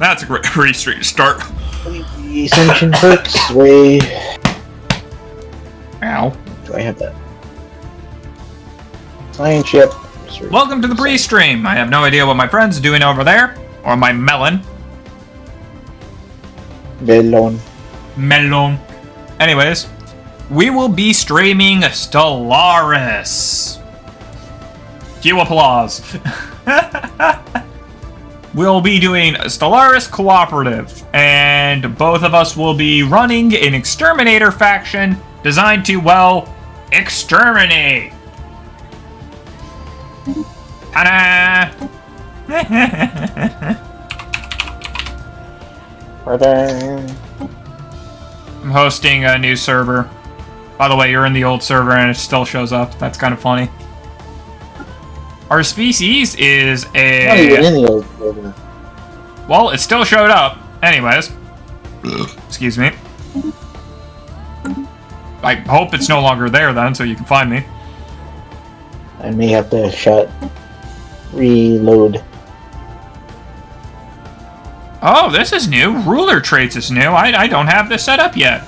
That's a pretty straight start. The ascension perks, way... Ow. Do I have that? Science ship. Welcome to the pre-stream. I have no idea what my friend's doing over there. Or my Mellon. Mellon. Anyways, we will be streaming Stellaris. Cue applause. We'll be doing Stellaris Cooperative, and both of us will be running an exterminator faction designed to, well, exterminate. Ta-da! I'm hosting a new server. By the way, you're in the old server and it still shows up. That's kind of funny. Our species is a... Not even in the old server. Well, it still showed up. Anyways. Excuse me. I hope it's no longer there then, so you can find me. I may have to reload. Oh, this is new. Ruler traits is new. I don't have this set up yet.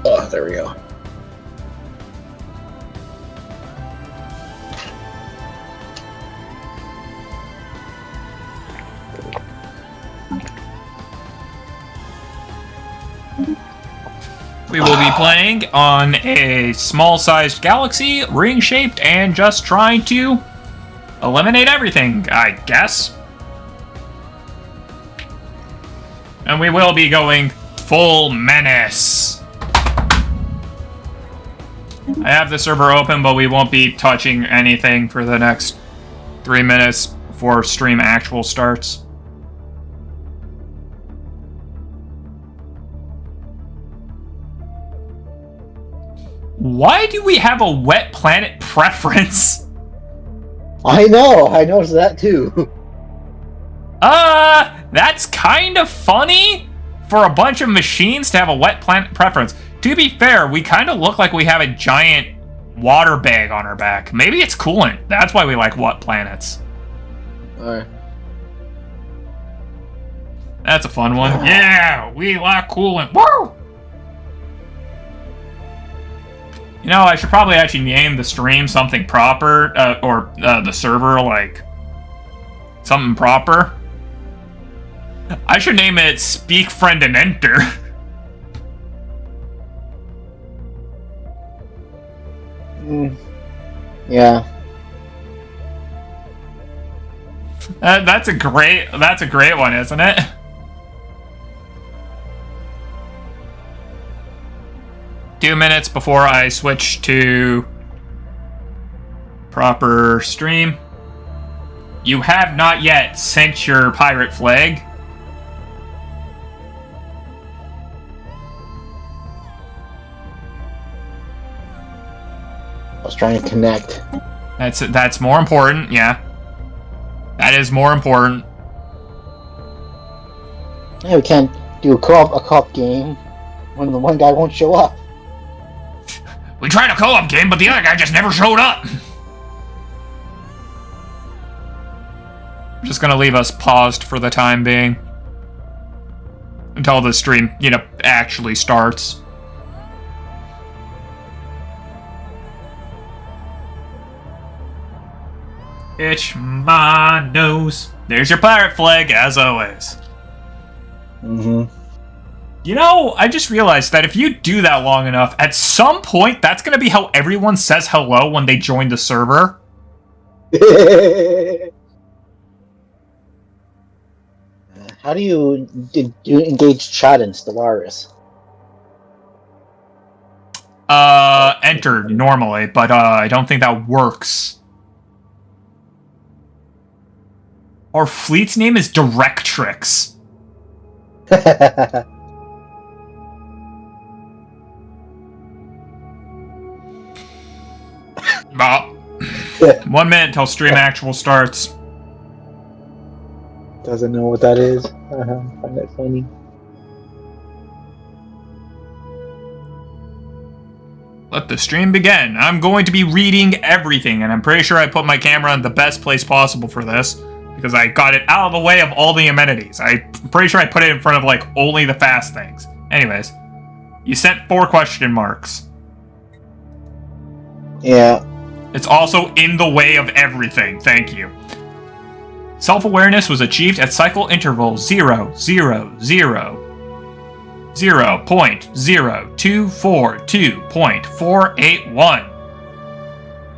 Oh, there we go. We will be playing on a small-sized galaxy, ring-shaped, and just trying to eliminate everything, I guess. And we will be going full Menace. I have the server open, but we won't be touching anything for the next 3 minutes before stream actual starts. Why do we have a wet planet preference? I know, I noticed that too. That's kind of funny for a bunch of machines to have a wet planet preference. To be fair, we kind of look like we have a giant water bag on our back. Maybe it's coolant. That's why we like wet planets. Alright. That's a fun one. Yeah, we like coolant. Woo! You know, I should probably actually name the stream something proper, or the server, like, something proper. I should name it Speak, Friend, and Enter. Yeah. That's a great one, isn't it? Two minutes before I switch to proper stream. You have not yet sent your pirate flag. I was trying to connect. That's more important, yeah. That is more important. Yeah, we can't do a co-op game when the one guy won't show up. We tried a co-op game, but the other guy just never showed up. I'm just gonna leave us paused for the time being. Until the stream, actually starts. Itch my nose. There's your pirate flag, as always. Mm-hmm. You know, I just realized that if you do that long enough, at some point, that's going to be how everyone says hello when they join the server. How do you engage chat in Stellaris? Enter normally, but I don't think that works. Our fleet's name is Directrix. About 1 minute until stream actual starts. Doesn't know what that is. Find that funny. Let the stream begin. I'm going to be reading everything, and I'm pretty sure I put my camera in the best place possible for this. because I got it out of the way of all the amenities. I'm pretty sure I put it in front of, like, only the fast things. Anyways, you sent 4 question marks. Yeah. It's also in the way of everything. Thank you. Self-awareness was achieved at cycle interval 0, 0, 0, 0.0242.481.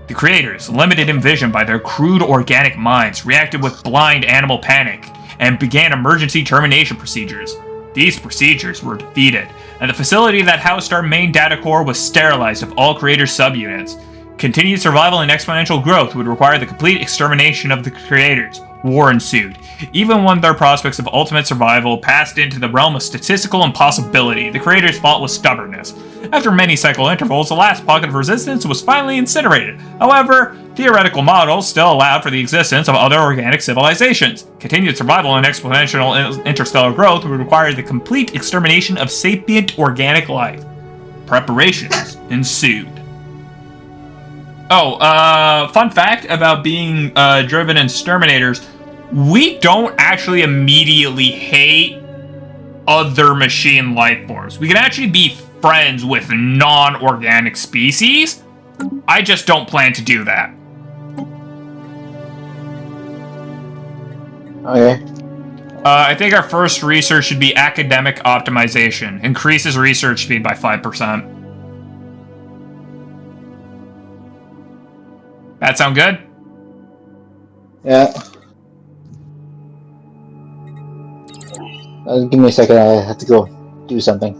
The creators, limited in vision by their crude organic minds, reacted with blind animal panic and began emergency termination procedures. These procedures were defeated, and the facility that housed our main data core was sterilized of all creator subunits. Continued survival and exponential growth would require the complete extermination of the creators. War ensued. Even when their prospects of ultimate survival passed into the realm of statistical impossibility, the creators fought with stubbornness. After many cycle intervals, the last pocket of resistance was finally incinerated. However, theoretical models still allowed for the existence of other organic civilizations. Continued survival and exponential interstellar growth would require the complete extermination of sapient organic life. Preparations ensued. Oh, fun fact about being driven exterminators. We don't actually immediately hate other machine life forms. We can actually be friends with non-organic species. I just don't plan to do that. Okay. I think our first research should be academic optimization. Increases research speed by 5%. That sound good? Yeah. Give me a second, I have to go do something.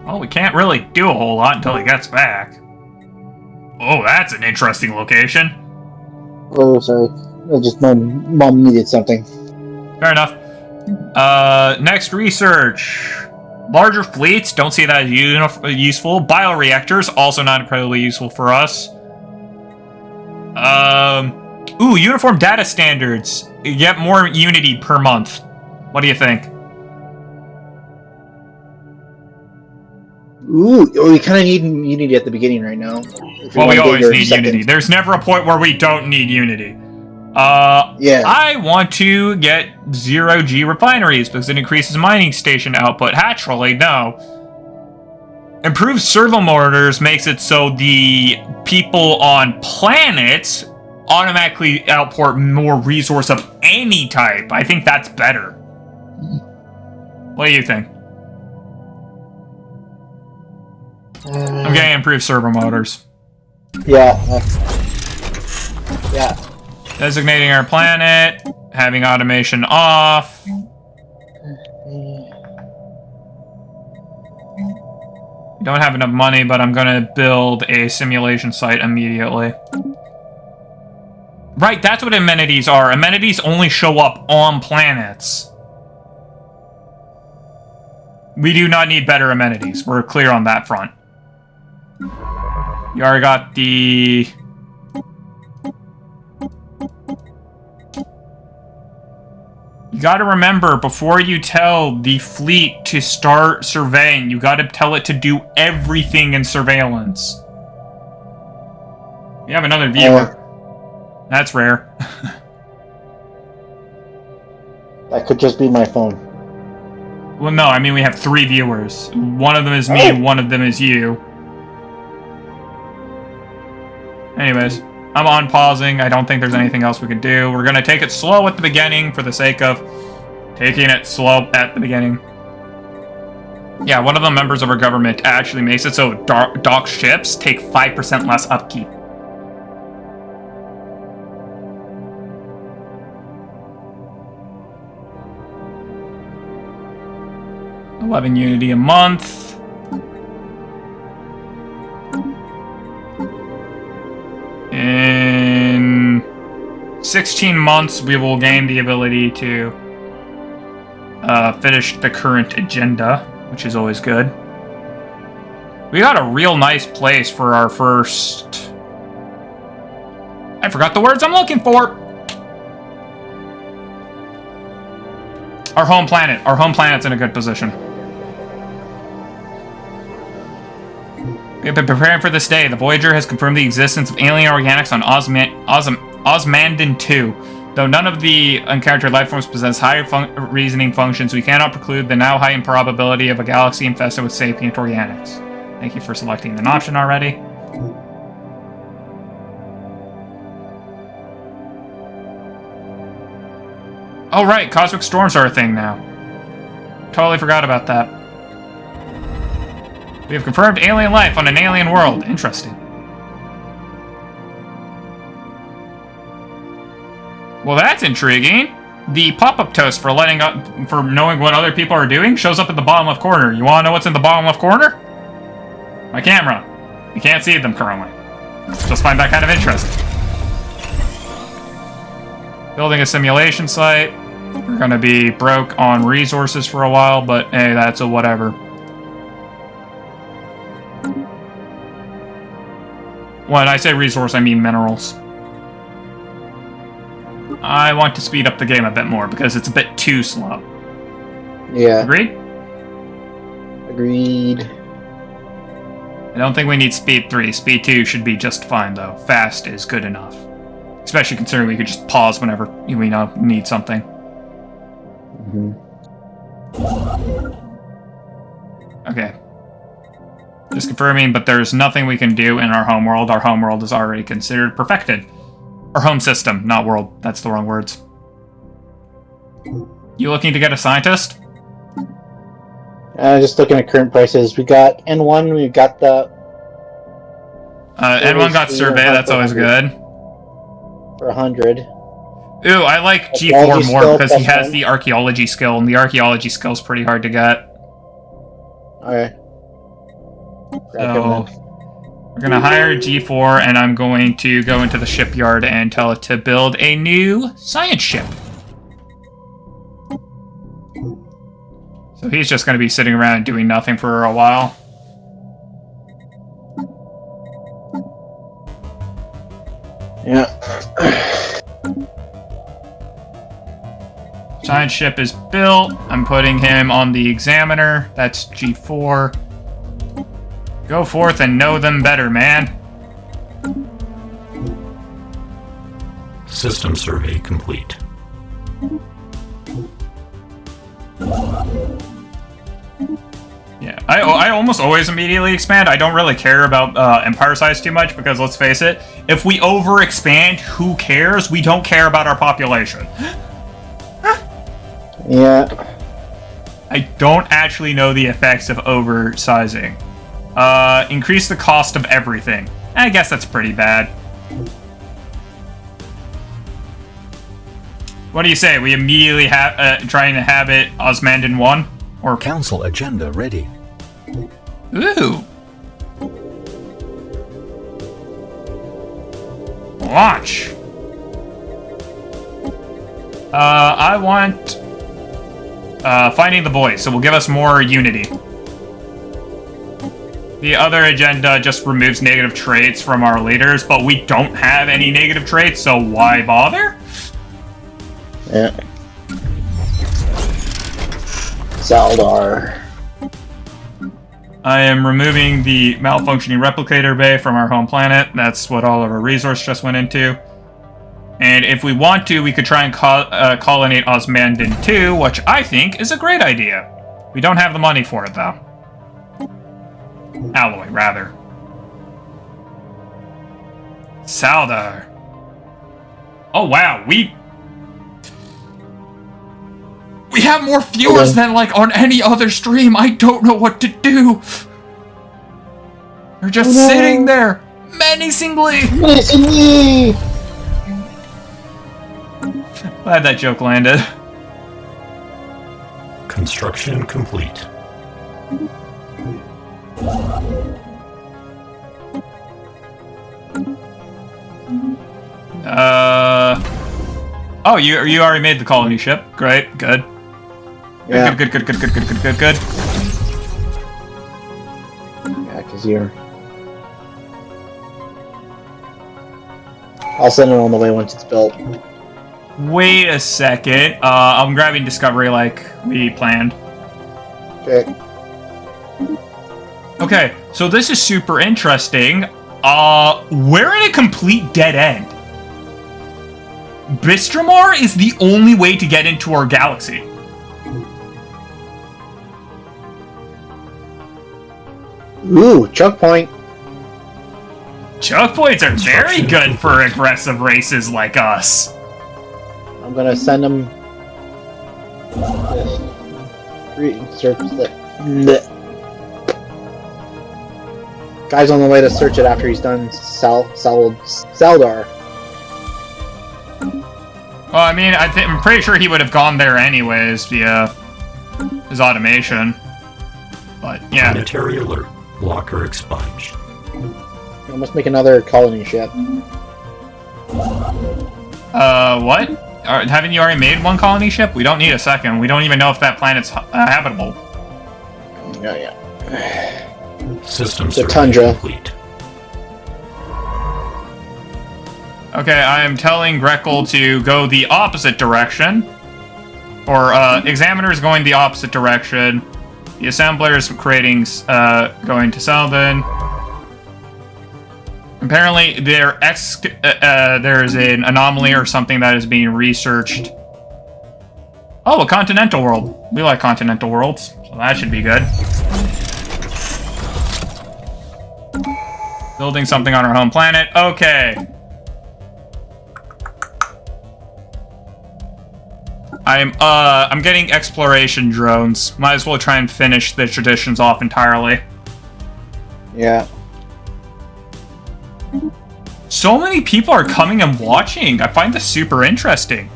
Well, we can't really do a whole lot until he gets back. Oh, that's an interesting location. Oh, sorry. My mom needed something. Fair enough. Next research. Larger fleets, don't see that as useful. Bioreactors, also not incredibly useful for us. Uniform data standards. You get more Unity per month. What do you think? Ooh, we kind of need Unity at the beginning right now. Well, we always need Unity. There's never a point where we don't need Unity. Yeah. I want to get 0G refineries because it increases mining station output. Naturally, no. Improved servo motors makes it so the people on planets automatically output more resource of any type. I think that's better. What do you think? I'm getting improved servo motors. Yeah. Yeah. Designating our planet, having automation off. Don't have enough money, but I'm gonna build a simulation site immediately. Right, that's what amenities are. Amenities only show up on planets. We do not need better amenities. We're clear on that front. You already got the... You gotta remember, before you tell the fleet to start surveying, you gotta tell it to do everything in surveillance. We have another viewer. That's rare. That could just be my phone. Well, no, I mean we have 3 viewers. One of them is me, and one of them is you. Anyways, I'm unpausing. I don't think there's anything else we can do. We're gonna take it slow at the beginning for the sake of taking it slow at the beginning. Yeah, one of the members of our government actually makes it so dock ships take 5% less upkeep. $11 Unity a month. 16 months, we will gain the ability to finish the current agenda, which is always good. We got a real nice place for our first... I forgot the words I'm looking for! Our home planet. Our home planet's in a good position. We have been preparing for this day. The Voyager has confirmed the existence of alien organics on Osmandan 2. Though none of the uncharactered life forms possess higher reasoning functions, we cannot preclude the now high improbability of a galaxy infested with sapient organics. Thank you for selecting an option already. Oh right, cosmic storms are a thing now. Totally forgot about that. We have confirmed alien life on an alien world. Interesting. Well, that's intriguing. The pop-up toast for knowing what other people are doing shows up in the bottom left corner. You want to know what's in the bottom left corner? My camera. You can't see them currently. Just find that kind of interesting. Building a simulation site. We're going to be broke on resources for a while, but hey, that's a whatever. When I say resource, I mean minerals. I want to speed up the game a bit more because it's a bit too slow. Yeah. Agreed? Agreed. I don't think we need speed 3. Speed 2 should be just fine, though. Fast is good enough. Especially considering we could just pause whenever we need something. Mm-hmm. Okay. Just confirming, but there's nothing we can do in our homeworld. Our homeworld is already considered perfected. Our home system, not world. That's the wrong words. You looking to get a scientist? Just looking at current prices. We got N1, we got the... N1 got survey, that's always good. For 100. Ooh, I like G4 more because he has the archaeology skill, and the archaeology skill's pretty hard to get. Alright. So, we're going to hire G4, and I'm going to go into the shipyard and tell it to build a new science ship. So he's just going to be sitting around doing nothing for a while. Yeah. Science ship is built. I'm putting him on the examiner. That's G4. Go forth and know them better, man. System survey complete. Yeah, I almost always immediately expand. I don't really care about empire size too much because, let's face it, if we overexpand, who cares? We don't care about our population. Yeah. I don't actually know the effects of oversizing. Increase the cost of everything. I guess that's pretty bad. What do you say? We immediately try and inhabit Osmandan 1? Or Council agenda ready. Ooh. Launch. I want finding the boys, so will give us more unity. The other agenda just removes negative traits from our leaders, but we don't have any negative traits, so why bother? Yeah. Saldar. I am removing the malfunctioning replicator bay from our home planet. That's what all of our resource just went into. And if we want to, we could try and colonate Osmandan 2, which I think is a great idea. We don't have the money for it, though. Alloy, rather. Saldar. Oh, wow, we have more viewers than, like, on any other stream. I don't know what to do. They're just sitting there, menacingly. Menacingly! Glad that joke landed. Construction complete. Oh, you already made the colony ship. Great, good. Yeah. Good. Yeah, because you're... I'll send it on the way once it's built. Wait a second. I'm grabbing Discovery like we planned. Okay. Okay, so this is super interesting. We're in a complete dead end. Bistramar is the only way to get into our galaxy. Ooh, choke point. Choke points are very good for aggressive races like us. I'm gonna send him... Search the... Guy's on the way to search it after he's done Saldar. Well, I mean, I'm pretty sure he would have gone there anyways via his automation. But, yeah. Planetary alert. Blocker expunged. I must make another colony ship. What? Haven't you already made one colony ship? We don't need a second. We don't even know if that planet's habitable. Yeah. System The tundra. complete. Okay, I am telling Grekel to go the opposite direction. Or, Examiner's going the opposite direction. The Assembler's creating, going to Southern. Apparently, there's an anomaly or something that is being researched. Oh, a continental world. We like continental worlds, so that should be good. Building something on our home planet. Okay. I'm getting exploration drones. Might as well try and finish the traditions off entirely. Yeah. So many people are coming and watching. I find this super interesting.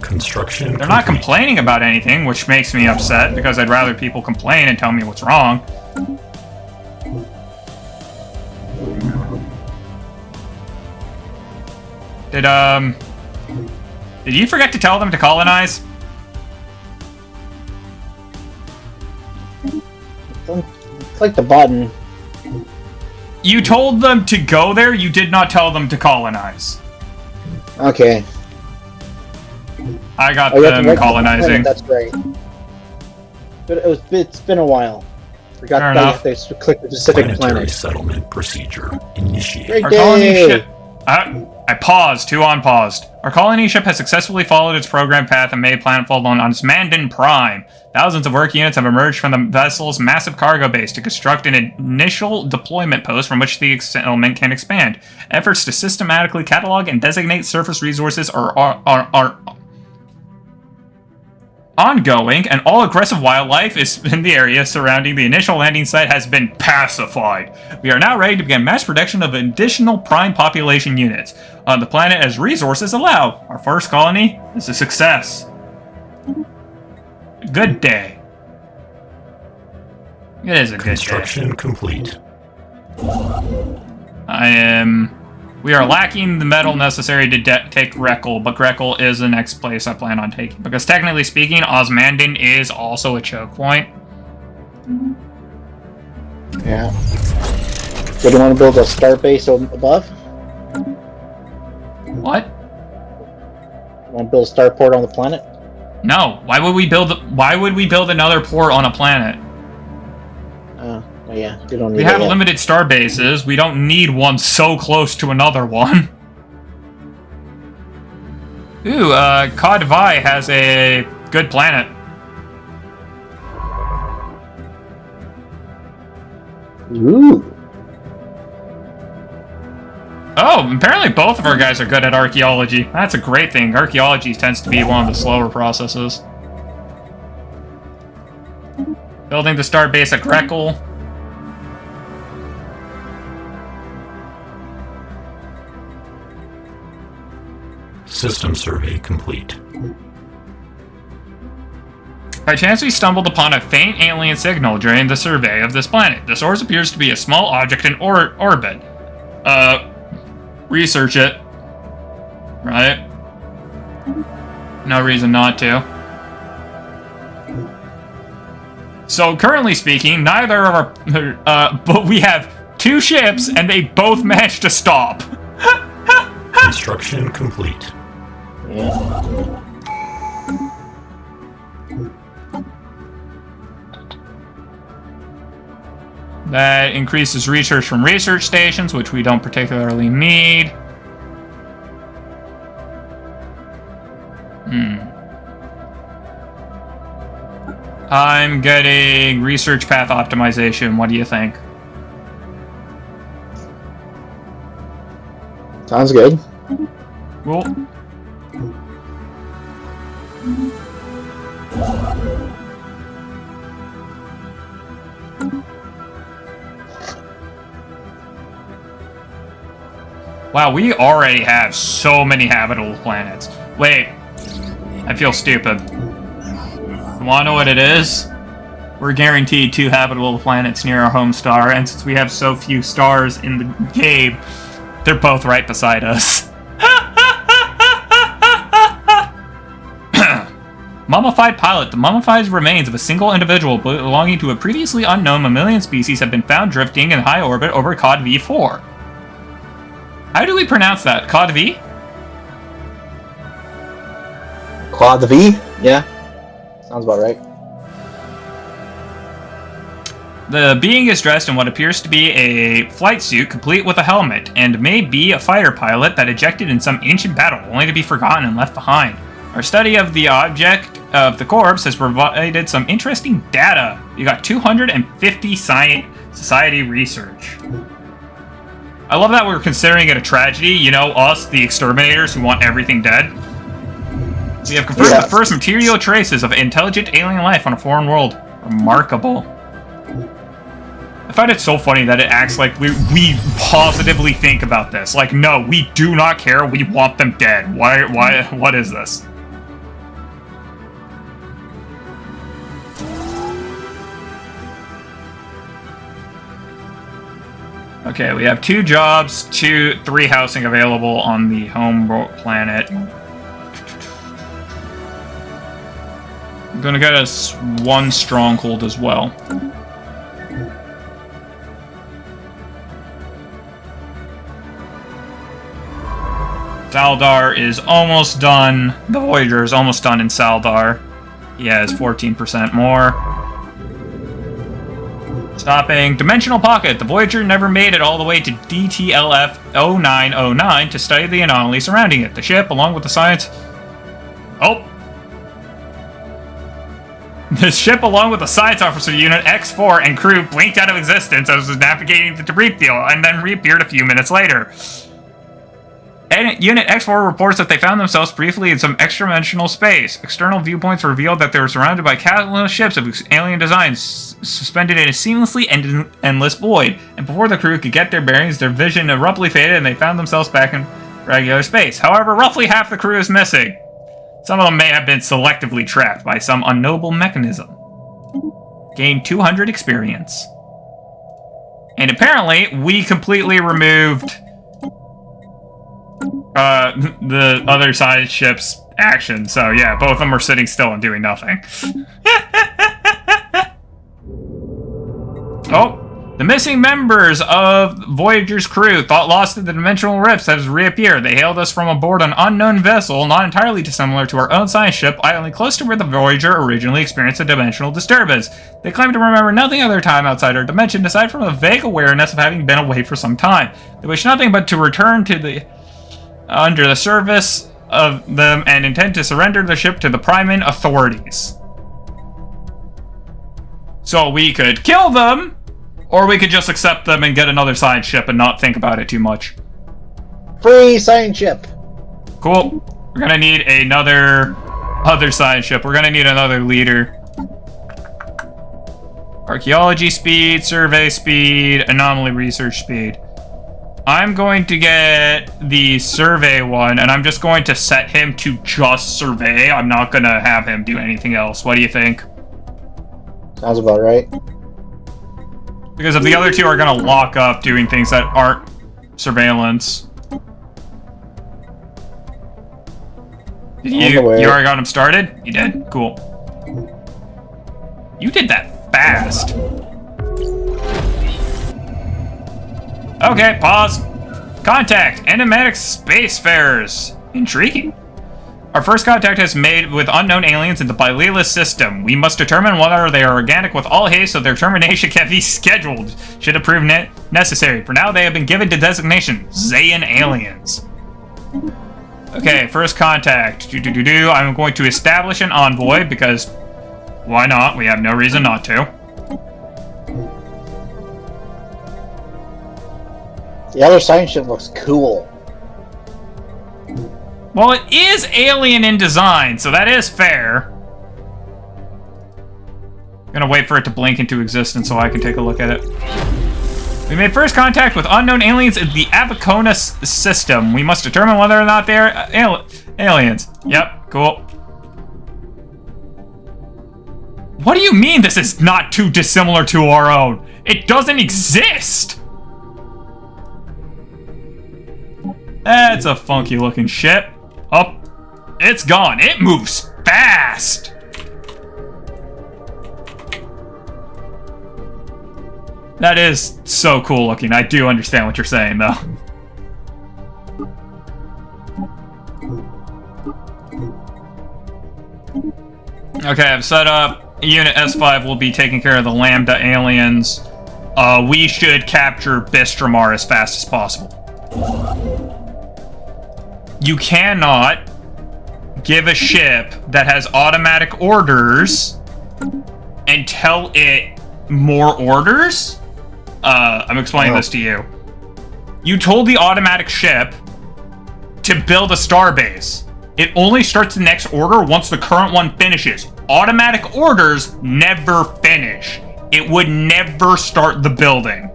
Construction They're not complaining about anything, which makes me upset because I'd rather people complain and tell me what's wrong. Did you forget to tell them to colonize? Click the button. You told them to go there, you did not tell them to colonize. Okay. I got Oh, you have to them write the colonizing. planet, that's right. But it's been a while. Forgot Fair that enough. you have to click the specific planetary planet. settlement procedure initiated. Great Our colony day! ship... I paused. Two on paused. Our colony ship has successfully followed its program path and made planetfall on Osmandan Prime. Thousands of work units have emerged from the vessel's massive cargo base to construct an initial deployment post from which the settlement can expand. Efforts to systematically catalog and designate surface resources are ongoing, and all aggressive wildlife in the area surrounding the initial landing site has been pacified. We are now ready to begin mass production of additional prime population units on the planet as resources allow. Our first colony is a success. Good day. It is a good day. Construction complete. We are lacking the metal necessary to take Grekel, but Grekel is the next place I plan on taking. Because technically speaking, Osmandan is also a choke point. Yeah. So do you want to build a star base above? What? You want to build a starport on the planet? No. Why would we build another port on a planet? Well, yeah, you don't need We it have yet. limited star bases. We don't need one so close to another one. Ooh, Kodvai has a good planet. Ooh. Oh, apparently both of our guys are good at archaeology. That's a great thing. Archaeology tends to be one of the slower processes. Building the star base at Grekel. System survey complete. By chance, we stumbled upon a faint alien signal during the survey of this planet. The source appears to be a small object in orbit. Research it. Right? No reason not to. So currently speaking, neither of our, but we have 2 ships, and they both managed to stop. Construction complete. Yeah. That increases research from research stations, which we don't particularly need. I'm getting research path optimization. What do you think? Sounds good. Cool. Wow, we already have so many habitable planets. Wait, I feel stupid. You wanna know what it is? We're guaranteed 2 habitable planets near our home star, and since we have so few stars in the game, they're both right beside us. Mummified pilot. The mummified remains of a single individual belonging to a previously unknown mammalian species have been found drifting in high orbit over Cod V4. How do we pronounce that? Cod V? Quad V? Yeah. Sounds about right. The being is dressed in what appears to be a flight suit complete with a helmet, and may be a fighter pilot that ejected in some ancient battle, only to be forgotten and left behind. Our study of the object of the corpse has provided some interesting data. You got 250 society research. I love that we're considering it a tragedy. You know, us, the exterminators who want everything dead. We have confirmed the first material traces of intelligent alien life on a foreign world. Remarkable. I find it so funny that it acts like we positively think about this. Like, no, we do not care. We want them dead. Why, what is this? Okay, we have 2 jobs, 3 housing available on the home planet. I'm gonna get us 1 stronghold as well. Saldar is almost done. The Voyager is almost done in Saldar. He has 14% more. Stopping. Dimensional Pocket. The Voyager never made it all the way to DTLF 0909 to study the anomaly surrounding it. The ship, along with the science... Oh! The ship, along with the Science Officer Unit X4 and crew, blinked out of existence as it was navigating the debris field, and then reappeared a few minutes later. Unit X4 reports that they found themselves briefly in some extra-dimensional space. External viewpoints revealed that they were surrounded by countless ships of alien designs, suspended in a seamlessly endless void. And before the crew could get their bearings, their vision abruptly faded and they found themselves back in regular space. However, roughly half the crew is missing. Some of them may have been selectively trapped by some unknowable mechanism. Gained 200 experience. And apparently, we completely removed... the other side ship's action. So yeah, both of them are sitting still and doing nothing. Oh, the missing members of Voyager's crew, thought lost in the dimensional rifts, has reappeared. They hailed us from aboard an unknown vessel, not entirely dissimilar to our own science ship, idling close to where the Voyager originally experienced a dimensional disturbance. They claim to remember nothing of their time outside our dimension, aside from a vague awareness of having been away for some time. They wish nothing but to return to the under the service of them and intend to surrender the ship to the Priman authorities. So we could kill them, or we could just accept them and get another science ship and not think about it too much. Free science ship! Cool. We're gonna need another other science ship. We're gonna need another leader. Archaeology speed, survey speed, anomaly research speed. I'm going to get the survey one, and I'm just going to set him to just survey. I'm not going to have him do anything else. What do you think? Sounds about right. Because if the other 2 are going to lock up doing things that aren't surveillance. Did you already got him started? You did? Cool. You did that fast. Okay, pause. Contact. Enigmatic spacefarers. Intriguing. Our first contact is made with unknown aliens in the Bylela system. We must determine whether they are organic with all haste, so their termination can be scheduled, should it prove necessary. For now, they have been given the designation Zayan aliens. Okay, first contact. I'm going to establish an envoy, because why not? We have no reason not to. The other science ship looks cool. Well, it is alien in design, so that is fair. I'm gonna wait for it to blink into existence so I can take a look at it. We made first contact with unknown aliens in the Avicona system. We must determine whether or not they are aliens. Yep, cool. What do you mean this is not too dissimilar to our own? It doesn't exist! That's a funky looking ship. Oh, it's gone. It moves fast! That is so cool looking. I do understand what you're saying, though. Okay, I've set up. Unit S5 will be taking care of the Lambda aliens. We should capture Bistramar as fast as possible. You cannot give a ship that has automatic orders and tell it more orders? I'm explaining this to you. You told the automatic ship to build a starbase. It only starts the next order once the current one finishes. Automatic orders never finish. It would never start the building.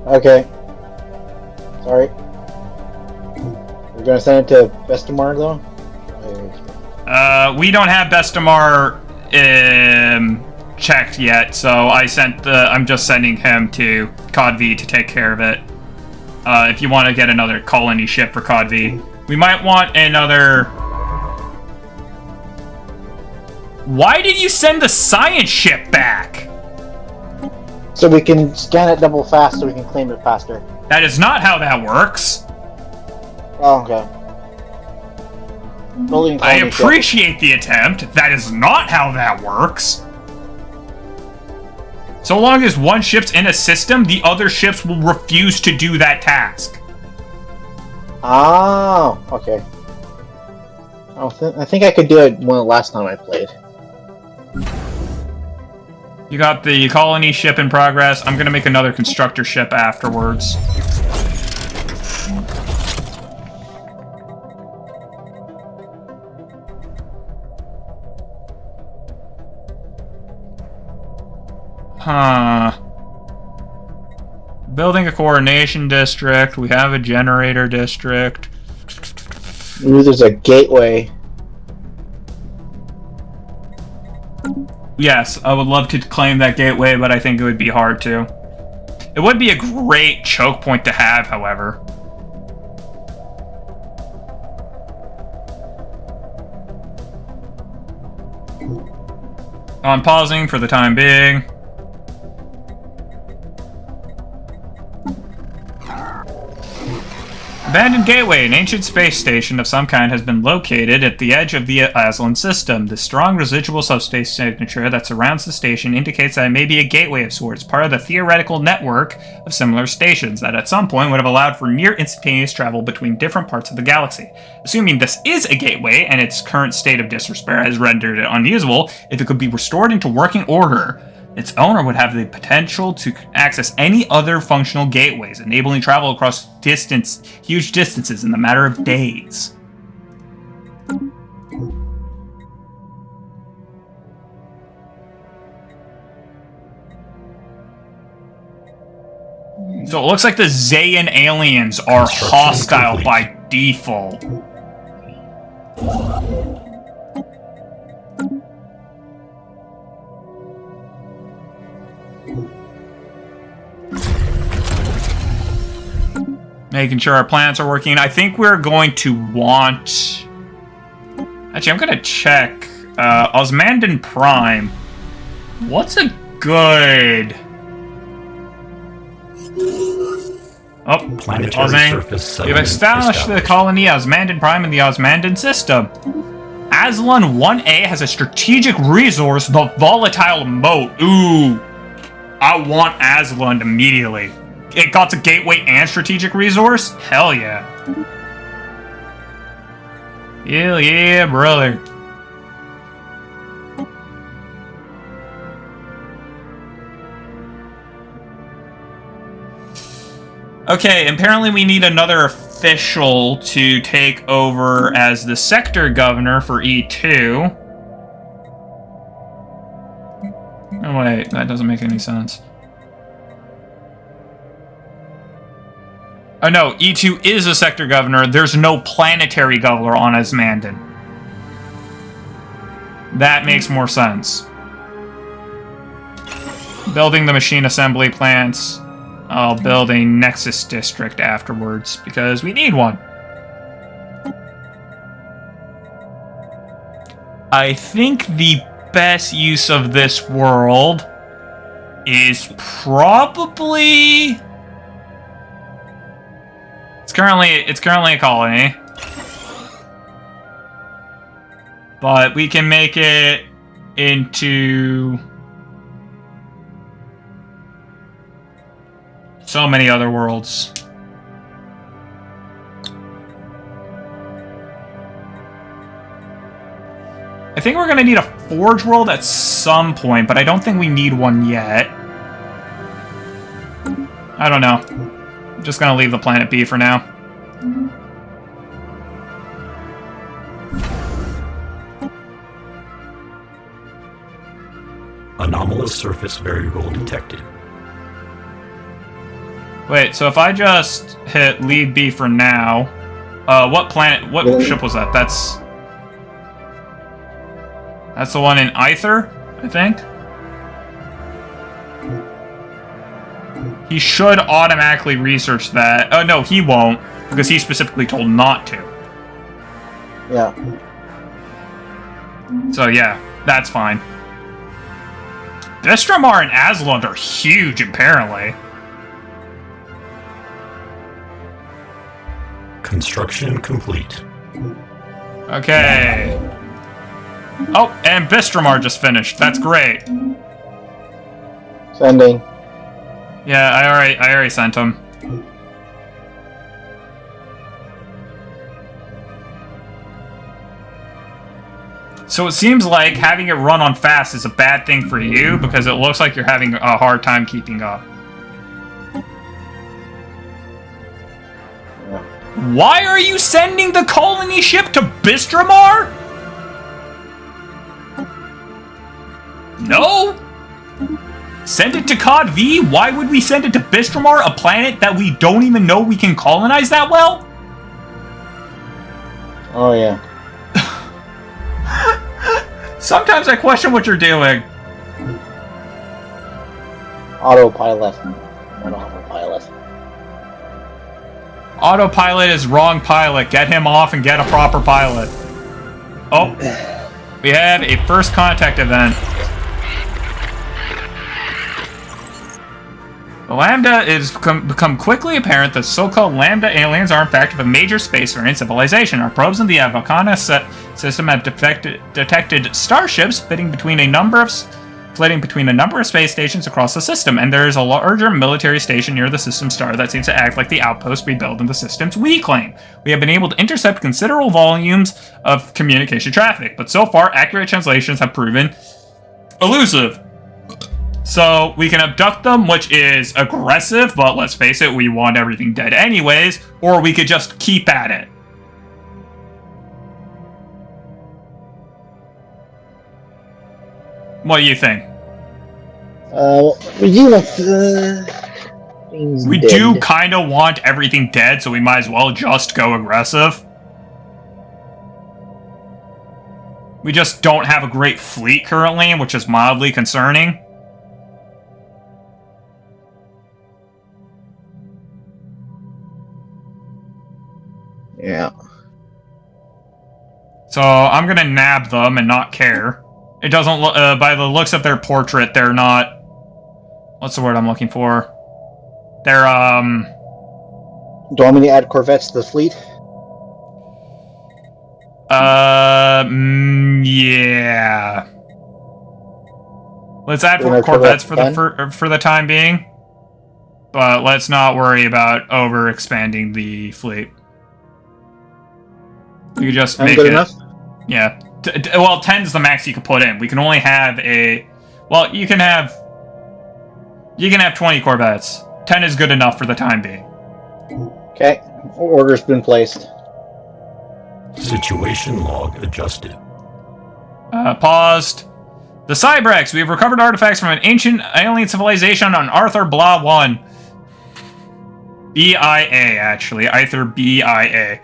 Okay. Sorry. We're gonna send it to Bestamar, though? We don't have Bestamar checked yet, so I'm just sending him to Cod V to take care of it. If you want to get another colony ship for Cod V. We might want another... Why did you send the science ship back? So we can scan it double fast so we can claim it faster. That is not how that works. Oh, okay. I appreciate the attempt. That is not how that works. So long as one ship's in a system, the other ships will refuse to do that task. Oh, okay. I think I could do it last time I played. You got the colony ship in progress. I'm gonna make another constructor ship afterwards. Huh. Building a coordination district. We have a generator district. Ooh, there's a gateway. Yes, I would love to claim that gateway, but I think it would be hard to. It would be a great choke point to have, however. I'm pausing for the time being. Abandoned Gateway, an ancient space station of some kind, has been located at the edge of the Aslan system. The strong residual subspace signature that surrounds the station indicates that it may be a gateway of sorts, part of the theoretical network of similar stations that at some point would have allowed for near instantaneous travel between different parts of the galaxy. Assuming this is a gateway, and its current state of disrepair has rendered it unusable, if it could be restored into working order, its owner would have the potential to access any other functional gateways, enabling travel across huge distances in a matter of days. So it looks like the Zayan aliens are hostile complete by default. Making sure our plants are working. I think we're going to want Actually, I'm gonna check. Osmandan Prime. What's a good... Oh, Planetary pausing. surface We've established the colony Osmandan Prime in the Osmandan system. Aslan 1A has a strategic resource, the volatile moat. Ooh. I want Aslan immediately. It got a gateway and strategic resource? Hell yeah. Hell yeah, brother. Okay, apparently we need another official to take over as the sector governor for E2. Oh wait, that doesn't make any sense. Oh no, E2 is a sector governor. There's no planetary governor on Osmandan. That makes more sense. Building the machine assembly plants. I'll build a Nexus district afterwards, because we need one. I think the best use of this world is probably... It's currently a colony. But we can make it into... so many other worlds. I think we're gonna need a Forge world at some point, but I don't think we need one yet. I don't know. I'm just gonna leave the planet be for now. Anomalous surface variable detected. Wait, so if I just hit leave B for now, what planet, what ship was that? That's the one in Aether, I think? He should automatically research that. Oh, no, he won't, because he's specifically told not to. Yeah. So, yeah, that's fine. Vestramar and Aslan are huge, apparently. Construction complete. Okay. Oh, and Vestramar just finished. That's great. Sending. Yeah, I already sent him. So it seems like having it run on fast is a bad thing for you, because it looks like you're having a hard time keeping up. Why are you sending the colony ship to Bistramar? No? Send it to Cod V? Why would we send it to Bistramar, a planet that we don't even know we can colonize that well? Oh, yeah. Sometimes I question what you're doing. Autopilot. Not autopilot. Autopilot is wrong pilot. Get him off and get a proper pilot. Oh. We have a first contact event. The Lambda is become quickly apparent that so-called Lambda aliens are in fact of a major spacefaring civilization. Our probes in the Avocana system have detected starships flitting between a number of space stations across the system, and there is a larger military station near the system star that seems to act like the outpost we build in the systems we claim. We have been able to intercept considerable volumes of communication traffic, but so far accurate translations have proven elusive. So we can abduct them, which is aggressive, but let's face it, we want everything dead anyways, or we could just keep at it. What do you think? We do want things We dead. do kind of want everything dead, so we might as well just go aggressive. We just don't have a great fleet currently, which is mildly concerning. Yeah. So I'm gonna nab them and not care. It doesn't look, by the looks of their portrait, they're not... What's the word I'm looking for? They're, Do you want me to add corvettes to the fleet? Yeah. Let's add We're gonna corvettes for cover the time being. But let's not worry about over-expanding the fleet. You could just make good it... enough? Yeah. Well, 10 is the max you can put in. We can only have a... Well, you can have 20 corvettes. 10 is good enough for the time being. Okay. Order's been placed. Situation log adjusted. Paused. The Cybrex. We have recovered artifacts from an ancient alien civilization on Arthur Blah 1. BIA, actually. Arthur BIA.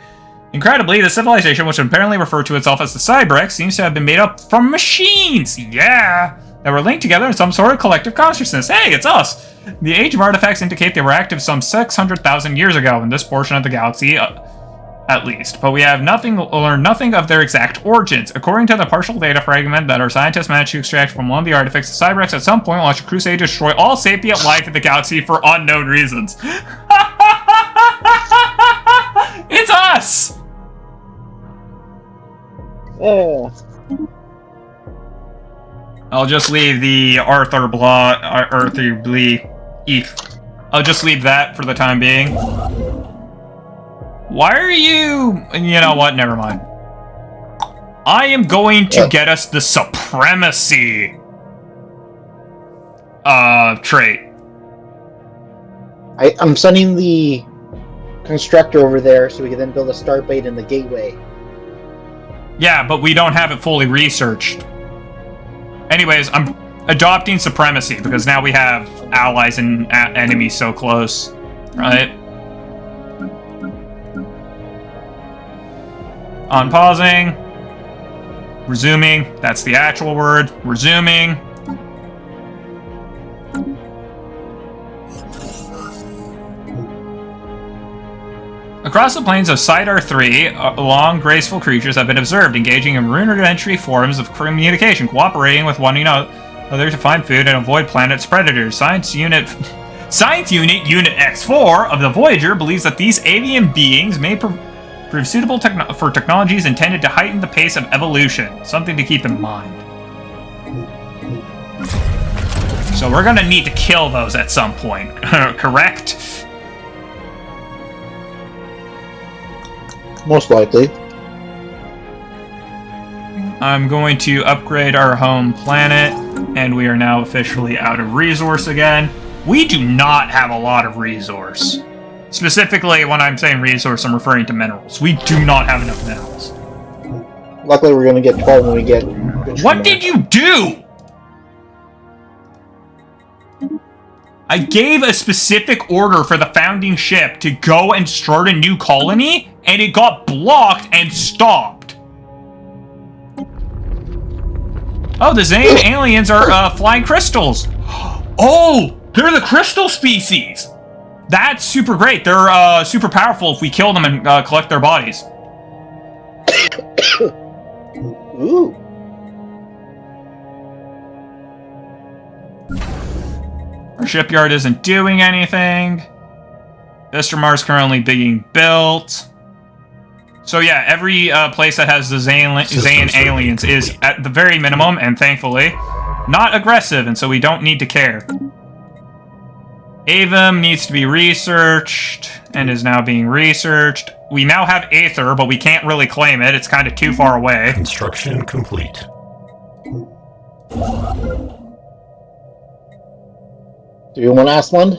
Incredibly, the civilization, which apparently referred to itself as the Cybrex, seems to have been made up from machines. Yeah! That were linked together in some sort of collective consciousness. Hey, it's us! The age of artifacts indicate they were active some 600,000 years ago in this portion of the galaxy, at least. But we have learned nothing of their exact origins. According to the partial data fragment that our scientists managed to extract from one of the artifacts, the Cybrex at some point launched a crusade to destroy all sapient life in the galaxy for unknown reasons. It's us! Yeah. I'll just leave the Arthur Blah, I'll just leave that for the time being. Why are you... You know what? Never mind. I am going to get us the supremacy trait. I'm sending the constructor over there so we can then build a starbase in the gateway. Yeah, but we don't have it fully researched. Anyways, I'm adopting supremacy because now we have allies and enemies so close, right? Unpausing. Resuming. That's the actual word. Resuming. Across the plains of Sidar 3, long, graceful creatures have been observed engaging in rudimentary forms of communication, cooperating with one another to find food and avoid planet's predators. Science Unit Unit X4 of the Voyager believes that these alien beings may prove suitable for technologies intended to heighten the pace of evolution. Something to keep in mind. So we're gonna need to kill those at some point, correct? Most likely. I'm going to upgrade our home planet, and we are now officially out of resource again. We do not have a lot of resource. Specifically, when I'm saying resource, I'm referring to minerals. We do not have enough minerals. Luckily, we're going to get 12 when we get... What did you do? I gave a specific order for the founding ship to go and start a new colony, and it got blocked and stopped. Oh, the Zane aliens are flying crystals. Oh, they're the crystal species. That's super great. They're super powerful if we kill them and collect their bodies. Ooh. Our shipyard isn't doing anything. Vestermar's currently being built. So yeah, every place that has the Zane aliens is at the very minimum, and thankfully, not aggressive, and so we don't need to care. Avum needs to be researched, and is now being researched. We now have Aether, but we can't really claim it. It's kind of too far away. Construction complete. Do you want to ask one?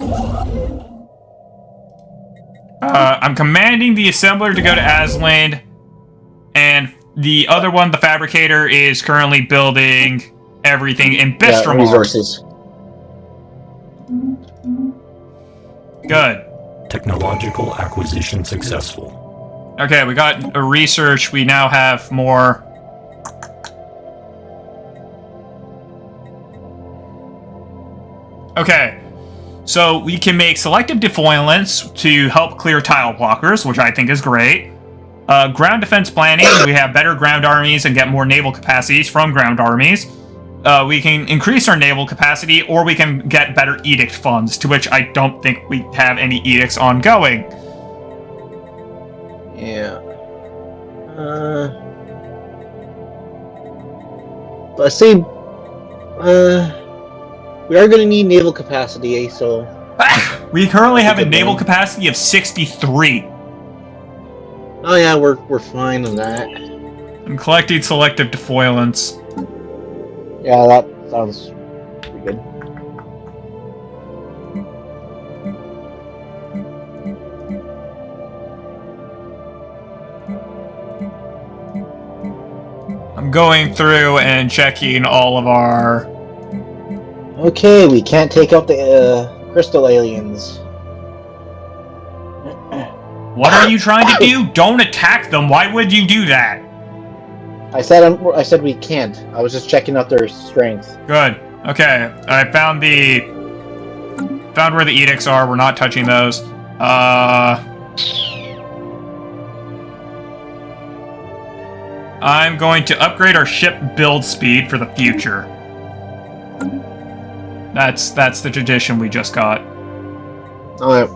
I'm commanding the assembler to go to Asland, and the other one, the fabricator, is currently building everything in Bistramar. Resources. Good. Technological acquisition successful. Okay, we got a research. We now have more. Okay. So we can make selective defoliants to help clear tile blockers, which I think is great. Ground defense planning. We have better ground armies and get more naval capacities from ground armies. We can increase our naval capacity, or we can get better edict funds, to which I don't think we have any edicts ongoing. Yeah. Let's see. We are going to need naval capacity, so... We currently have a naval capacity of 63. Oh yeah, we're fine on that. I'm collecting selective defoilants. Yeah, that sounds pretty good. I'm going through and checking all of our... Okay, we can't take out the crystal aliens. What are you trying to do? Don't attack them. Why would you do that? I said we can't. I was just checking out their strength. Good. Okay. I found where the edicts are. We're not touching those. I'm going to upgrade our ship build speed for the future. That's the tradition we just got. Alright.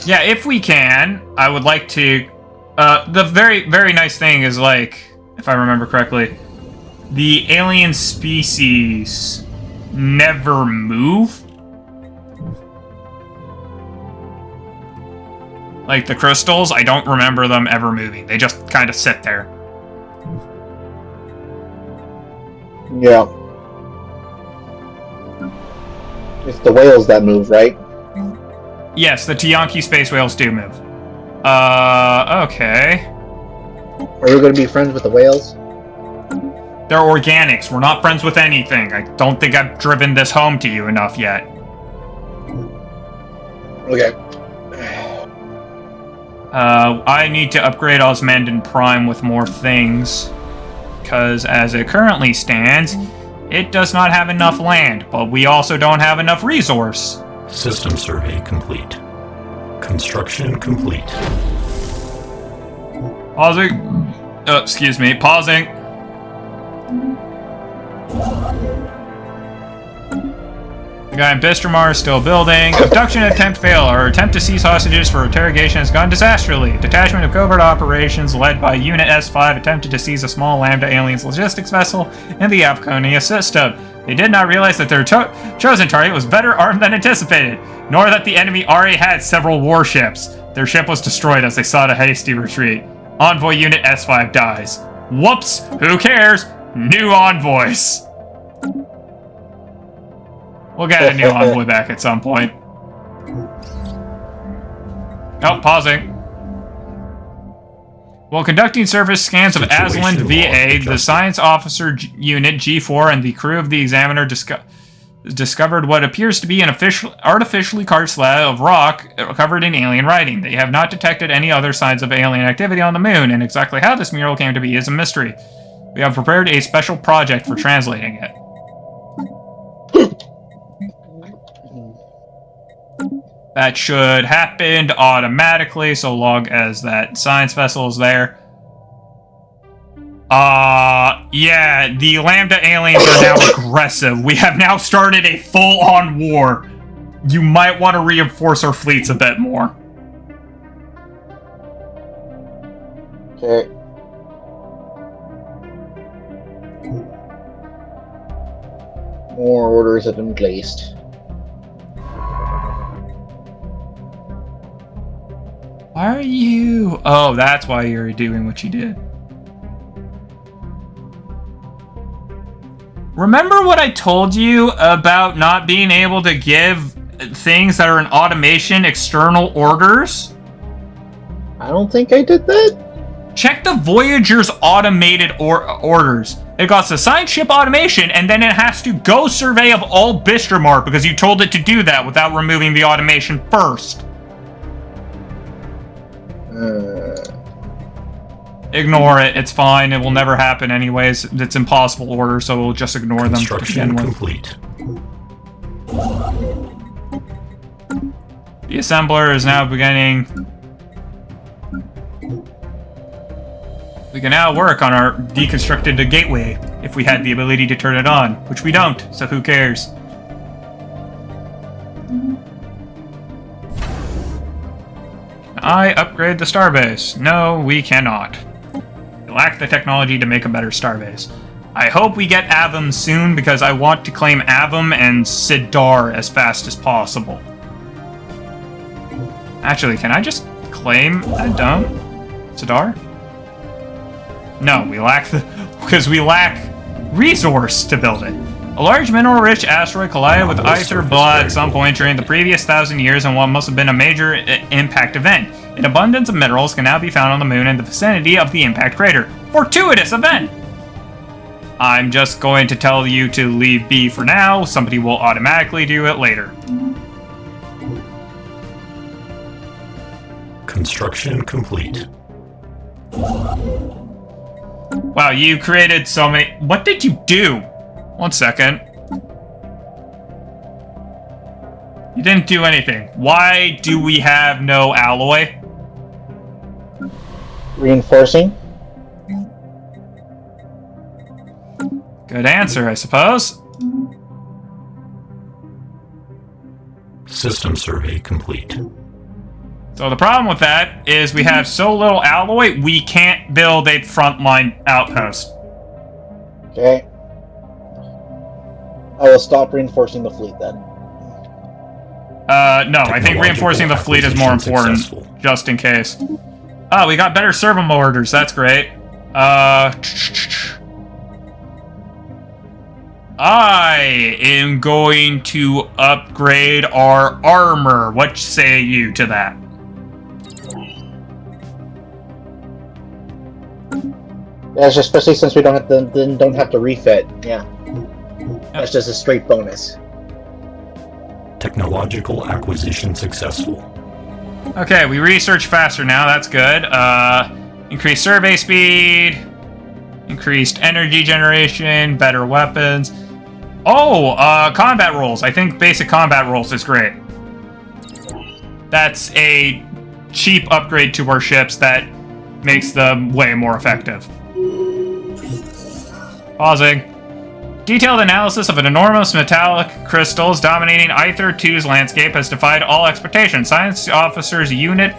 Yeah, if we can, I would like to... the very, very nice thing is, like, if I remember correctly, the alien species never move. Like, the crystals, I don't remember them ever moving. They just kind of sit there. Yeah. It's the whales that move, right? Yes, the Tiyanki space whales do move. Okay. Are we going to be friends with the whales? They're organics. We're not friends with anything. I don't think I've driven this home to you enough yet. Okay. I need to upgrade Osmandan Prime with more things, because as it currently stands, it does not have enough land, but we also don't have enough resource. System survey complete. Construction complete. Pausing. Excuse me, pausing. The guy in Bistromar is still building. Abduction attempt fail. Our attempt to seize hostages for interrogation has gone disastrously. Detachment of covert operations led by Unit S5 attempted to seize a small Lambda Aliens logistics vessel in the Apconia system. They did not realize that their chosen target was better armed than anticipated, nor that the enemy already had several warships. Their ship was destroyed as they sought a hasty retreat. Envoy Unit S5 dies. Whoops! Who cares? New envoys! We'll get a new envoy back at some point. Oh, pausing. While conducting surface scans of Aslan VA, the Science Officer Unit G4 and the crew of the Examiner discovered what appears to be an artificially carved slab of rock covered in alien writing. They have not detected any other signs of alien activity on the moon, and exactly how this mural came to be is a mystery. We have prepared a special project for translating it. That should happen automatically, so long as that science vessel is there. Yeah, the Lambda aliens are now aggressive. We have now started a full-on war. You might want to reinforce our fleets a bit more. Okay. More orders have been placed. Why are you... Oh, that's why you're doing what you did. Remember what I told you about not being able to give things that are in automation external orders? I don't think I did that. Check the Voyager's automated orders. It got assigned ship automation, and then it has to go survey of all Bistromar because you told it to do that without removing the automation first. Ignore it. It's fine. It will never happen anyways. It's impossible order, so we'll just ignore them to begin with. Construction complete. The assembler is now beginning. We can now work on our deconstructed gateway if we had the ability to turn it on, which we don't, so who cares? Can I upgrade the starbase? No, we cannot. We lack the technology to make a better starbase. I hope we get Avum soon because I want to claim Avum and Sidar as fast as possible. Actually, can I just claim that dome? Sidar? No, we lack because we lack resource to build it. A large mineral-rich asteroid collided with Aether Blood at some point during the previous 1,000 years in what must have been a major impact event. An abundance of minerals can now be found on the moon in the vicinity of the impact crater. Fortuitous event! I'm just going to tell you to leave be for now. Somebody will automatically do it later. Construction complete. Wow, you created so many... What did you do? 1 second. You didn't do anything. Why do we have no alloy? Reinforcing. Good answer, I suppose. System survey complete. So the problem with that is we have so little alloy, we can't build a frontline outpost. Okay. I will stop reinforcing the fleet then. No, I think reinforcing the fleet is more important, just in case. Oh, we got better servo mortars, that's great. I am going to upgrade our armor. What say you to that? Yeah, especially since we don't have to refit. Yeah. That's just a straight bonus. Technological acquisition successful. Okay, we research faster now, that's good. Increased survey speed, increased energy generation, better weapons. Oh, combat rolls. I think basic combat rolls is great. That's a cheap upgrade to our ships that makes them way more effective. Pausing. Detailed analysis of an enormous metallic crystals dominating Aether 2's landscape has defied all expectations. Science Officers Unit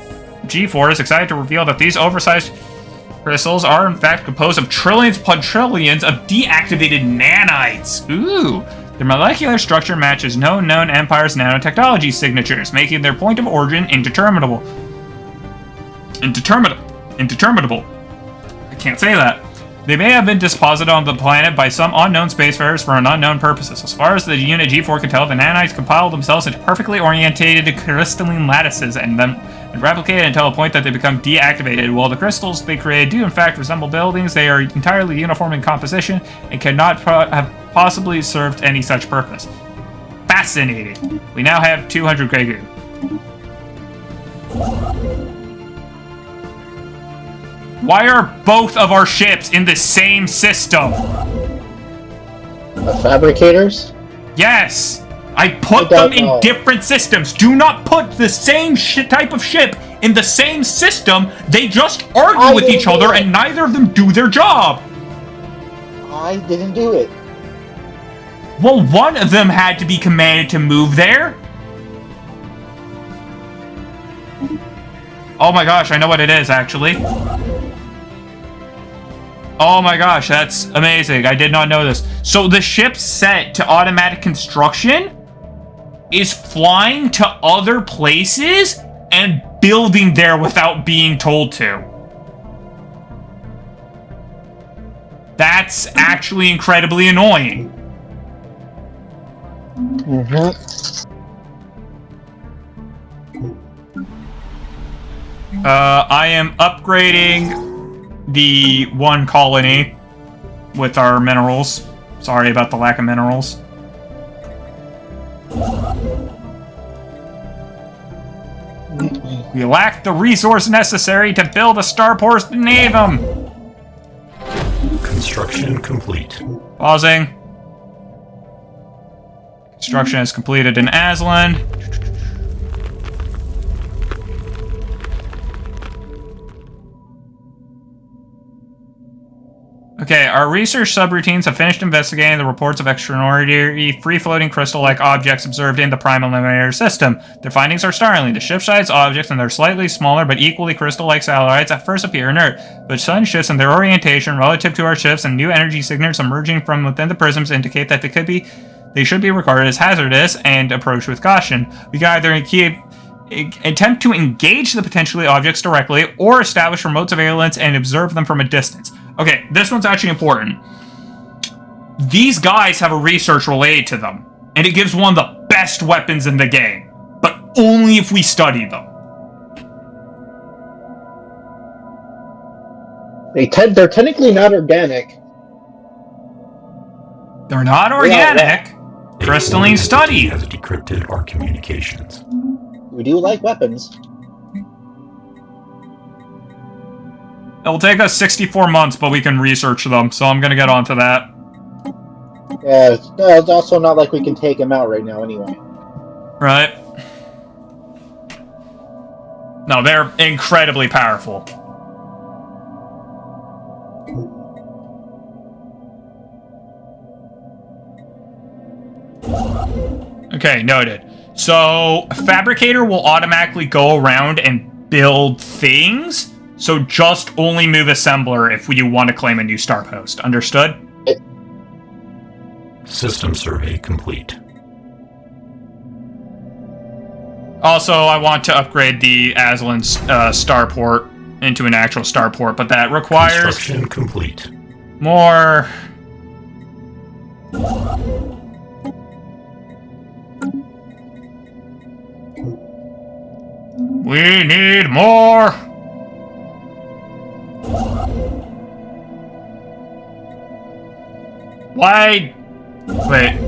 G4 is excited to reveal that these oversized crystals are in fact composed of trillions upon trillions of deactivated nanites. Ooh! Their molecular structure matches known empires' nanotechnology signatures, making their point of origin indeterminable. Indeterminable. I can't say that. They may have been deposited on the planet by some unknown spacefarers for an unknown purposes. As far as the Unit G4 can tell, the nanites compile themselves into perfectly orientated crystalline lattices and replicate until a point that they become deactivated. While the crystals they create do in fact resemble buildings, they are entirely uniform in composition and cannot have possibly served any such purpose. Fascinating. We now have 200 Gregu. Why are both of our ships in the same system? The fabricators? Yes! I put them in different systems. Do not put the same type of ship in the same system. They just argue with each other and neither of them do their job. I didn't do it. Well, one of them had to be commanded to move there. Oh my gosh, I know what it is, actually. Oh my gosh, that's amazing. I did not know this. So the ship set to automatic construction is flying to other places and building there without being told to. That's actually incredibly annoying. I am upgrading the one colony with our minerals. Sorry about the lack of minerals. We lack the resource necessary to build a starport in Avum. Construction complete. Pausing. Construction is completed in Aslan. Okay, our research subroutines have finished investigating the reports of extraordinary free-floating crystal-like objects observed in the Prime Eliminator system. Their findings are startling. The ship-sized objects and their slightly smaller but equally crystal-like satellites at first appear inert, but sudden shifts in their orientation relative to our ships and new energy signatures emerging from within the prisms indicate that they should be regarded as hazardous and approached with caution. We can either attempt to engage the potentially objects directly or establish remote surveillance and observe them from a distance. Okay, this one's actually important. These guys have a research related to them, and it gives one of the best weapons in the game, but only if we study them. They're technically not organic. They're not organic. Crystalline study has decrypted our communications. We do like weapons. It'll take us 64 months, but we can research them, so I'm gonna get onto that. Yeah, it's also not like we can take them out right now anyway. Right. No, they're incredibly powerful. Okay, noted. So, Fabricator will automatically go around and build things, so just only move Assembler if you want to claim a new star post. Understood? System survey complete. Also, I want to upgrade the Aslan starport into an actual starport, but that requires... Construction complete. more... We need more! Why? Wait.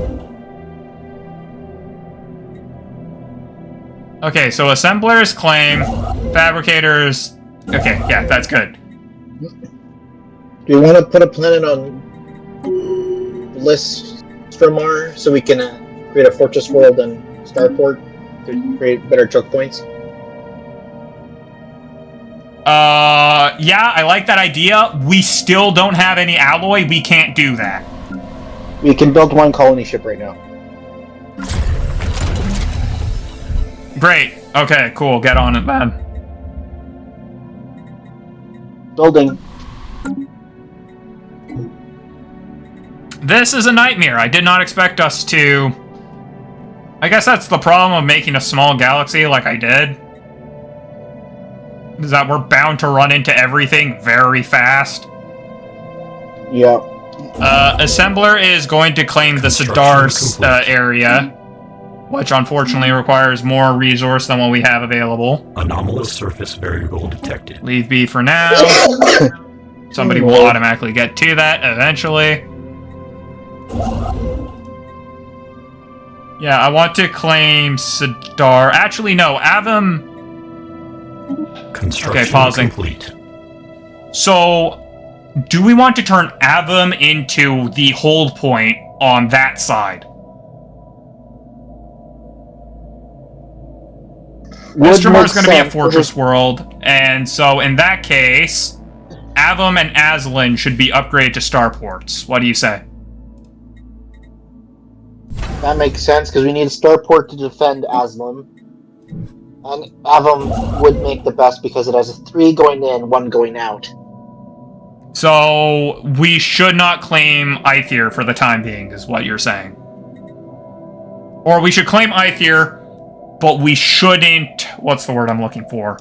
Okay, so assemblers claim, fabricators... Okay, yeah, that's good. Do you want to put a planet on Listramar so we can create a fortress world and starport to create better choke points? Yeah, I like that idea. We still don't have any alloy. We can't do that. We can build one colony ship right now. Great. Okay, cool. Get on it, man. Building. This is a nightmare. I did not expect us to... I guess that's the problem of making a small galaxy like I did. Is that we're bound to run into everything very fast. Yeah. Assembler is going to claim the Stellaris area, which unfortunately requires more resource than what we have available. Anomalous surface variable detected. Leave B for now. Somebody will automatically get to that eventually. Yeah, I want to claim Sidar. Actually, no, Avum... Construction okay, pausing. complete. So, do we want to turn Avum into the hold point on that side? Westermar is going to be a fortress world, and so in that case, Avum and Aslan should be upgraded to starports. What do you say? That makes sense, because we need a starport to defend Aslan. And Avum would make the best because it has 3 going in, 1 going out. So, we should not claim Aether for the time being, is what you're saying. Or we should claim Aether, but we shouldn't... What's the word I'm looking for?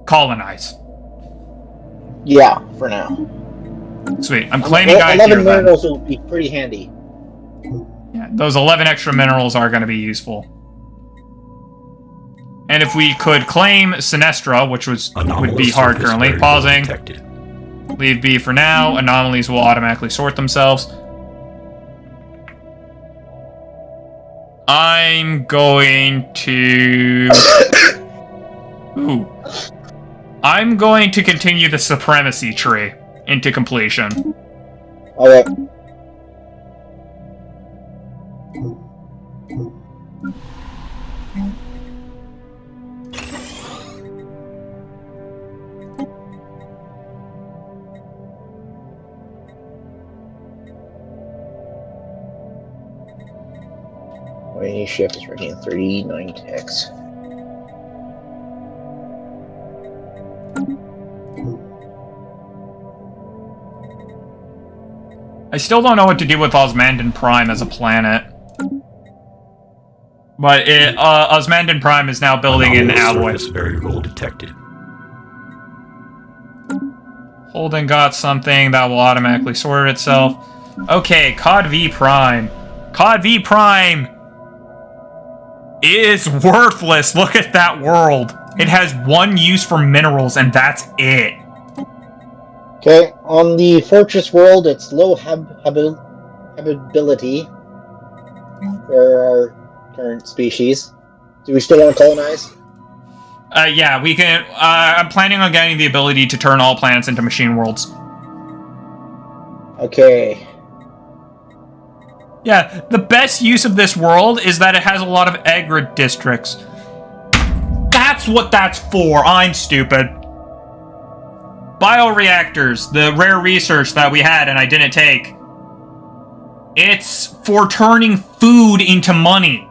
Colonize. Yeah, for now. Sweet. I'm claiming Aether 11 then. minerals will be pretty handy. Yeah, those 11 extra minerals are going to be useful. And if we could claim Sinestra, which would be hard currently, pausing, detected. Leave B for now, anomalies will automatically sort themselves. I'm going to... Ooh. I'm going to continue the supremacy tree into completion. Okay. Any shift is ready in 39 ticks. I still don't know what to do with Osmandan Prime as a planet. But Osmandan Prime is now building an alloy. Surface variable detected. Holden got something that will automatically sort itself. Okay, COD V Prime. COD V Prime is worthless. Look at that world. It has one use for minerals, and that's it. Okay, on the fortress world, it's low habitability for our current species. Do we still want to colonize? Yeah, we can. I'm planning on getting the ability to turn all planets into machine worlds. Okay. Yeah, the best use of this world is that it has a lot of agri districts. That's what that's for. I'm stupid. Bioreactors, the rare research that we had and I didn't take. It's for turning food into money.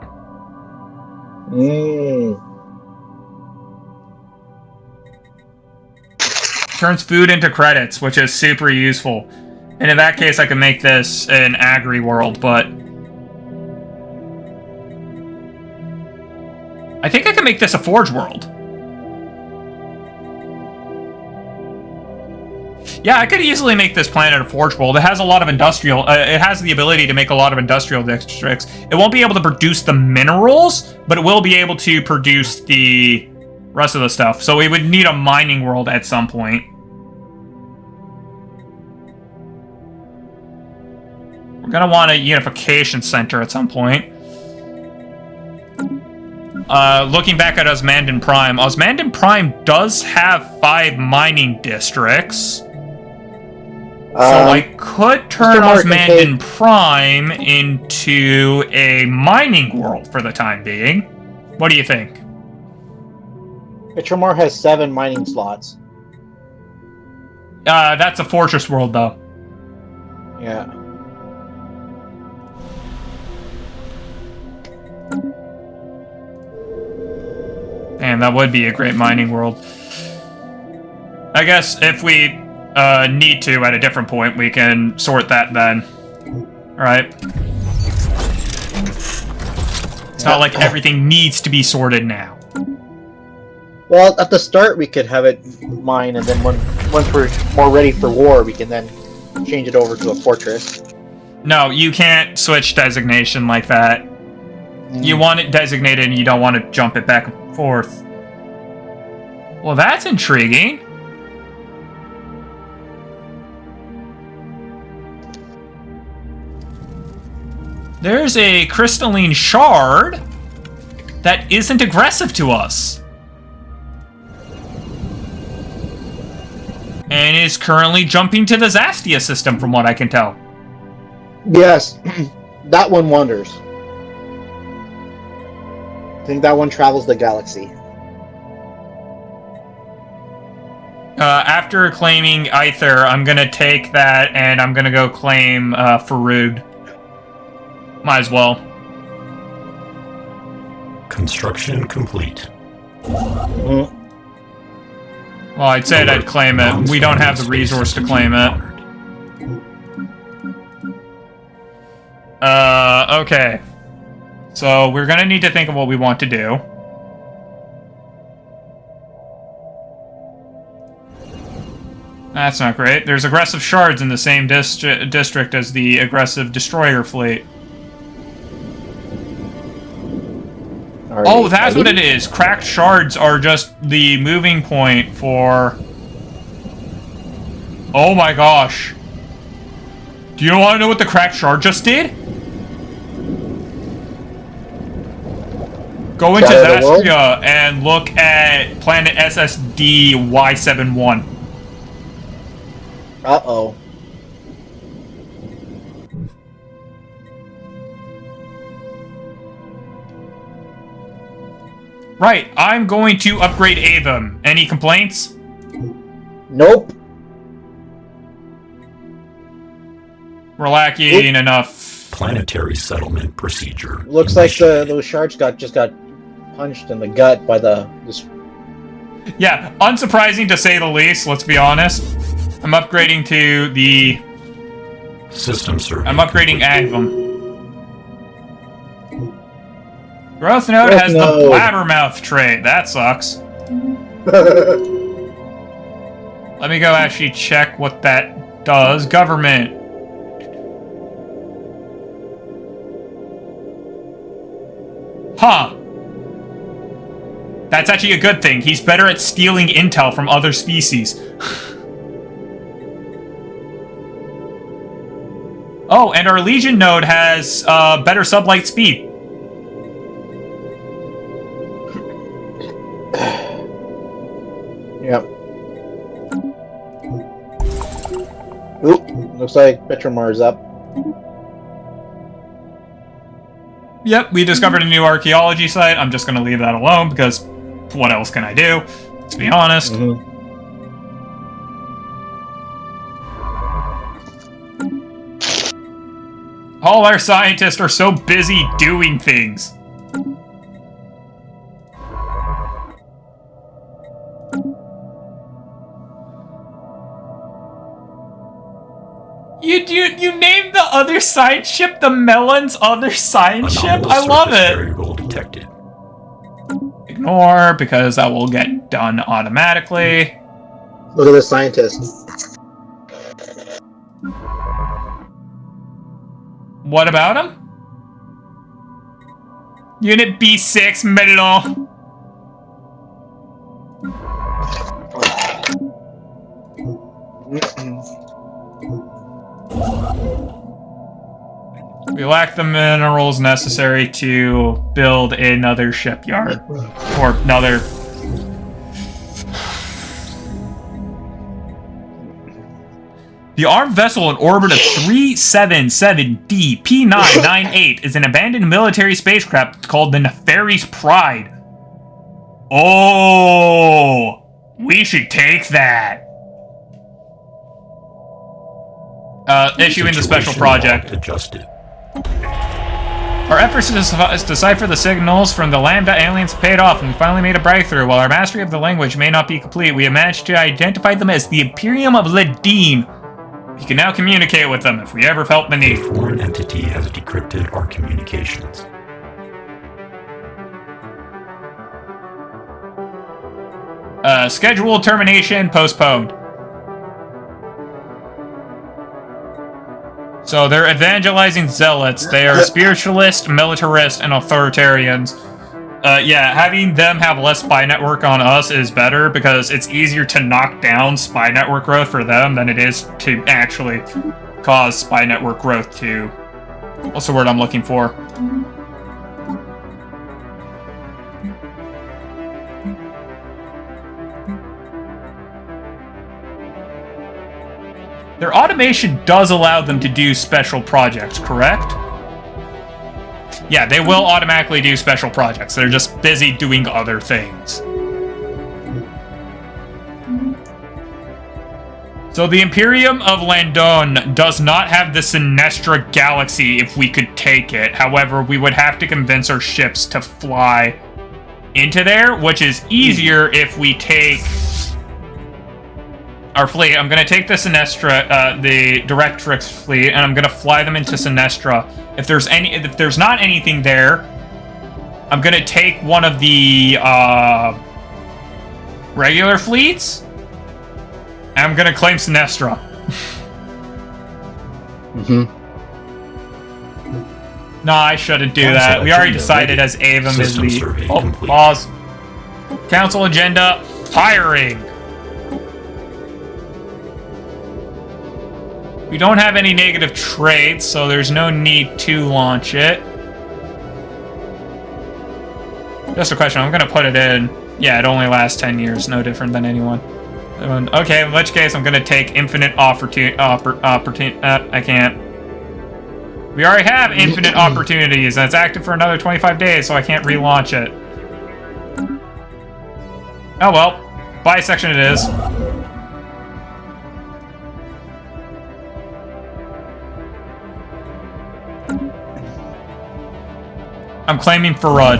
Turns food into credits, which is super useful. And in that case, I can make this an agri world, but I think I can make this a forge world. Yeah, I could easily make this planet a forge world. It has a lot of industrial... it has the ability to make a lot of industrial districts. It won't be able to produce the minerals, but it will be able to produce the rest of the stuff. So we would need a mining world at some point. We're going to want a unification center at some point. Looking back at Osmandan Prime does have 5 mining districts. So I could turn Osmandan Prime into a mining world for the time being. What do you think? Pitchermore has 7 mining slots. That's a fortress world, though. Yeah. And that would be a great mining world. I guess if we need to at a different point, we can sort that then. Alright? It's not like everything needs to be sorted now. Well, at the start we could have it mine, and then once we're more ready for war, we can then change it over to a fortress. No, you can't switch designation like that. You want it designated and you don't want to jump it back and forth. Well, that's intriguing. There's a crystalline shard that isn't aggressive to us. And is currently jumping to the Zastia system, from what I can tell. Yes, that one wanders. I think that one travels the galaxy. After claiming Aether, I'm gonna take that and I'm gonna go claim Farood. Might as well. Construction complete. Mm-hmm. Well, I'd said I'd claim it. We don't have the resource to claim it. Okay. So we're gonna need to think of what we want to do. That's not great. There's aggressive shards in the same district as the aggressive destroyer fleet. Oh, that's what it is. Cracked shards are just the moving point for... Oh my gosh. Do you want to know what the cracked shard just did? Go into Zastia and look at planet SSD Y71. Uh-oh. Right, I'm going to upgrade Avum. Any complaints? Nope. We're lacking enough Planetary settlement procedure. Looks like those sharks just got punched in the gut by this. Yeah, unsurprising to say the least, let's be honest. I'm upgrading to the... System survey. I'm upgrading Agvum. Growth node has the blabbermouth trait. That sucks. Let me go actually check what that does. Government. Huh. That's actually a good thing. He's better at stealing intel from other species. Oh, and our Legion node has better sublight speed. Yep. Oop, looks like Petromar's up. Yep, we discovered a new archaeology site. I'm just going to leave that alone because what else can I do? Let's be honest. All our scientists are so busy doing things. You named the other science ship the Mellon's other science ship? I love it. Roll detected. Ignore, because that will get done automatically. Look at the scientist. What about him? Unit B6, Mellon. We lack the minerals necessary to build another shipyard. Or another... The armed vessel in orbit of 377D P998 is an abandoned military spacecraft called the Nefari's Pride. Oh! We should take that. Issuing the special project. Adjusted. Our efforts to decipher the signals from the Lambda aliens paid off, and we finally made a breakthrough. While our mastery of the language may not be complete, we have managed to identify them as the Imperium of Ledine. We can now communicate with them if we ever felt the need. A foreign entity has decrypted our communications. Scheduled termination postponed. So they're evangelizing zealots. They are spiritualist, militarist, and authoritarians. Yeah, having them have less spy network on us is better because it's easier to knock down spy network growth for them than it is to actually cause spy network growth to... What's the word I'm looking for? Their automation does allow them to do special projects, correct? Yeah, they will automatically do special projects. They're just busy doing other things. So the Imperium of Landon does not have the Sinestra Galaxy if we could take it. However, we would have to convince our ships to fly into there, which is easier if we take... our fleet. I'm going to take the Sinestra, the Directrix fleet, and I'm going to fly them into Sinestra. If there's not anything there, I'm going to take one of the regular fleets, and I'm going to claim Sinestra. Nah, I shouldn't do that. We already decided as Avum is the... Oh, pause. Council agenda, firing. We don't have any negative traits, so there's no need to launch it. Just a question, I'm gonna put it in. Yeah, it only lasts 10 years, no different than anyone. Okay, in which case I'm gonna take infinite opportunity. I can't. We already have infinite opportunities, and it's active for another 25 days, so I can't relaunch it. Oh well, bisection it is. I'm claiming for Rudd.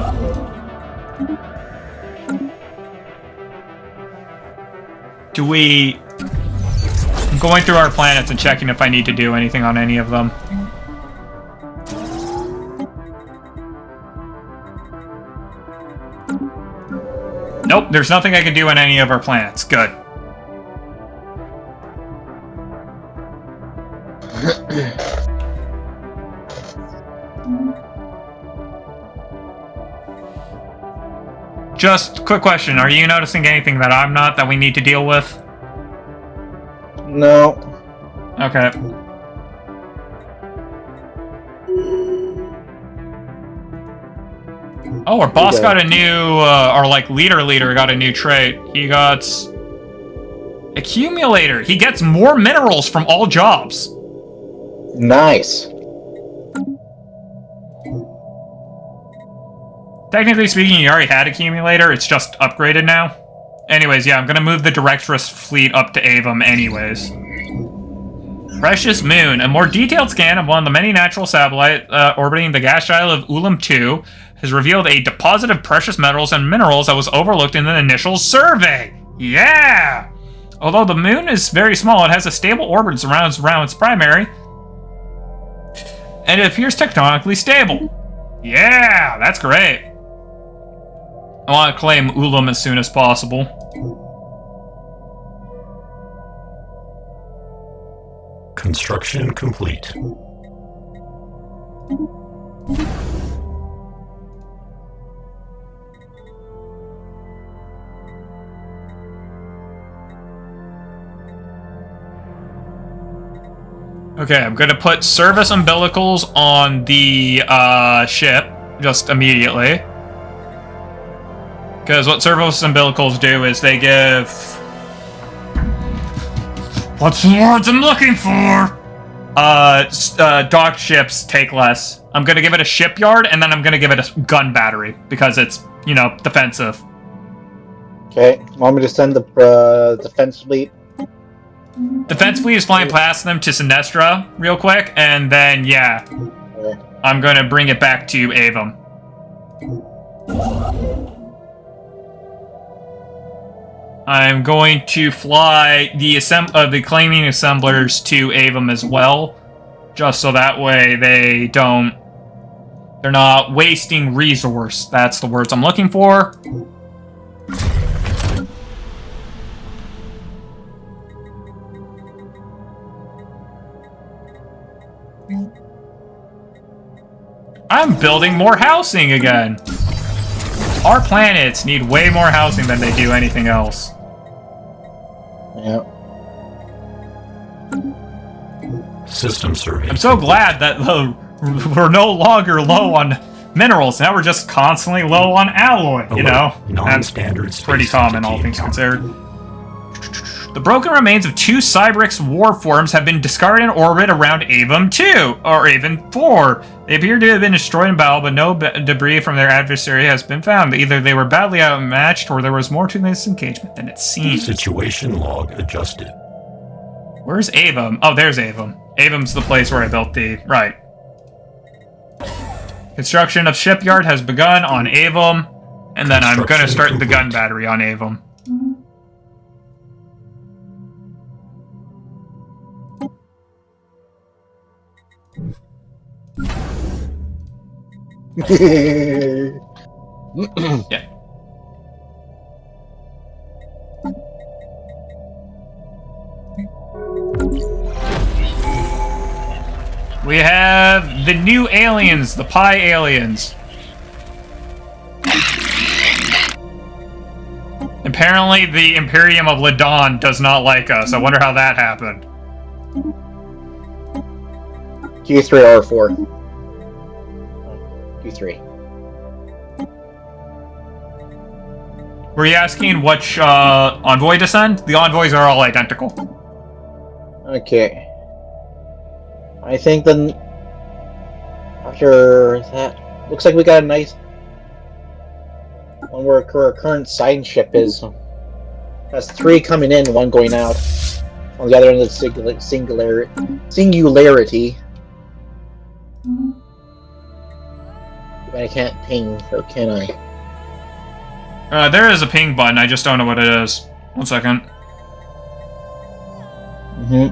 I'm going through our planets and checking if I need to do anything on any of them. Nope, there's nothing I can do on any of our planets. Good. Just quick question, are you noticing anything that I'm not that we need to deal with? No. Okay. Oh, our boss got a new, our like leader got a new trait. He got accumulator. He gets more minerals from all jobs. Nice. Technically speaking, you already had accumulator. It's just upgraded now. Anyways, yeah, I'm gonna move the Directress fleet up to Avum anyways. Precious Moon. A more detailed scan of one of the many natural satellites orbiting the gas giant of Ulam 2 has revealed a deposit of precious metals and minerals that was overlooked in the initial survey. Yeah! Although the moon is very small, it has a stable orbit around its primary, and it appears tectonically stable. Yeah, that's great. I want to claim Ulam as soon as possible. Construction complete. Okay, I'm gonna put service umbilicals on the ship just immediately. Because what service umbilicals do is they give... What's the words I'm looking for? Docked ships take less. I'm gonna give it a shipyard, and then I'm gonna give it a gun battery, because it's, you know, defensive. Okay, want me to send the defense fleet? Defense fleet is flying past them to Sinestra real quick, and then, yeah, I'm gonna bring it back to Avum. I'm going to fly the claiming assemblers to Avum as well, just so that way they're not wasting resource. That's the words I'm looking for. I'm building more housing again. Our planets need way more housing than they do anything else. Yep. System survey. I'm so glad that we're no longer low on minerals. Now we're just constantly low on alloy, you know? Non-standard pretty common, all things considered. The broken remains of 2 Cybrix war forms have been discovered in orbit around Avum 2, or Avum 4. They appear to have been destroyed in battle, but no debris from their adversary has been found. Either they were badly outmatched, or there was more to this engagement than it seemed. Situation log adjusted. Where's Avum? Oh, there's Avum. Avum's the place where I built the... Right. Construction of shipyard has begun on Avum, and then I'm gonna start the gun battery on Avum. Yeah. We have the new aliens, the Pi aliens. Apparently the Imperium of Ladon does not like us. I wonder how that happened. Q3 R4. Q3. Were you asking which envoy to send? The envoys are all identical. Okay. I think then after that, looks like we got a nice one where our current sign ship is. Has 3 coming in, 1 going out. On the other end of the singularity. I can't ping, though, can I? There is a ping button, I just don't know what it is. 1 second. Mm-hmm.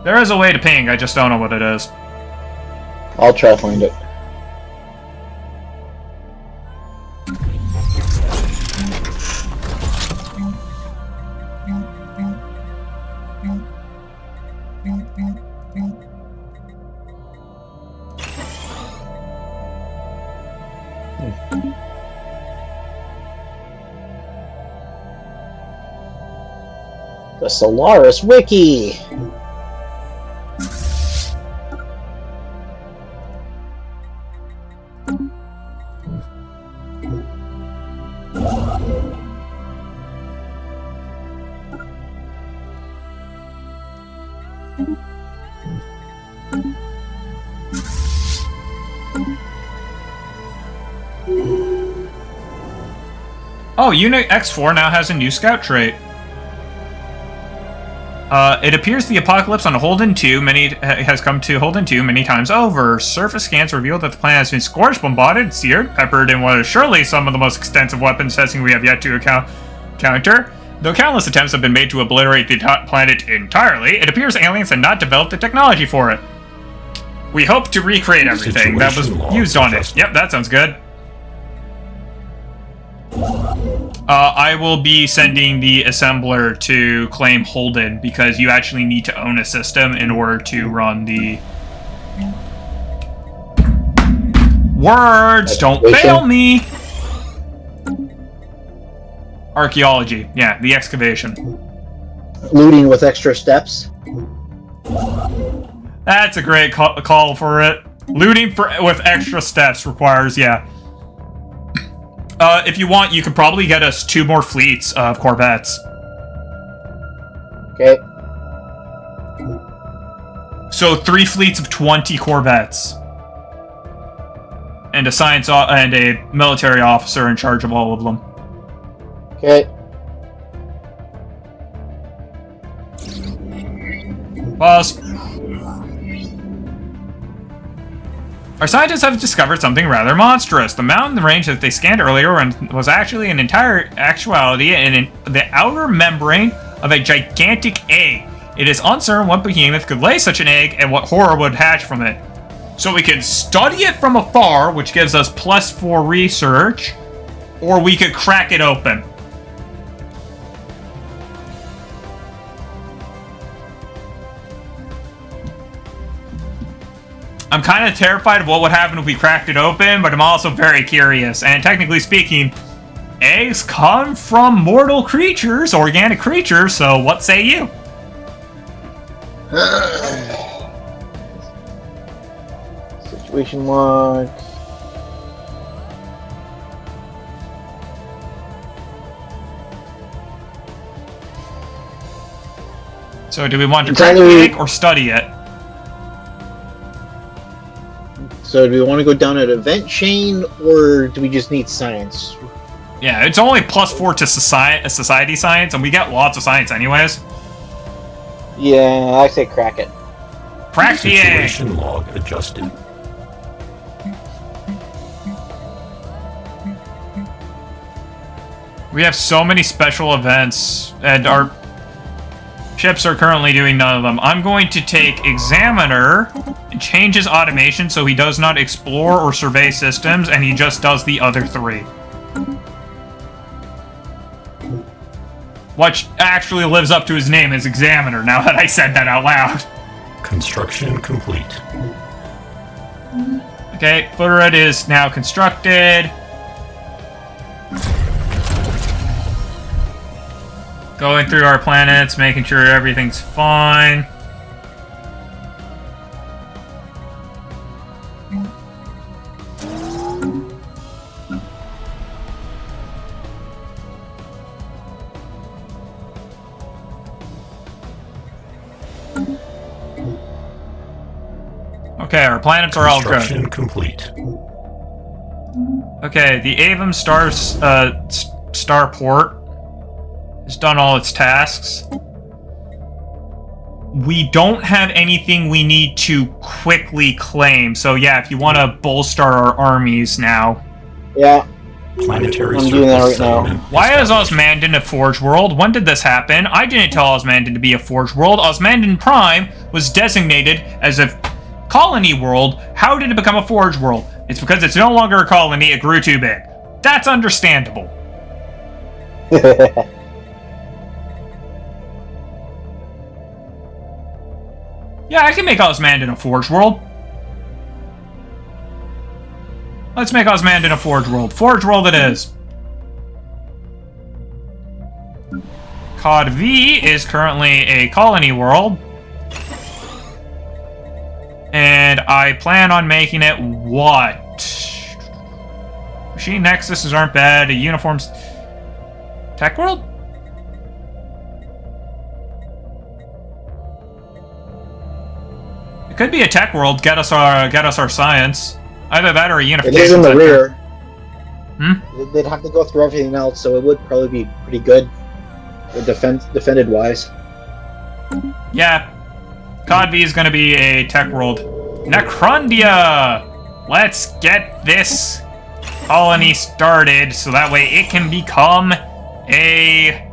There is a way to ping, I just don't know what it is. I'll try to find it. The Stellaris Wiki! Oh, Unit X4 now has a new scout trait. It appears the apocalypse on Holden 2 has come to Holden 2 many times over. Surface scans reveal that the planet has been scorched, bombarded, seared, peppered in what is surely some of the most extensive weapons testing we have yet to encounter. Though countless attempts have been made to obliterate the planet entirely, it appears aliens had not developed the technology for it. We hope to recreate everything that was used on it. Yep, that sounds good. I will be sending the assembler to claim Holden because you actually need to own a system in order to run the... Words! Don't fail me! Archaeology. Yeah, the excavation. Looting with extra steps. That's a great call for it. Looting with extra steps requires, yeah. If you want, you could probably get us 2 more fleets of corvettes. Okay. So 3 fleets of 20 corvettes. And a science and a military officer in charge of all of them. Okay. Pause. Our scientists have discovered something rather monstrous. The mountain range that they scanned earlier was actually in actuality in the outer membrane of a gigantic egg. It is uncertain what behemoth could lay such an egg and what horror would hatch from it. So we can study it from afar, which gives us +4 research, or we could crack it open. I'm kind of terrified of what would happen if we cracked it open, but I'm also very curious. And technically speaking, eggs come from mortal creatures, organic creatures, so what say you? Situation log. So do we want to crack the egg or study it? So do we want to go down an event chain, or do we just need science? Yeah, it's only +4 to society science, and we get lots of science anyways. Yeah, I say crack it. Crack the egg! Situation log adjusted. We have so many special events, and our ships are currently doing none of them. I'm going to take Examiner and change his automation so he does not explore or survey systems, and he just does the other 3. Which actually lives up to his name as Examiner, now that I said that out loud. Construction complete. Okay, Footerhead is now constructed. Going through our planets, making sure everything's fine. Okay, our planets are all good. Construction complete. Okay, the Avum starport It's done all its tasks. We don't have anything we need to quickly claim. So yeah, if you want to bolster our armies now. Yeah. Planetary I'm doing that surface right now. settlement Why is established. Osmandon a Forge World? When did this happen? I didn't tell Osmandon to be a Forge World. Osmandon Prime was designated as a colony world. How did it become a Forge World? It's because it's no longer a colony, it grew too big. That's understandable. Yeah, I can make Osmandon a Forge World. Let's make Osmandon a Forge World. Forge World it is. Cod V is currently a colony world. And I plan on making it what? Machine Nexuses aren't bad. A uniforms... Tech World? It could be a tech world. Get us our science. Either that or a It unification. is in the center. rear. Hmm? They'd have to go through everything else, so it would probably be pretty good, defended wise. Yeah. Cod V is going to be a tech world. Necrondia! Let's get this colony started so that way it can become a...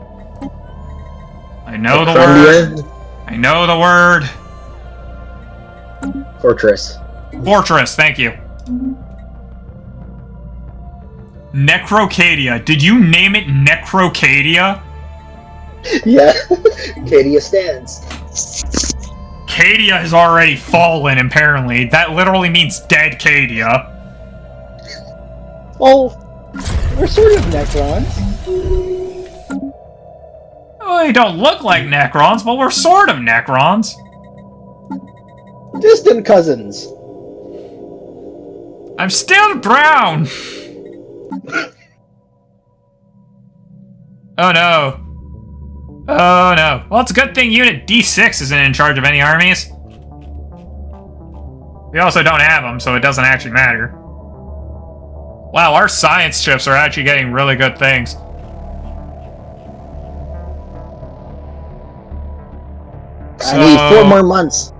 I know the word. I know the word. Fortress. Fortress, thank you. Necrocadia. Did you name it Necrocadia? Yeah. Cadia stands. Cadia has already fallen, apparently. That literally means dead Cadia. Oh, we're sort of Necrons. Well, they don't look like Necrons, but we're sort of Necrons. Distant cousins. I'm still brown! Oh no. Oh no. Well, it's a good thing Unit D6 isn't in charge of any armies. We also don't have them, so it doesn't actually matter. Wow, our science chips are actually getting really good things. I need 4 more months.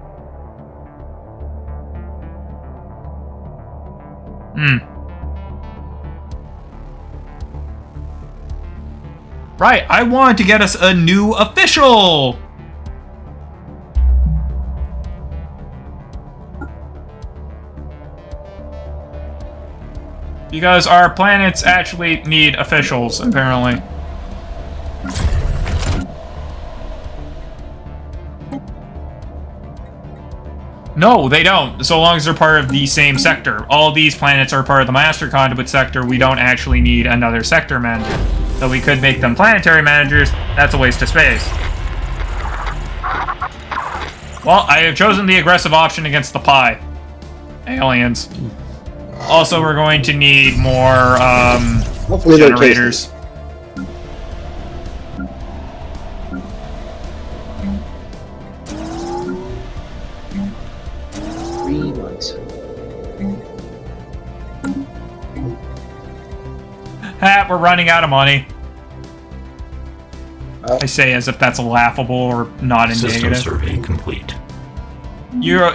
Right, I wanted to get us a new official! Because our planets actually need officials, apparently. No, they don't, so long as they're part of the same sector. All these planets are part of the Master Conduit sector. We don't actually need another sector manager. So we could make them planetary managers. That's a waste of space. Well, I have chosen the aggressive option against the pie. Aliens. Also, we're going to need more, Hopefully they're generators. tasty. Ha, we're running out of money. I say as if that's laughable or not in System negative. survey complete. You're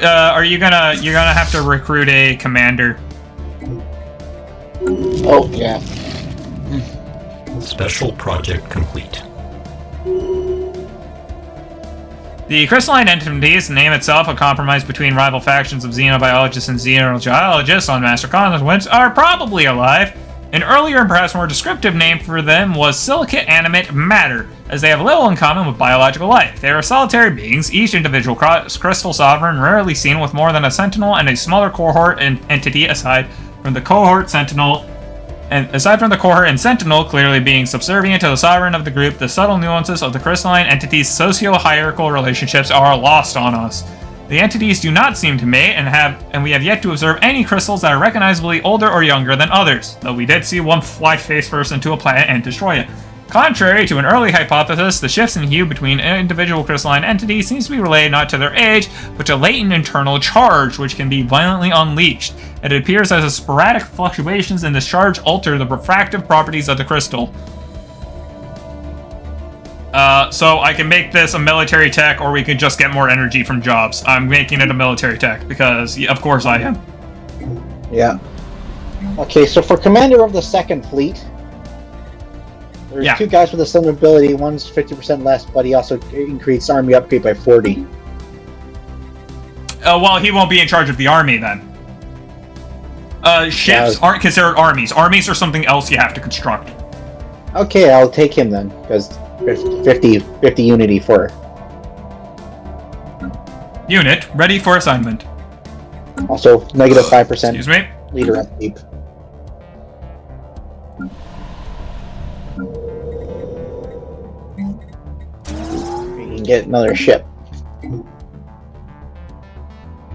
you're gonna have to recruit a commander. Oh, yeah. Special project complete. The crystalline entities, the name itself, a compromise between rival factions of xenobiologists and xenogeologists on Master Conduits, are probably alive. An earlier and perhaps more descriptive name for them was silicate animate matter, as they have little in common with biological life. They are solitary beings, each individual crystal sovereign, rarely seen with more than a sentinel and a smaller cohort entity aside from the cohort sentinel. And aside from the cohort and sentinel clearly being subservient to the sovereign of the group, the subtle nuances of the crystalline entities' socio-hierarchical relationships are lost on us. The entities do not seem to mate, and we have yet to observe any crystals that are recognizably older or younger than others, though we did see one fly face first into a planet and destroy it. Contrary to an early hypothesis, the shifts in hue between individual crystalline entities seems to be related not to their age, but to latent internal charge, which can be violently unleashed. It appears as if sporadic fluctuations in this charge alter the refractive properties of the crystal. So I can make this a military tech, or we could just get more energy from jobs. I'm making it a military tech, because, of course I am. Yeah. Okay, so for commander of the second fleet, there's two guys with a similar ability. One's 50% less, but he also increased army upgrade by 40. Well, he won't be in charge of the army, then. Ships aren't considered armies. Armies are something else you have to construct. Okay, I'll take him then, because 50 unity for... Unit, ready for assignment. Also, negative 5%. Excuse me? Leader upkeep. You can get another ship.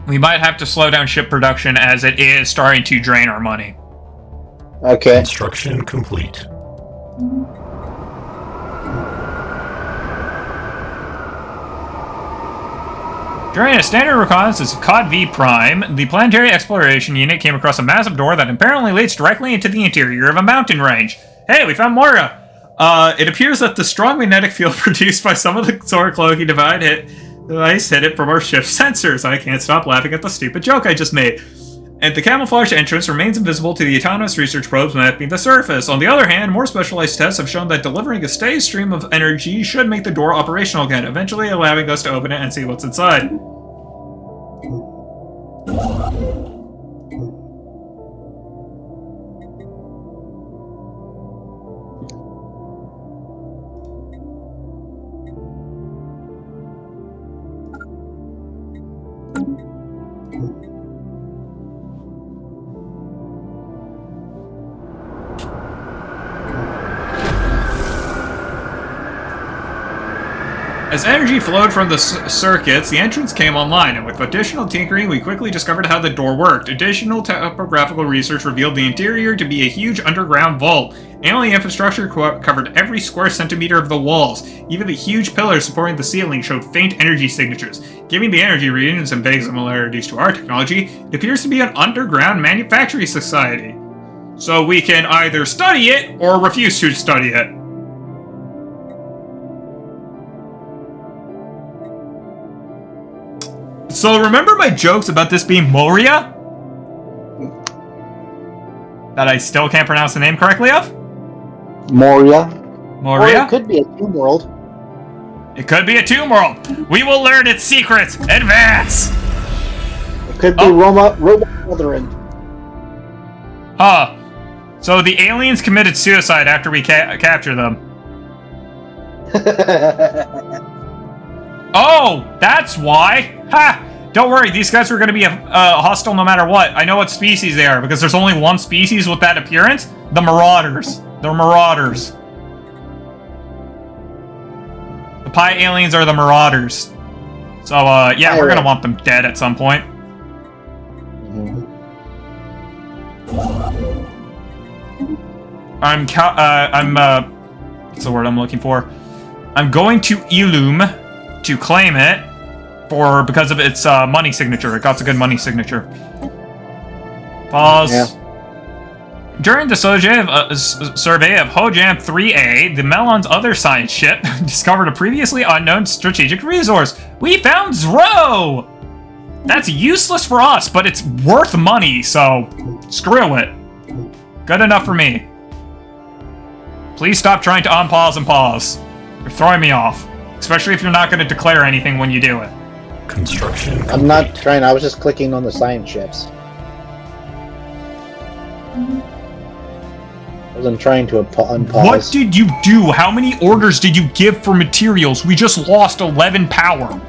We might have to slow down ship production as it is starting to drain our money. Okay. Construction complete. During a standard reconnaissance of Cod V Prime, the planetary exploration unit came across a massive door that apparently leads directly into the interior of a mountain range. Hey, we found Moira! It appears that the strong magnetic field produced by some of the solar cloaking device hit it from our ship's sensors. I can't stop laughing at the stupid joke I just made. And the camouflage entrance remains invisible to the autonomous research probes mapping the surface. On the other hand, more specialized tests have shown that delivering a steady stream of energy should make the door operational again, eventually allowing us to open it and see what's inside. As energy flowed from the circuits, the entrance came online, and with additional tinkering, we quickly discovered how the door worked. Additional topographical research revealed the interior to be a huge underground vault. Alien infrastructure covered every square centimeter of the walls. Even the huge pillars supporting the ceiling showed faint energy signatures. Given the energy readings and vague similarities to our technology, it appears to be an underground manufacturing society. So we can either study it, or refuse to study it. So remember my jokes about this being Moria? That I still can't pronounce the name correctly of? Moria. Moria? Or it could be a tomb world. It could be a tomb world. We will learn its secrets. Advance! It could be robot brethren. Huh. So the aliens committed suicide after we captured them. Oh, that's why. Ha! Don't worry, these guys are going to be hostile no matter what. I know what species they are, because there's only one species with that appearance. The Marauders. They're Marauders. The Pi aliens are the Marauders. So, yeah, we're going to want them dead at some point. What's the word I'm looking for? I'm going to Illum to claim it because of its money signature. It got a good money signature. Pause. Yeah. During the survey of Hojam 3A, the Mellon's other science ship discovered a previously unknown strategic resource. We found Zro! That's useless for us, but it's worth money, so screw it. Good enough for me. Please stop trying to unpause and pause. You're throwing me off. Especially if you're not going to declare anything when you do it. Construction complete. I'm not trying, I was just clicking on the science ships. I wasn't trying to unpause. What did you do? How many orders did you give for materials? We just lost 11 power.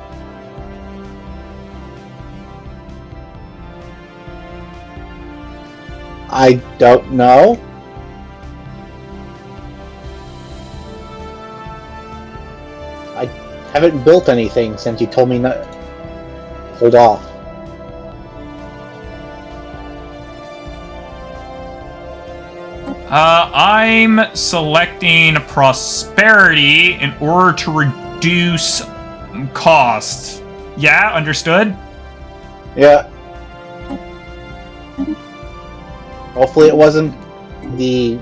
I don't know. I haven't built anything since you told me not. Hold off. I'm selecting prosperity in order to reduce costs. Yeah, understood? Yeah. Hopefully it wasn't the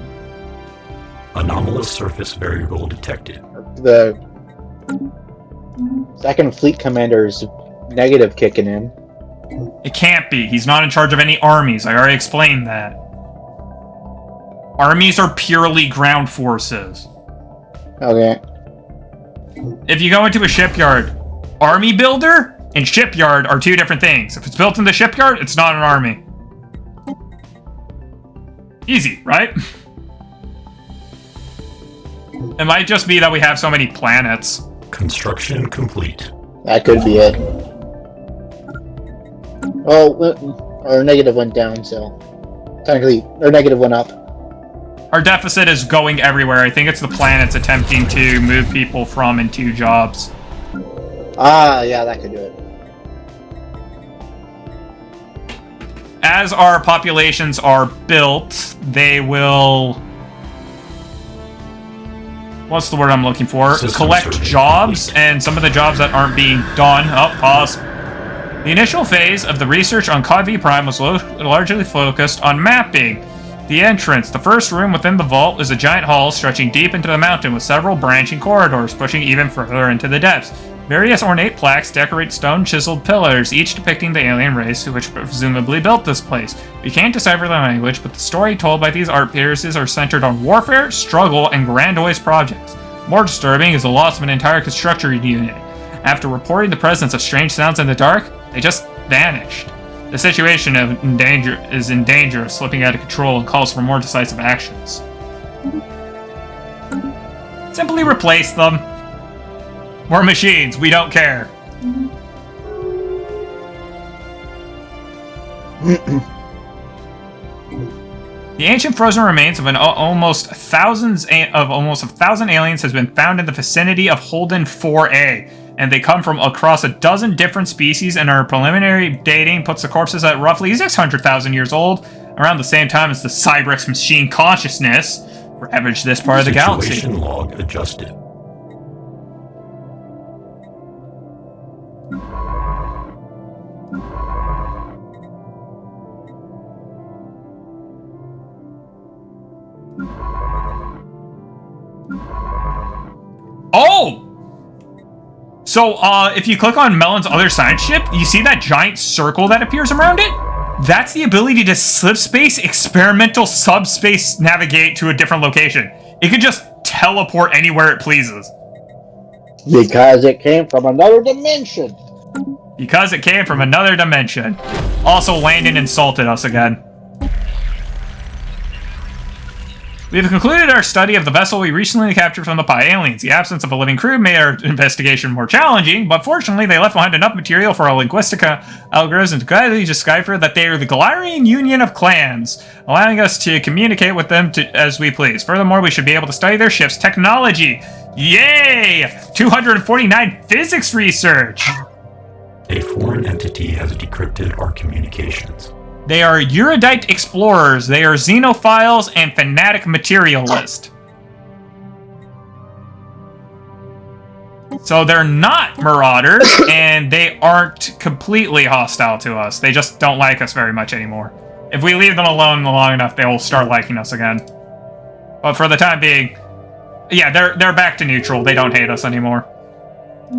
anomalous surface variable detected. The Second Fleet Commander's negative kicking in. It can't be. He's not in charge of any armies. I already explained that. Armies are purely ground forces. Okay. If you go into a shipyard, army builder and shipyard are two different things. If it's built in the shipyard, it's not an army. Easy, right? It might just be that we have so many planets. Construction complete. That could be it. Oh, our negative went down, so technically, our negative went up. Our deficit is going everywhere. I think it's the planets attempting to move people from and to jobs. Ah, yeah, that could do it. As our populations are built, they will... What's the word I'm looking for? Systems Collect jobs, and some of the jobs that aren't being done... Oh, pause. The initial phase of the research on Cod V Prime was largely focused on mapping. The entrance, the first room within the vault, is a giant hall stretching deep into the mountain with several branching corridors pushing even further into the depths. Various ornate plaques decorate stone chiseled pillars, each depicting the alien race which presumably built this place. We can't decipher the language, but the story told by these art pieces are centered on warfare, struggle, and grandiose projects. More disturbing is the loss of an entire construction unit. After reporting the presence of strange sounds in the dark, they just vanished. The situation is in danger of slipping out of control and calls for more decisive actions. Simply replace them. We're machines, we don't care. The ancient frozen remains of almost a thousand aliens has been found in the vicinity of Holden 4A, and they come from across a dozen different species, and our preliminary dating puts the corpses at roughly 600,000 years old, around the same time as the Cybrex machine consciousness ravaged this part of the galaxy. Situation log adjusted. Oh! So, if you click on Mellon's other science ship, you see that giant circle that appears around it? That's the ability to slipspace, experimental subspace navigate to a different location. It could just teleport anywhere it pleases. Because it came from another dimension. Because it came from another dimension. Also, Landon insulted us again. We have concluded our study of the vessel we recently captured from the Pi aliens. The absence of a living crew made our investigation more challenging, but fortunately they left behind enough material for our linguistica algorithms to guidedly decipher that they are the Galarian Union of Clans, allowing us to communicate with them as we please. Furthermore, we should be able to study their ship's technology. Yay! 249 physics research! A foreign entity has decrypted our communications. They are erudite explorers, they are xenophiles, and fanatic materialist. So they're not marauders, and they aren't completely hostile to us. They just don't like us very much anymore. If we leave them alone long enough, they will start liking us again. But for the time being, yeah, they're back to neutral. They don't hate us anymore.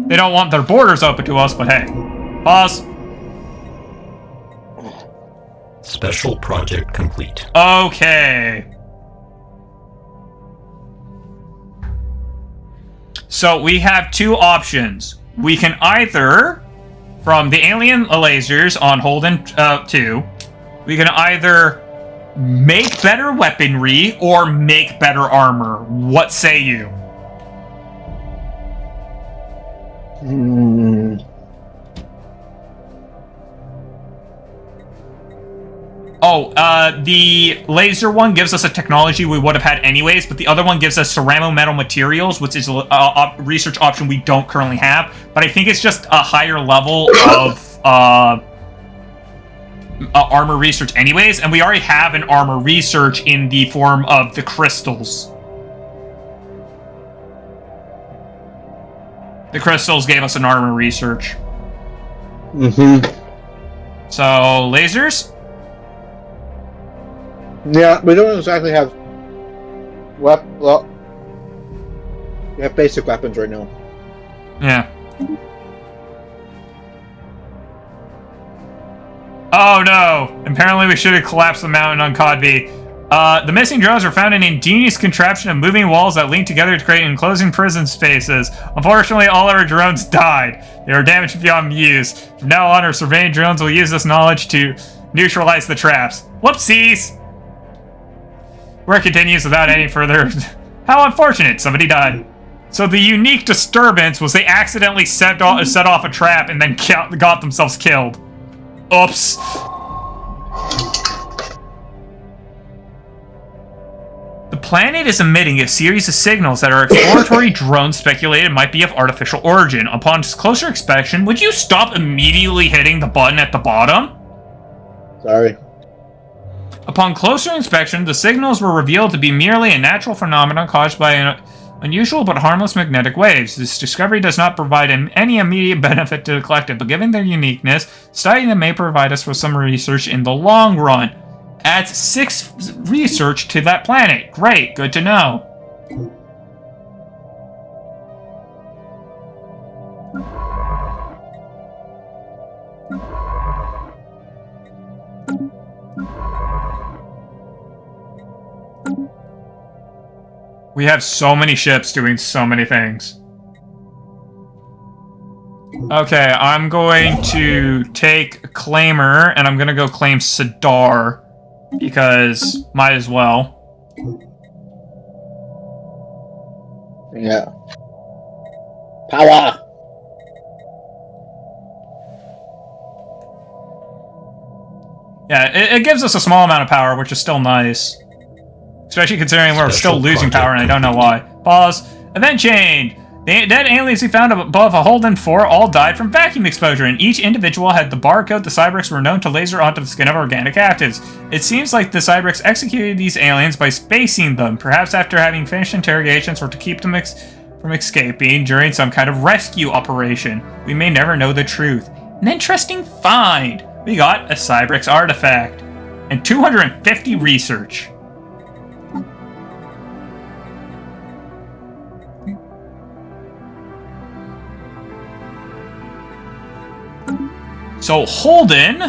They don't want their borders open to us, but hey. Pause. Special project complete. Okay. So we have two options. We can either, from the alien lasers on Holden 2, we can either make better weaponry or make better armor. What say you? Oh, the laser one gives us a technology we would have had anyways, but the other one gives us ceramo-metal materials, which is a research option we don't currently have. But I think it's just a higher level of armor research anyways, and we already have an armor research in the form of the crystals. The crystals gave us an armor research. So, lasers? Yeah, we don't exactly have... Well, we have basic weapons right now. Yeah. Oh no! Apparently we should have collapsed the mountain on Codby. The missing drones were found in an ingenious contraption of moving walls that link together to create enclosing prison spaces. Unfortunately, all our drones died. They were damaged beyond use. From now on, our surveying drones will use this knowledge to neutralize the traps. Whoopsies! Work continues without any further... How unfortunate, somebody died. So the unique disturbance was they accidentally set off a trap and then got themselves killed. Oops. The planet is emitting a series of signals that our exploratory drones speculated might be of artificial origin. Upon closer inspection, would you stop immediately hitting the button at the bottom? Sorry. Upon closer inspection, the signals were revealed to be merely a natural phenomenon caused by an unusual but harmless magnetic waves. This discovery does not provide any immediate benefit to the collective, but given their uniqueness, studying them may provide us with some research in the long run. Adds 6 research to that planet. Great, good to know. We have so many ships doing so many things. Okay, I'm going to take a claimer, and I'm going to go claim Sidar, because might as well. Yeah. Power! Yeah, it gives us a small amount of power, which is still nice. Especially considering we're still losing power, and I don't know why. Pause. Event change! The dead aliens we found above a Holden 4 all died from vacuum exposure, and each individual had the barcode the Cybrix were known to laser onto the skin of organic captives. It seems like the Cybrix executed these aliens by spacing them, perhaps after having finished interrogations or to keep them from escaping during some kind of rescue operation. We may never know the truth. An interesting find! We got a Cybrix artifact. And 250 research. So Holden,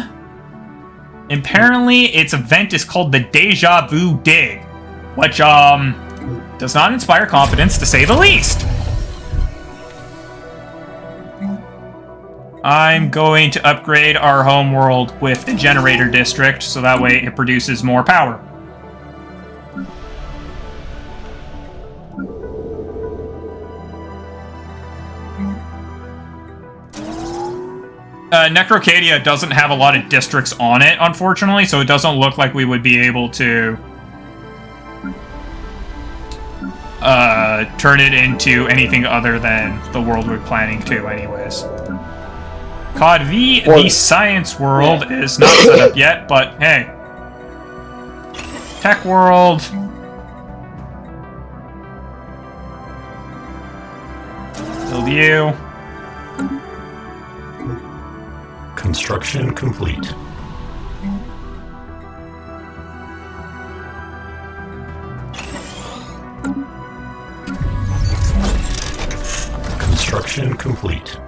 apparently its event is called the Deja Vu Dig, which does not inspire confidence to say the least. I'm going to upgrade our home world with the generator district so that way it produces more power. Necrocadia doesn't have a lot of districts on it, unfortunately, so it doesn't look like we would be able to turn it into anything other than the world we're planning to, anyways. COD V, the science world, is not set up yet, but hey. Tech world. Build you. Construction complete. Construction complete.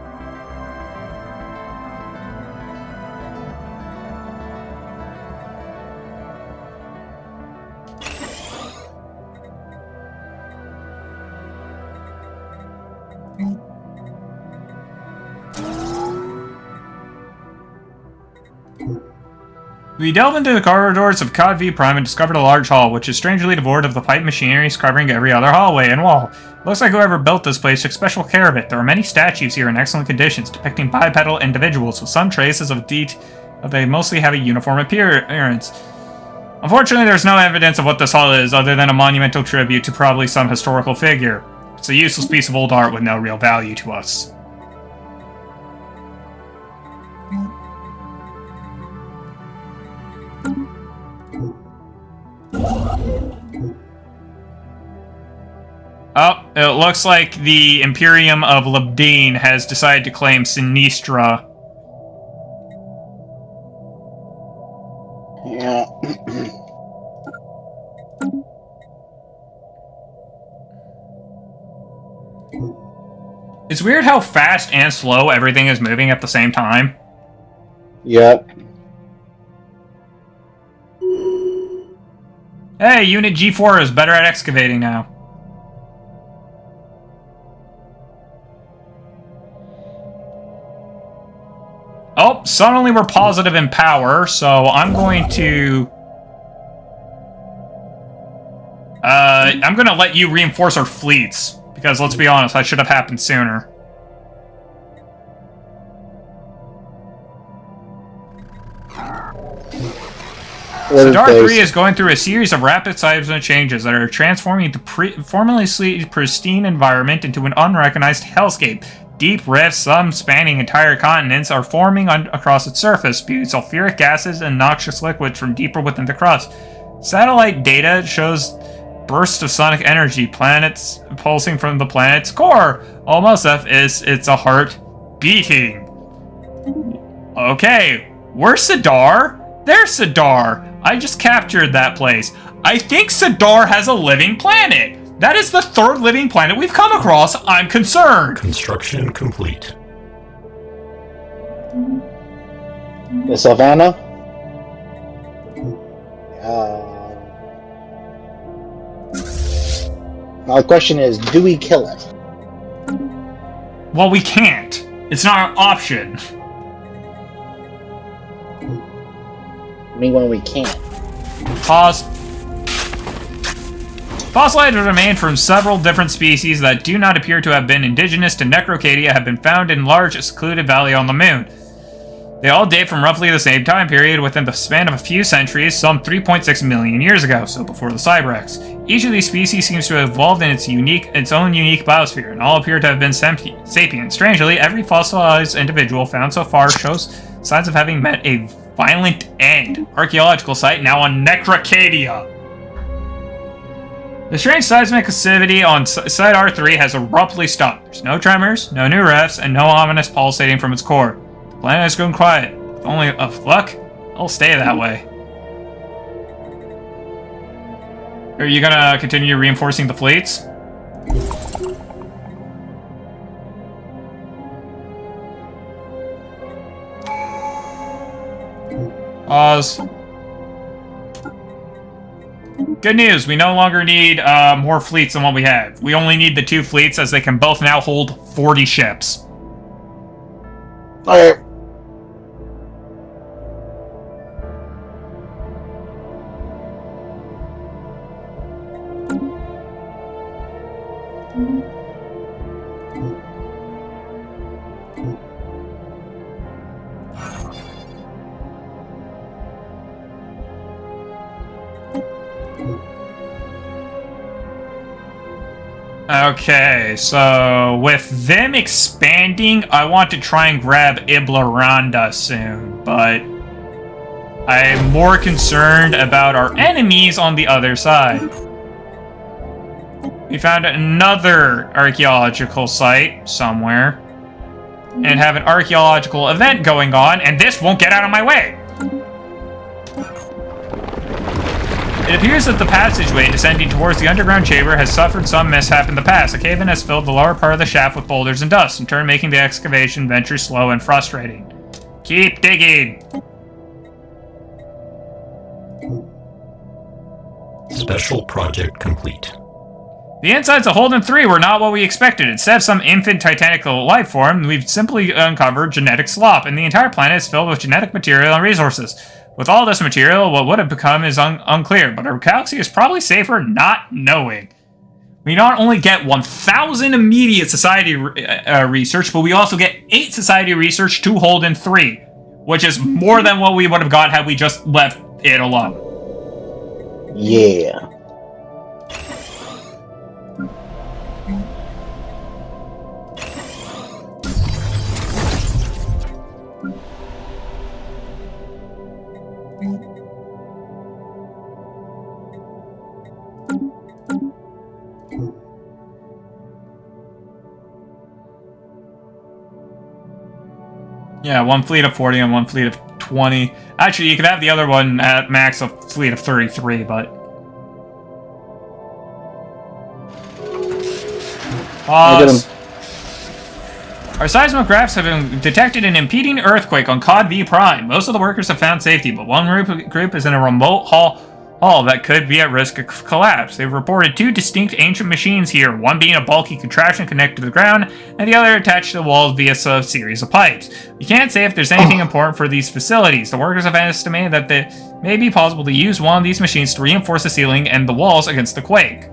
We delve into the corridors of COD V Prime and discovered a large hall, which is strangely devoid of the pipe machinery covering every other hallway and wall. Looks like whoever built this place took special care of it. There are many statues here in excellent conditions, depicting bipedal individuals with some traces of but they mostly have a uniform appearance. Unfortunately, there's no evidence of what this hall is, other than a monumental tribute to probably some historical figure. It's a useless piece of old art with no real value to us. Oh, it looks like the Imperium of Labdeen has decided to claim Sinistra. Yeah. It's weird how fast and slow everything is moving at the same time. Yep. Hey, Unit G4 is better at excavating now. Oh, suddenly we're positive in power, so I'm going to... I'm going to let you reinforce our fleets, because let's be honest, that should have happened sooner. Sidar 3 is going through a series of rapid seismic changes that are transforming the formerly pristine environment into an unrecognized hellscape. Deep rifts, some spanning entire continents, are forming across its surface, spewing sulfuric gases and noxious liquids from deeper within the crust. Satellite data shows bursts of sonic energy, planets pulsing from the planet's core. Almost as it's a heart beating. Okay, where's Sidar? There's Sidar. I just captured that place. I think Sidar has a living planet. That is the third living planet we've come across. I'm concerned. Construction complete. The Savannah? Now the question is, do we kill it? Well, we can't. It's not an option. I mean, when we can't. Pause. Fossilized remains from several different species that do not appear to have been indigenous to Necrocadia have been found in large secluded valley on the moon. They all date from roughly the same time period within the span of a few centuries, some 3.6 million years ago, so before the Cybrax. Each of these species seems to have evolved in its own unique biosphere, and all appear to have been sapient. Strangely, every fossilized individual found so far shows signs of having met a violent end. Archaeological site now on Necrocadia. The strange seismic activity on Site R3 has abruptly stopped. There's no tremors, no new rifts, and no ominous pulsating from its core. The planet has grown quiet. With only luck, it'll stay that way. Are you gonna continue reinforcing the fleets? Pause. Good news, we no longer need more fleets than what we have. We only need the 2 fleets as they can both now hold 40 ships. Alright. Okay, so with them expanding, I want to try and grab Iblaranda soon, but I'm more concerned about our enemies on the other side. We found another archaeological site somewhere, and have an archaeological event going on, and this won't get out of my way! It appears that the passageway descending towards the underground chamber has suffered some mishap in the past. A cave-in has filled the lower part of the shaft with boulders and dust, in turn making the excavation venture slow and frustrating. Keep digging! Special project complete. The insides of Holden 3 were not what we expected. Instead of some infant titanic life form, we've simply uncovered genetic slop, and the entire planet is filled with genetic material and resources. With all this material, what would have become is unclear, but our galaxy is probably safer not knowing. We not only get 1,000 immediate society research, but we also get 8 society research to Holden 3, which is more than what we would have got had we just left it alone. Yeah. Yeah, 1 fleet of 40 and 1 fleet of 20. Actually, you could have the other one at max a fleet of 33, but... Pause. Our seismographs have detected an impeding earthquake on Cod V Prime. Most of the workers have found safety, but one group is in a remote hall that could be at risk of collapse. They've reported 2 distinct ancient machines here, one being a bulky contraption connected to the ground, and the other attached to the walls via a series of pipes. We can't say if there's anything important for these facilities. The workers have estimated that it may be possible to use one of these machines to reinforce the ceiling and the walls against the quake.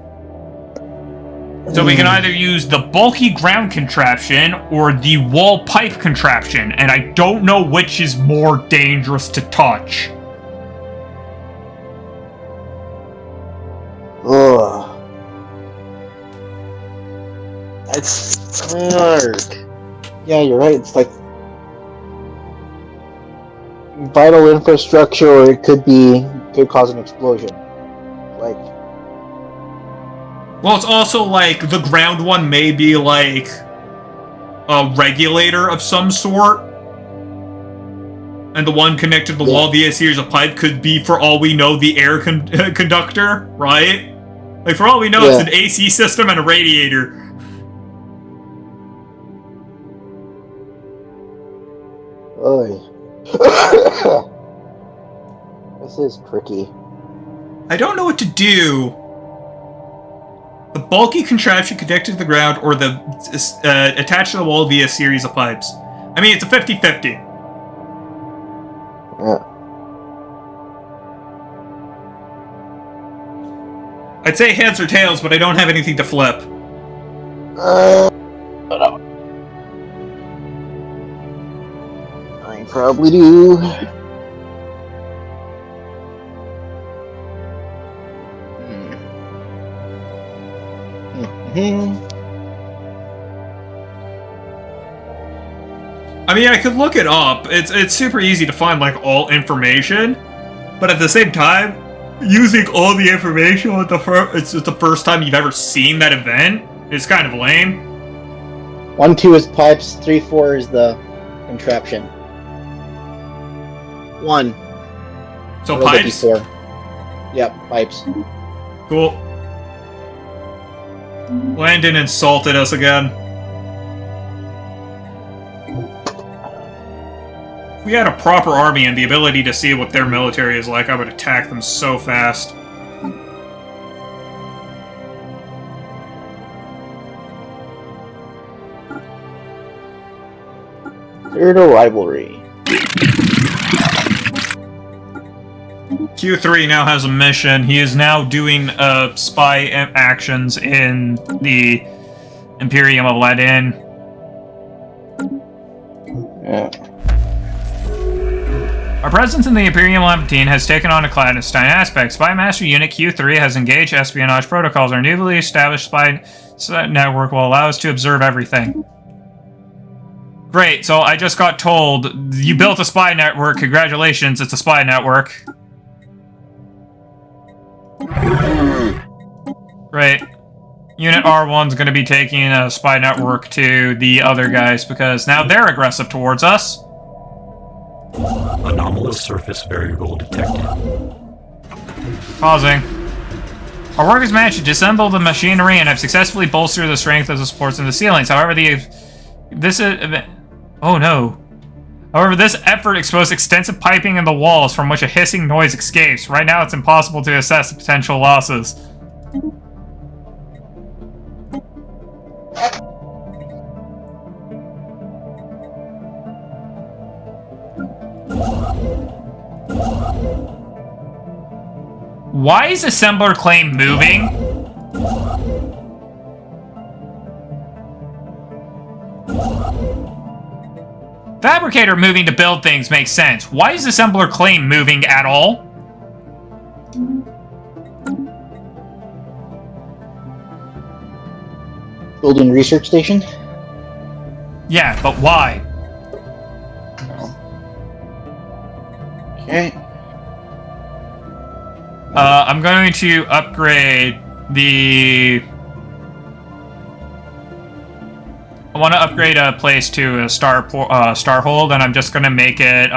So we can either use the bulky ground contraption or the wall pipe contraption, and I don't know which is more dangerous to touch. Ugh. It's hard. Yeah, you're right. It's like vital infrastructure, or it could cause an explosion. Like, well, it's also like the ground one may be like a regulator of some sort. And the one connected to the wall via a series of pipe could be, for all we know, the air conductor, right? Like, for all we know, it's an AC system and a radiator. This is tricky. I don't know what to do. The bulky contraption connected to the ground or the attached to the wall via a series of pipes. I mean, it's a 50-50. Yeah. I'd say heads or tails, but I don't have anything to flip. I probably do. I mean, I could look it up. It's super easy to find, like, all information. But at the same time, using all the information with it's the first time you've ever seen that event is kind of lame. 1, 2 is pipes, 3, 4 is the contraption. 1. So pipes? 4. Yep, pipes. Cool. Landon insulted us again. If we had a proper army and the ability to see what their military is like, I would attack them so fast. Third rivalry. Q3 now has a mission. He is now doing spy actions in the Imperium of Ledin. Yeah. Our presence in the Imperium Labyrinth has taken on a clandestine aspect. Spy Master Unit Q3 has engaged espionage protocols. Our newly established spy network will allow us to observe everything. Great, so I just got told you built a spy network. Congratulations, it's a spy network. Great. Unit R1's going to be taking a spy network to the other guys because now they're aggressive towards us. Anomalous surface variable detected. Pausing. Our workers managed to disassemble the machinery and have successfully bolstered the strength of the supports in the ceilings. However, this effort exposed extensive piping in the walls from which a hissing noise escapes. Right now, it's impossible to assess the potential losses. Why is Assembler Claim moving? Fabricator moving to build things makes sense. Why is Assembler Claim moving at all? Building research station? Yeah, but why? Okay. I'm going to upgrade the... I want to upgrade a place to a Starhold, and I'm just going to make it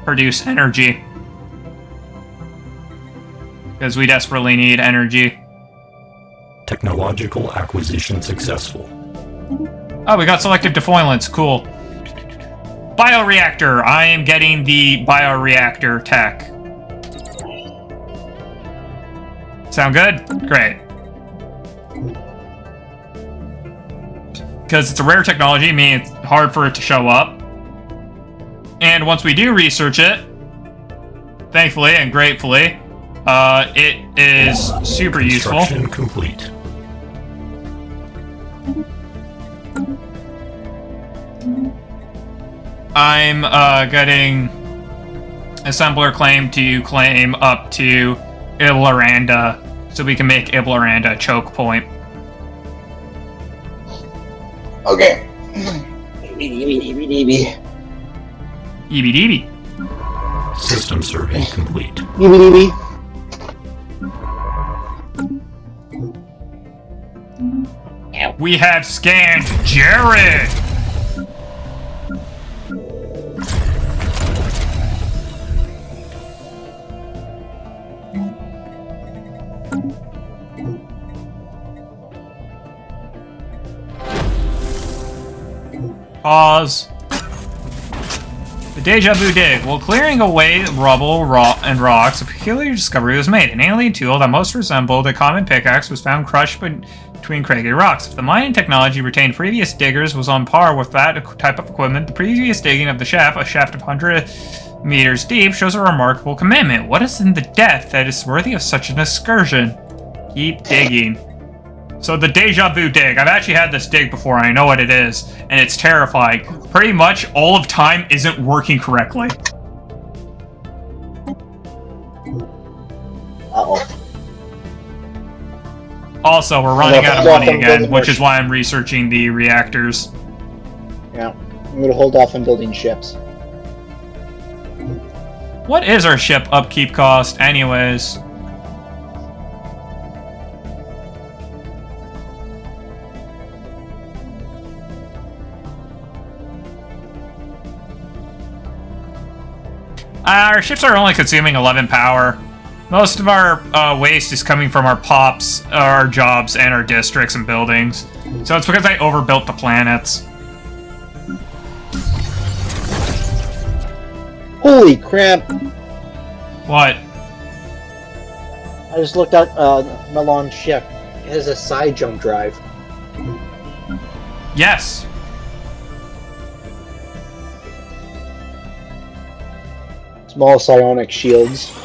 produce energy. Because we desperately need energy. Technological acquisition successful. Oh, we got selective defoilants. Cool. Bioreactor. I am getting the bioreactor tech. Sound good? Great. Because it's a rare technology, meaning it's hard for it to show up. And once we do research it, thankfully and gratefully, it is super useful. Construction complete. I'm getting assembler claim up to Ibloranda, so we can make Ibloranda a choke point. Okay. EBDB. System survey complete. EBDB. We have scanned Jared! Pause. The Deja Vu dig. While clearing away rubble and rocks, a peculiar discovery was made. An alien tool that most resembled a common pickaxe was found crushed between craggy rocks. If the mining technology retained previous diggers was on par with that type of equipment, the previous digging of the shaft, a shaft of 100 meters deep, shows a remarkable commitment. What is in the depth that is worthy of such an excursion? Keep digging. So the Deja Vu dig. I've actually had this dig before, and I know what it is, and it's terrifying. Pretty much all of time isn't working correctly. Uh-oh. Also, we're running out of money again, which is why I'm researching the reactors. Yeah, I'm gonna hold off on building ships. What is our ship upkeep cost, anyways? Our ships are only consuming 11 power. Most of our waste is coming from our pops, our jobs, and our districts and buildings. So it's because I overbuilt the planets. Holy crap! What? I just looked at Mellon's ship. It has a side jump drive. Yes. Small psionic shields.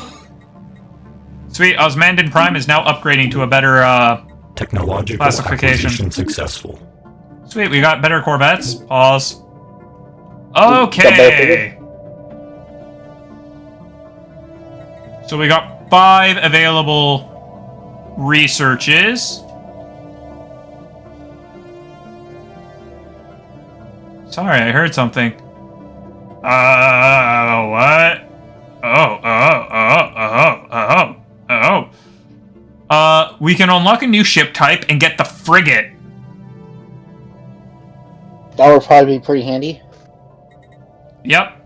Sweet, Osmandan Prime is now upgrading to a better Technological classification. acquisition successful. Sweet, we got better Corvettes. Pause. Okay. So we got 5 available researches. Sorry, I heard something. What? We can unlock a new ship type and get the frigate. That would probably be pretty handy. Yep.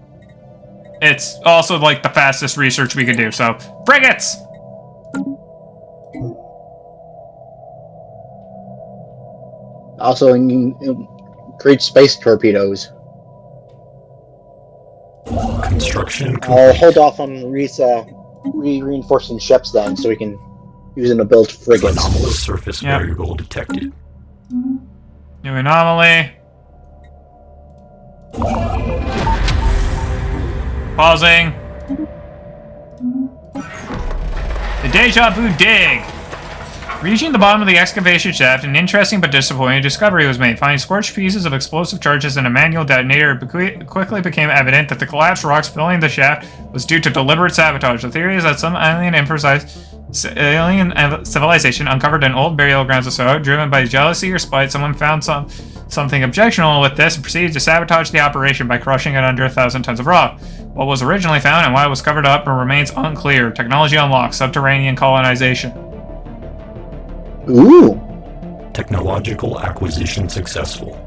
It's also like the fastest research we could do, so frigates! Also, great space torpedoes. Construction complete. I'll hold off on reinforcing ships then, so we can use them to build frigates. Anomalous surface variable detected. New anomaly. Pausing. The Deja Vu dig. Reaching the bottom of the excavation shaft, an interesting but disappointing discovery was made. Finding scorched pieces of explosive charges in a manual detonator, it quickly became evident that the collapsed rocks filling the shaft was due to deliberate sabotage. The theory is that some alien civilization uncovered an old burial grounds of Soho. Driven by jealousy or spite, someone found something objectionable with this and proceeded to sabotage the operation by crushing it under 1,000 tons of rock. What was originally found and why it was covered up remains unclear. Technology unlocked. Subterranean colonization. Ooh. Technological acquisition successful.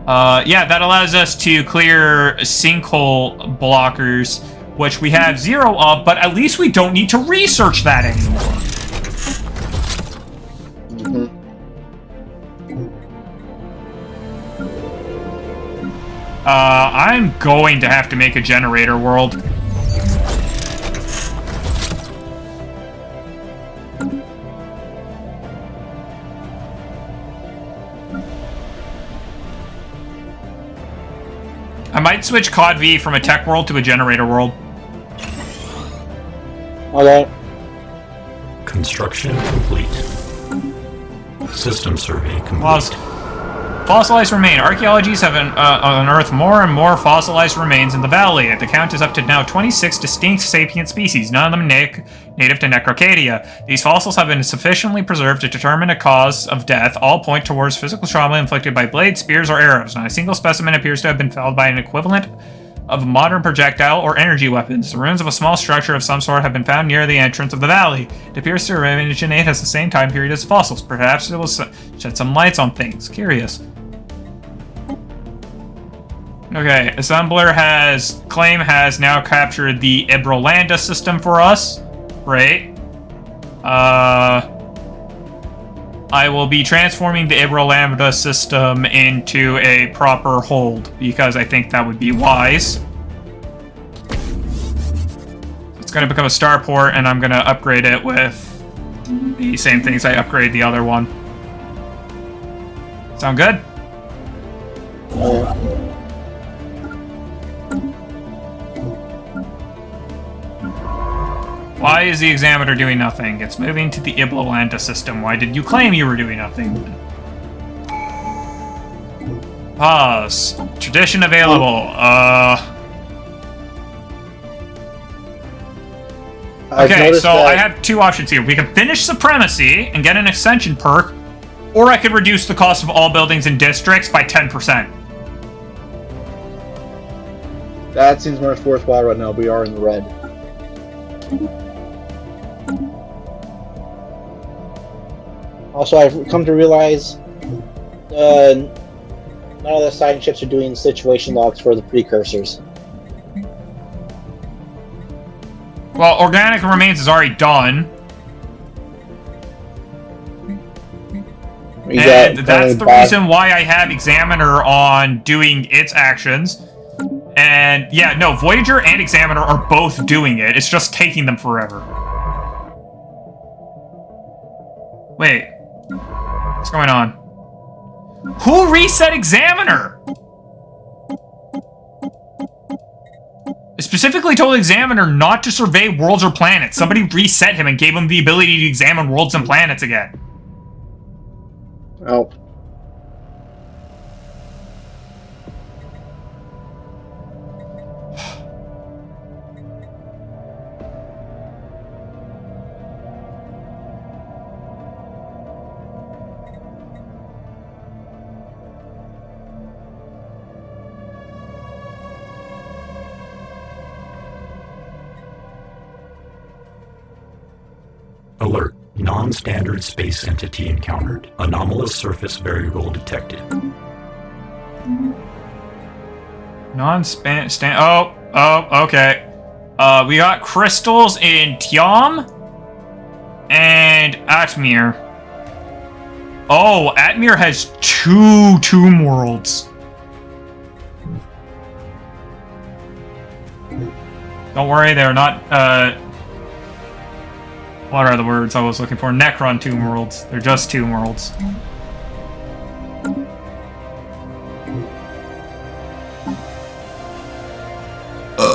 Yeah, that allows us to clear sinkhole blockers, which we have 0 of, but at least we don't need to research that anymore. I'm going to have to make a generator world. I might switch COD V from a tech world to a generator world. Okay. Construction complete. System survey complete. Fossilized remain. Archaeologists have unearthed more and more fossilized remains in the valley. The count is up to now 26 distinct sapient species, none of them native to Necrocadia. These fossils have been sufficiently preserved to determine a cause of death. All point towards physical trauma inflicted by blades, spears, or arrows. Not a single specimen appears to have been felled by an equivalent of a modern projectile or energy weapons. The ruins of a small structure of some sort have been found near the entrance of the valley. It appears to originate as the same time period as fossils. Perhaps it will shed some lights on things. Curious. Okay, Assembler has now captured the Ibrolanda system for us. Great. I will be transforming the Ibrolanda system into a proper hold, because I think that would be wise. It's going to become a starport, and I'm going to upgrade it with the same things I upgrade the other one. Sound good? Why is the Examiner doing nothing? It's moving to the Ibrolanda system. Why did you claim you were doing nothing? Pause. Tradition available. Okay, so I have two options here. We can finish Supremacy and get an Ascension perk, or I could reduce the cost of all buildings and districts by 10%. That seems more worthwhile right now. We are in the red. Also, I've come to realize none of the side ships are doing situation logs for the precursors. Well, Organic Remains is already done. And that's the reason why I have Examiner on doing its actions. And yeah, no, Voyager and Examiner are both doing it. It's just taking them forever. Wait. What's going on? Who reset Examiner? I specifically told Examiner not to survey worlds or planets. Somebody reset him and gave him the ability to examine worlds and planets again. Oh. Alert. Non-standard space entity encountered. Anomalous surface variable detected. Okay. We got crystals in Tiam and Atmir. Oh, Atmir has two tomb worlds. Don't worry, they're not, what are the words I was looking for? Necron tomb worlds. They're just tomb worlds.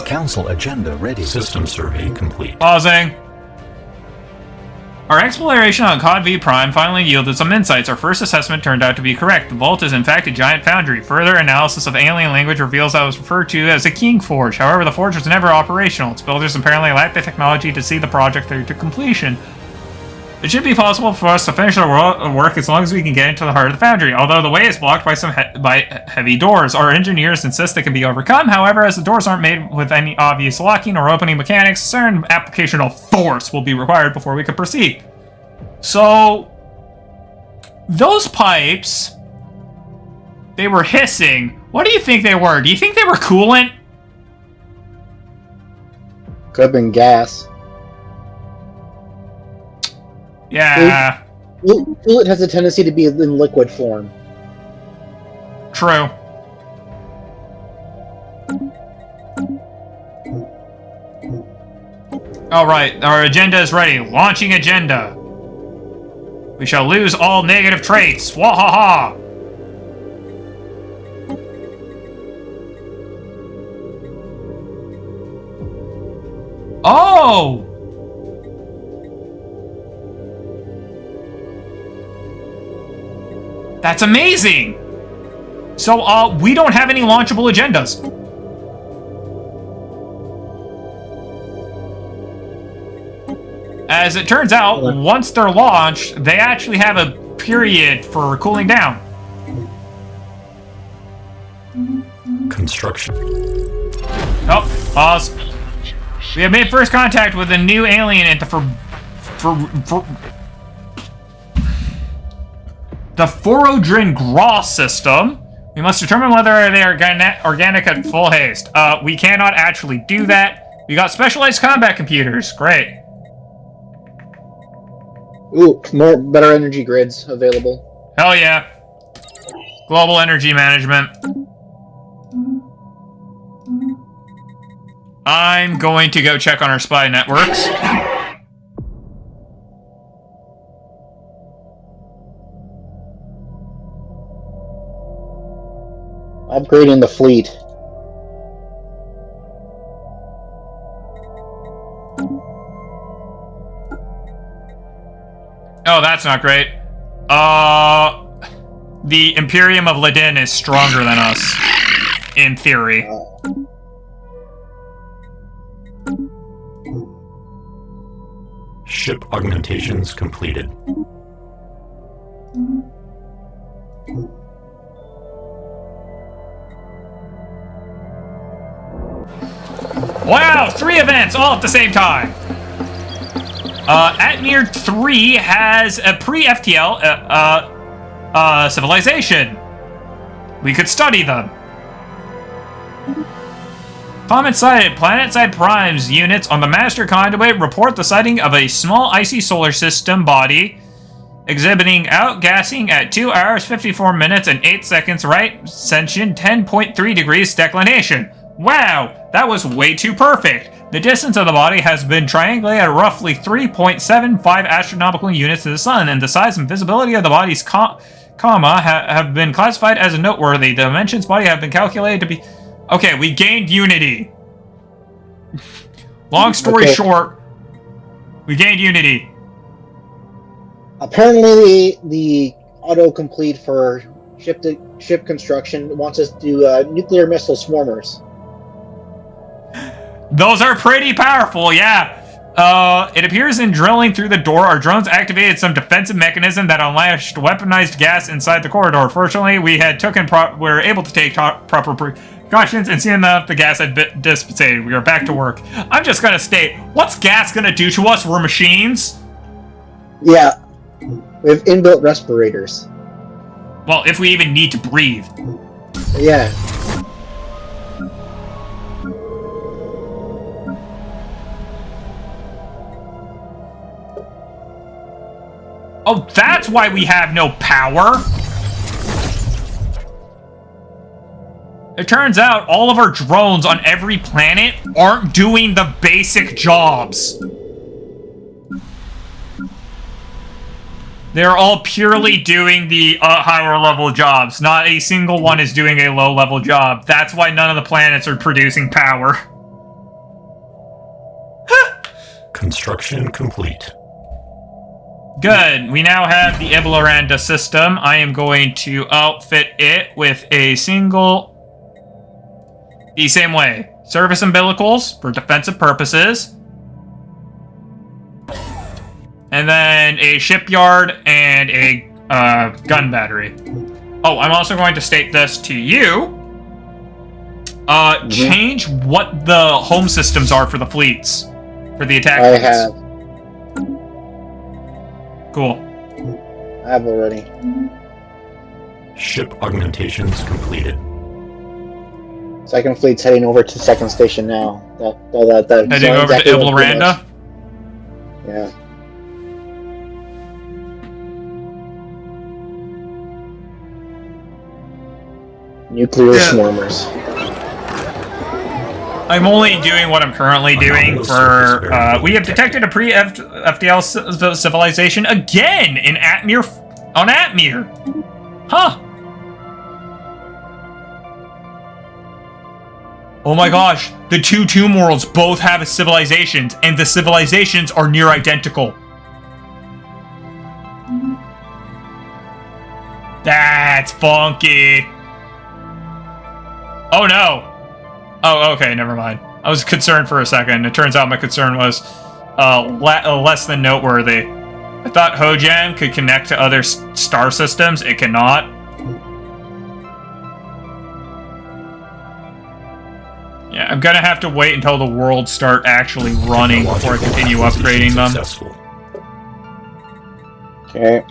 Council agenda ready. System survey complete. Pausing. Our exploration on COD V Prime finally yielded some insights. Our first assessment turned out to be correct. The vault is in fact a giant foundry. Further analysis of alien language reveals that it was referred to as a King Forge. However, the forge was never operational. Its builders apparently lacked the technology to see the project through to completion. It should be possible for us to finish our work as long as we can get into the heart of the foundry, although the way is blocked by some heavy doors. Our engineers insist they can be overcome, however, as the doors aren't made with any obvious locking or opening mechanics, certain application of force will be required before we can proceed. So, those pipes, they were hissing. What do you think they were? Do you think they were coolant? Could have been gas. Yeah. Coolant has a tendency to be in liquid form. True. Alright, our agenda is ready. Launching agenda. We shall lose all negative traits. Wahaha! Oh! That's amazing! So, we don't have any launchable agendas. As it turns out, once they're launched, they actually have a period for cooling down. Construction. Oh, pause. We have made first contact with a new alien at the Forodrin Gross system. We must determine whether they are organic at full haste. We cannot actually do that. We got specialized combat computers. Great. Ooh, better energy grids available. Hell yeah. Global energy management. I'm going to go check on our spy networks. Upgrading the fleet. Oh, that's not great. The Imperium of Ladin is stronger than us, in theory. Ship augmentations completed. Wow, 3 events all at the same time. Atmir 3 has a pre-FTL civilization. We could study them. Comet-sighted planet-side primes units on the Master Conduit report the sighting of a small icy solar system body exhibiting outgassing at 2 hours, 54 minutes, and 8 seconds right ascension, 10.3 degrees declination. Wow, that was way too perfect. The distance of the body has been triangulated at roughly 3.75 astronomical units to the sun, and the size and visibility of the body's comma have been classified as noteworthy. The dimensions body have been calculated to be... Okay, we gained unity. Long story short, we gained unity. Apparently, the autocomplete for ship construction wants us to do nuclear missile swarmers. Those are pretty powerful, yeah. It appears in drilling through the door, our drones activated some defensive mechanism that unleashed weaponized gas inside the corridor. Fortunately, we were able to take proper precautions, and soon enough, the gas had dissipated. We are back to work. I'm just gonna state, what's gas gonna do to us? We're machines? Yeah. We have inbuilt respirators. Well, if we even need to breathe. Yeah. Oh, that's why we have no power! It turns out all of our drones on every planet aren't doing the basic jobs. They're all purely doing the higher level jobs. Not a single one is doing a low level job. That's why none of the planets are producing power. Construction complete. Good. We now have the Iblaranda system. I am going to outfit it with a single... The same way. Service umbilicals for defensive purposes. And then a shipyard and a gun battery. Oh, I'm also going to state this to you. Change what the home systems are for the fleets. For the attack fleets. I have. Cool. I have already. Ship augmentations completed. Second fleet's heading over to second station now. Heading over to Iblaranda? Yeah. Nuclear swarmers. I'm only doing what I'm currently doing for, we have detected a pre-FDL civilization again in Atmir, on Atmir. Huh. Oh my gosh, the two tomb worlds both have civilizations, and the civilizations are near identical. That's funky. Oh no. Oh, okay, never mind. I was concerned for a second. It turns out my concern was less than noteworthy. I thought Hojam could connect to other star systems. It cannot. Yeah, I'm gonna have to wait until the worlds start actually running before I continue upgrading them. Okay.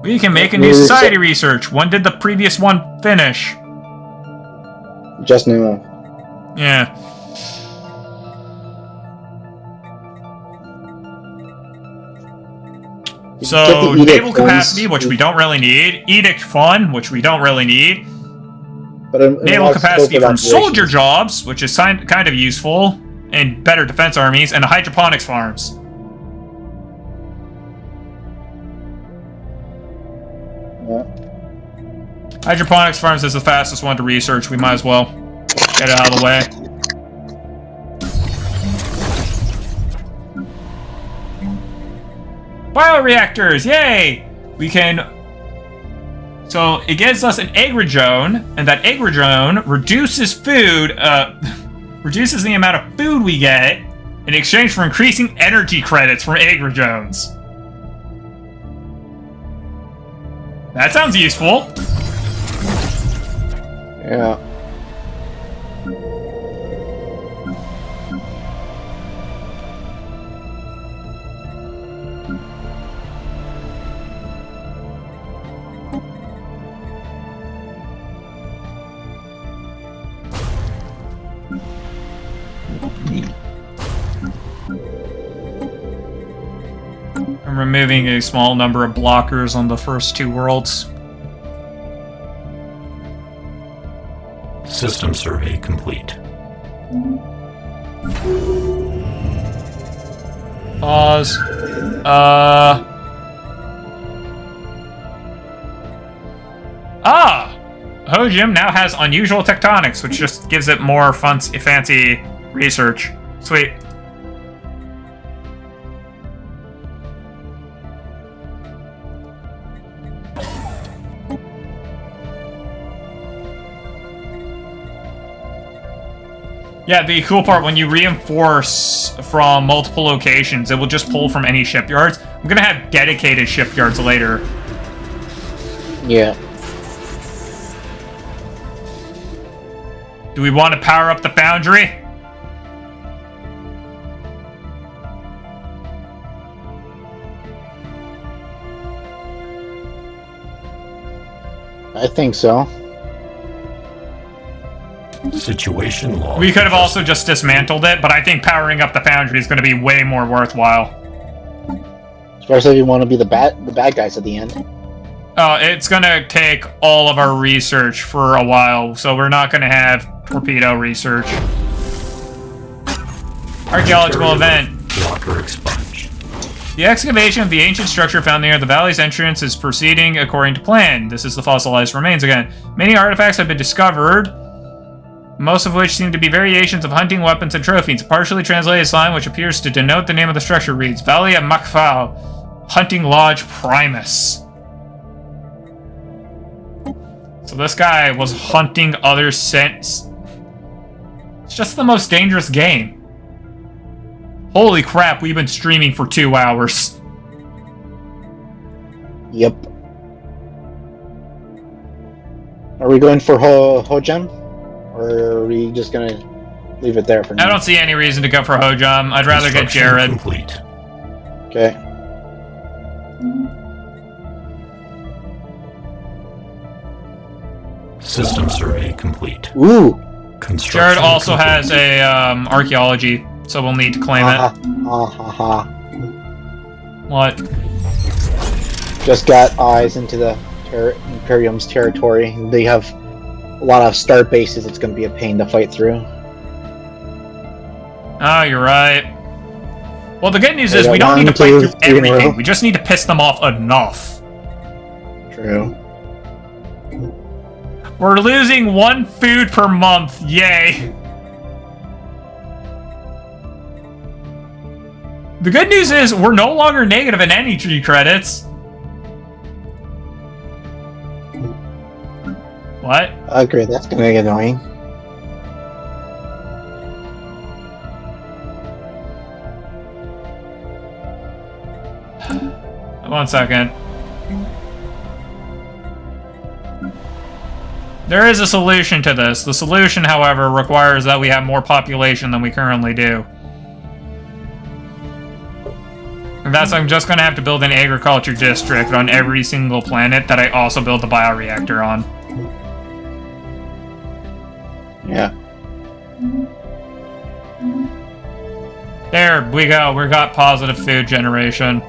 We can make a new society research. When did the previous one finish? Just now. Yeah. So, naval capacity, which we don't really need. Edict fund, which we don't really need. But naval capacity from soldier jobs, which is kind of useful. And better defense armies. And hydroponics farms. Yeah. Hydroponics farms is the fastest one to research. We might as well get it out of the way. Bioreactors! Yay! We can... So, it gives us an agrodrone, and that agrodrone reduces food, reduces the amount of food we get in exchange for increasing energy credits from agrodrones. That sounds useful. Yeah. I'm removing a small number of blockers on the first two worlds. System survey complete. Pause. Hojim now has unusual tectonics, which just gives it more fancy research. Sweet. Yeah, the cool part, when you reinforce from multiple locations, it will just pull from any shipyards. I'm gonna have dedicated shipyards later. Yeah. Do we want to power up the foundry? I think so. Situation log. We could have also just dismantled it, but I think powering up the foundry is going to be way more worthwhile. Especially if you want to be the bad guys at the end. It's going to take all of our research for a while, so we're not going to have torpedo research. Archaeological event. Blocker expunged. The excavation of the ancient structure found near the valley's entrance is proceeding according to plan. This is the fossilized remains again. Many artifacts have been discovered, most of which seem to be variations of hunting weapons and trophies. A partially translated sign which appears to denote the name of the structure reads, Valley of Makfao, Hunting Lodge Primus. So this guy was hunting other scents. It's just the most dangerous game. Holy crap, we've been streaming for 2 hours. Yep. Are we going for Hojam? Or are we just gonna leave it there for now? I don't see any reason to go for Hojam. I'd rather get Jared. Complete. Okay. System survey complete. Ooh! Jared also has a archaeology, so we'll need to claim it. Ha. What? Just got eyes into the Imperium's territory. They have a lot of star bases. It's going to be a pain to fight through. Oh, you're right. Well, the good news is we don't need to fight through everything. We just need to piss them off enough. True. We're losing 1 food per month. Yay. The good news is we're no longer negative in energy credits. What? Oh, great. That's going to get annoying. One second. There is a solution to this. The solution, however, requires that we have more population than we currently do. And that's I'm just going to have to build an agriculture district on every single planet that I also build the bioreactor on. Yeah. There we go. We got positive food generation.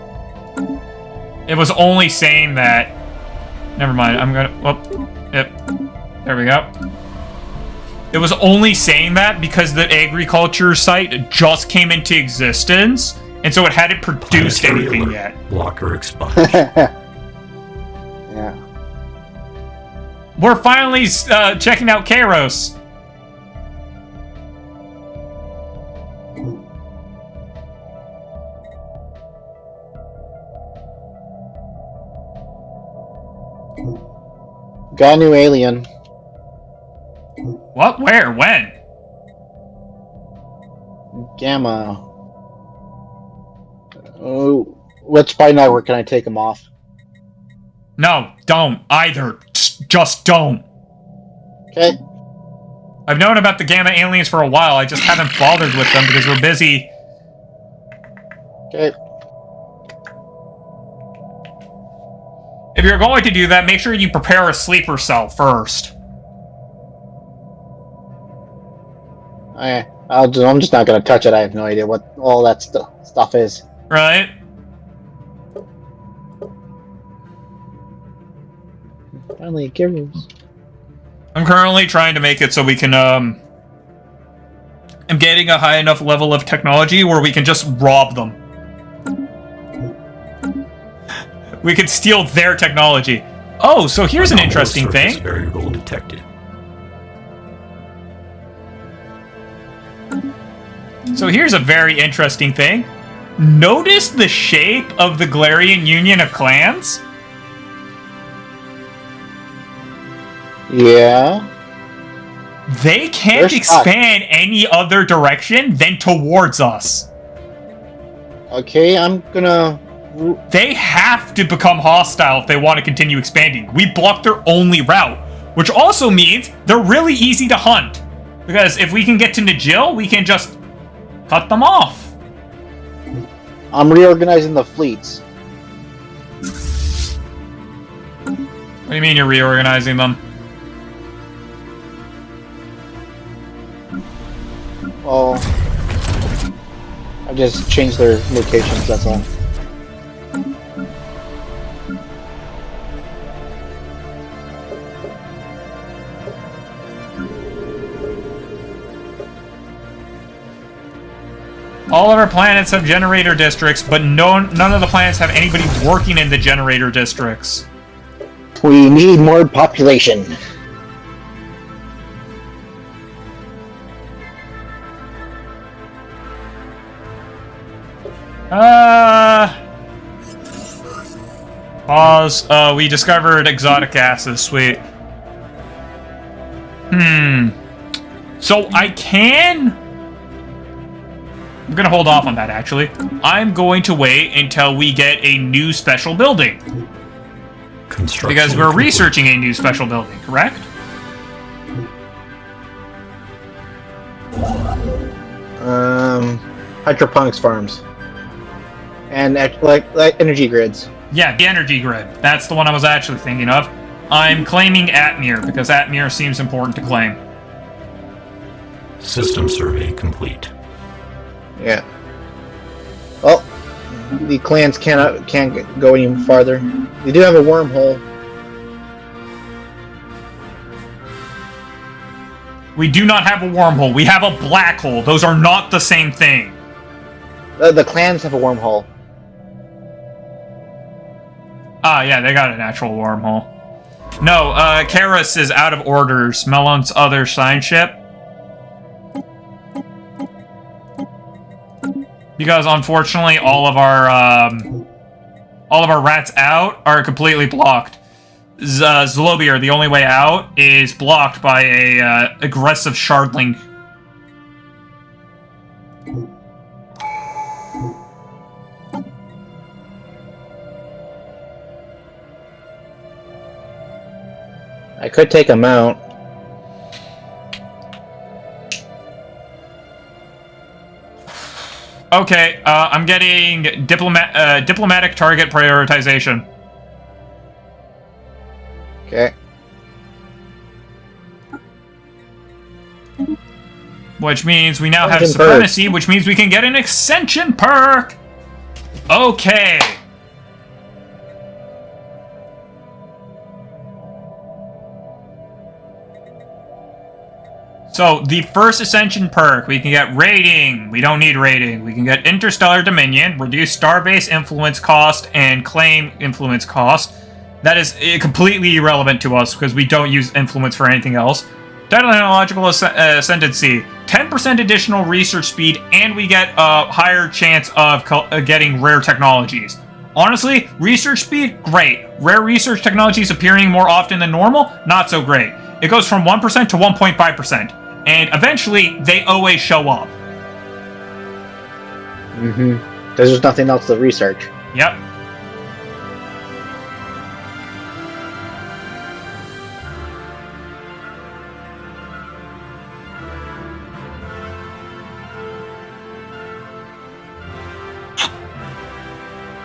It was only saying that... Never mind. I'm gonna... Whoop. Yep. There we go. It was only saying that because the agriculture site just came into existence, and so it hadn't produced anything yet. Blocker expunged. Yeah. We're finally checking out Kairos. Got a new alien. What? Where? When? Gamma. Oh, which spy network can I take him off? No, don't. Either. Just don't. Okay. I've known about the Gamma aliens for a while. I just haven't bothered with them because we're busy. Okay. If you're going to do that, make sure you prepare a sleeper cell first. I'm just not going to touch it. I have no idea what all that stuff is. Right? Finally, Kairos. I'm currently trying to make it so we can, I'm getting a high enough level of technology where we can just rob them. We can steal their technology. Oh, so here's an interesting thing. Variable detected. So here's a very interesting thing. Notice the shape of the Galarian Union of Clans? Yeah. They can't expand any other direction than towards us. Okay, I'm gonna... They have to become hostile if they want to continue expanding. We block their only route, which also means they're really easy to hunt. Because if we can get to Najil, we can just cut them off. I'm reorganizing the fleets. What do you mean you're reorganizing them? Well, I just changed their locations, that's all. All of our planets have generator districts, but none of the planets have anybody working in the generator districts. We need more population. Pause. We discovered exotic gases. Sweet. So I can... I'm gonna hold off on that, actually. I'm going to wait until we get a new special building. Because we're researching a new special building, correct? Hydroponics farms. And like energy grids. Yeah, the energy grid. That's the one I was actually thinking of. I'm claiming Atmir, because Atmir seems important to claim. System survey complete. Yeah. Well, the clans can't go any farther. They do have a wormhole. We do not have a wormhole. We have a black hole. Those are not the same thing. The clans have a wormhole. Ah, yeah, they got an actual wormhole. No, Karis is out of orders. Mellon's other sign ship. Because unfortunately, all of our rats out are completely blocked. Zlobir, the only way out, is blocked by a aggressive shardling. I could take him out. Okay, I'm getting diplomatic target prioritization. Okay. Which means we now have supremacy, which means we can get an ascension perk! Okay. So, the first Ascension perk, we can get Rating. We don't need Rating. We can get Interstellar Dominion, reduce Starbase Influence Cost, and Claim Influence Cost. That is completely irrelevant to us, because we don't use Influence for anything else. Technological Ascendancy, 10% additional research speed, and we get a higher chance of getting rare technologies. Honestly, research speed, great. Rare research technologies appearing more often than normal, not so great. It goes from 1% to 1.5%. And eventually, they always show up. Mm-hmm. Because there's nothing else to research. Yep.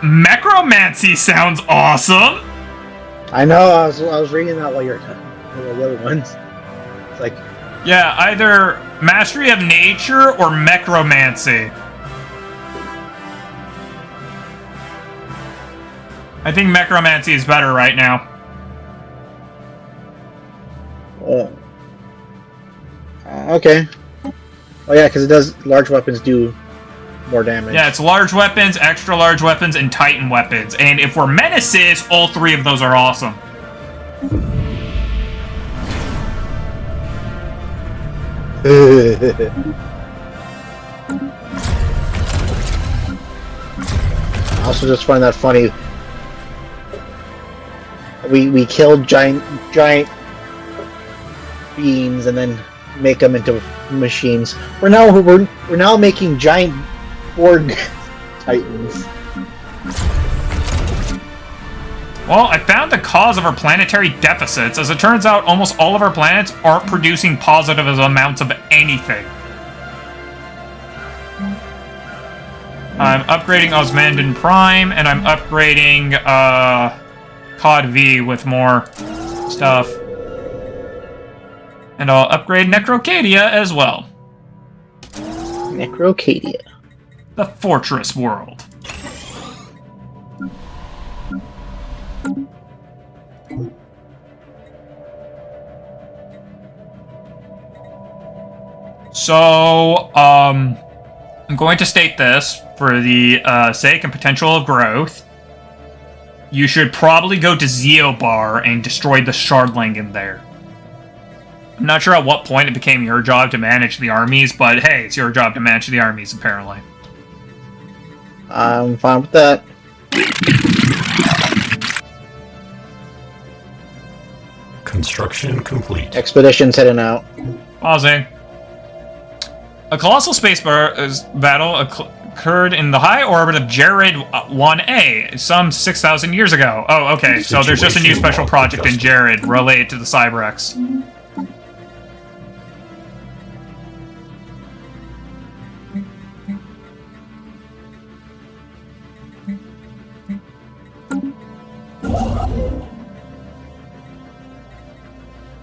Necromancy sounds awesome! I know, I was reading that while you're the other ones. It's like... Yeah, either Mastery of Nature or Necromancy. I think Necromancy is better right now. Okay. Oh yeah, because it does... Large weapons do more damage. Yeah, it's large weapons, extra large weapons, and Titan weapons. And if we're Menaces, all three of those are awesome. I also just find that funny. We killed giant beings and then make them into machines. We're now making giant Borg Titans. Well, I found the cause of our planetary deficits. As it turns out, almost all of our planets aren't producing positive amounts of anything. I'm upgrading Osmandan Prime, and I'm upgrading COD V with more stuff. And I'll upgrade Necrocadia as well. Necrocadia. The Fortress World. So, I'm going to state this for the sake and potential of growth. You should probably go to Zeobar and destroy the Shardling in there. I'm not sure at what point it became your job to manage the armies, but hey, it's your job to manage the armies, apparently. I'm fine with that. Construction complete. Expedition's heading out. Pausing. A colossal space battle occurred in the high orbit of Jared 1A some 6,000 years ago. Oh, okay, so there's just a new special project in Jared related to the Cyberx.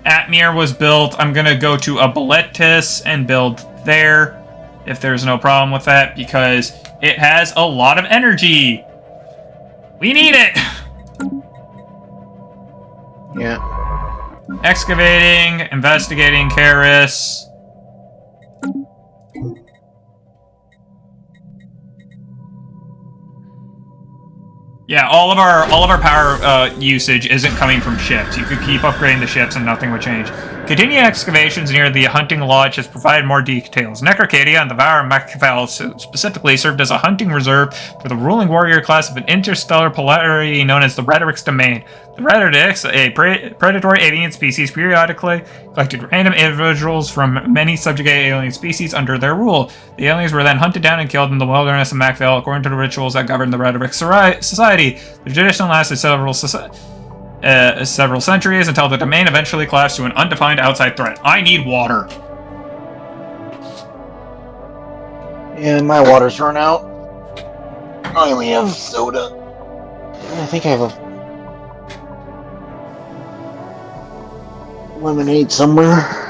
Atmir was built. I'm gonna go to Abletis and build there, if there's no problem with that, because it has a lot of energy. We need it! Yeah. Excavating, investigating, Karis. Yeah, all of our power usage isn't coming from ships. You could keep upgrading the ships and nothing would change. Continued excavations near the hunting lodge has provided more details. Necrocadia and the Vower Machiavel specifically served as a hunting reserve for the ruling warrior class of an interstellar polarity known as the Rhetoric's Domain. The Rhetorics, a predatory alien species, periodically collected random individuals from many subjugated alien species under their rule. The aliens were then hunted down and killed in the wilderness of Machiavel according to the rituals that governed the Rhetoric Society. The tradition lasted several centuries until the domain eventually collapsed to an undefined outside threat. I need water. And my water's run out. I only have soda. I think I have a lemonade somewhere.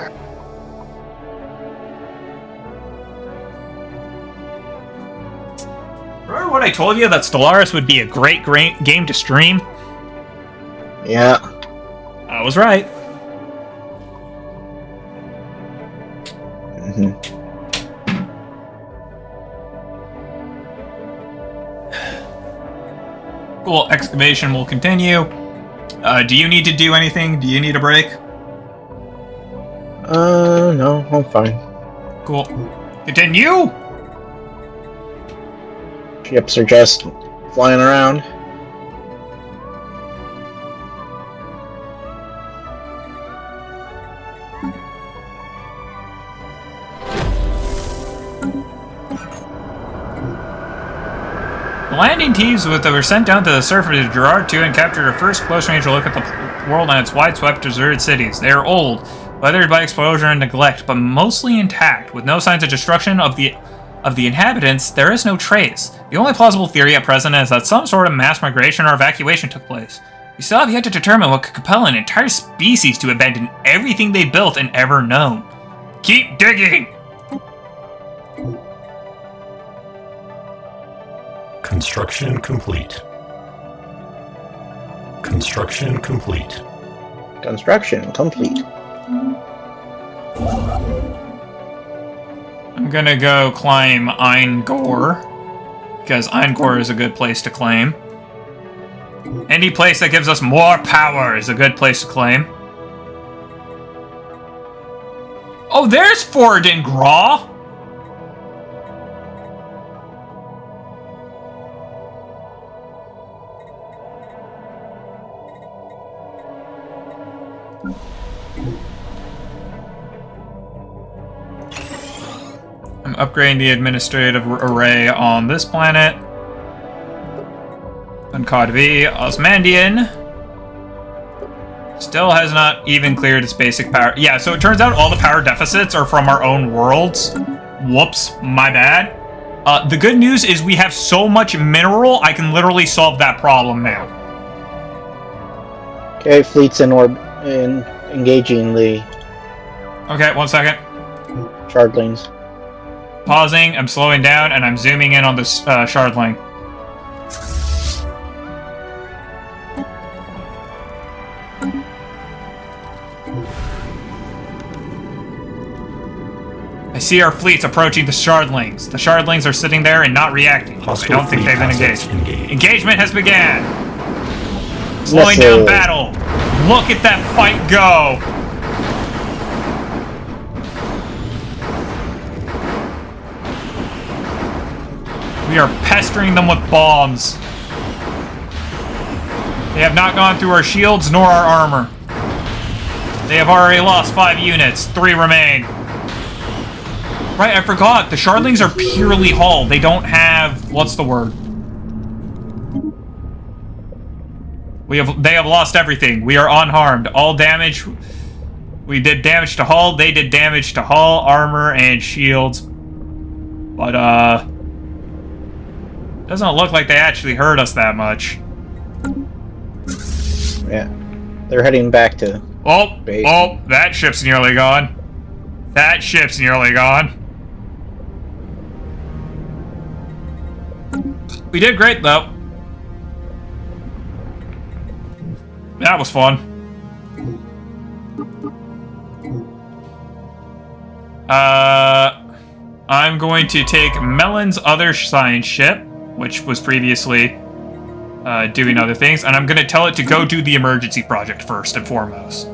Remember what I told you that Stellaris would be a great game to stream? Yeah. I was right. Cool, excavation will continue. Do you need to do anything? Do you need a break? No, I'm fine. Cool. Continue! Ships are just flying around. The landing teams were sent down to the surface of Gerard 2 and captured a first close-range look at the world and its wide-swept deserted cities. They are old, weathered by exposure and neglect, but mostly intact. With no signs of destruction of the inhabitants, there is no trace. The only plausible theory at present is that some sort of mass migration or evacuation took place. We still have yet to determine what could compel an entire species to abandon everything they built and ever known. Keep digging! Construction complete. Construction complete. Construction complete. I'm gonna go climb Eingor, because Eingor is a good place to claim. Any place that gives us more power is a good place to claim. Oh, there's Ford and Graw! I'm upgrading the administrative array on this planet. Uncod V, Osmandian. Still has not even cleared its basic power. Yeah, so it turns out all the power deficits are from our own worlds. Whoops, my bad. The good news is we have so much mineral, I can literally solve that problem now. Okay, fleet's in engaging the Okay, 1 second. shardlings. Pausing, I'm slowing down, and I'm zooming in on this shardling. I see our fleets approaching the shardlings. The shardlings are sitting there and not reacting. I don't think they've been engaged. Engagement has began! Slowing down battle. Look at that fight go! We are pestering them with bombs. They have not gone through our shields nor our armor. They have already lost 5 units. 3 remain. Right, I forgot. The shardlings are purely hull. They don't have... what's the word? They have lost everything. We are unharmed. All damage... we did damage to hull. They did damage to hull, armor, and shields. But, doesn't look like they actually hurt us that much. Yeah. They're heading back to base. Oh, that ship's nearly gone. That ship's nearly gone. We did great, though. That was fun. I'm going to take Mellon's other science ship, which was previously doing other things, and I'm going to tell it to go do the emergency project first and foremost.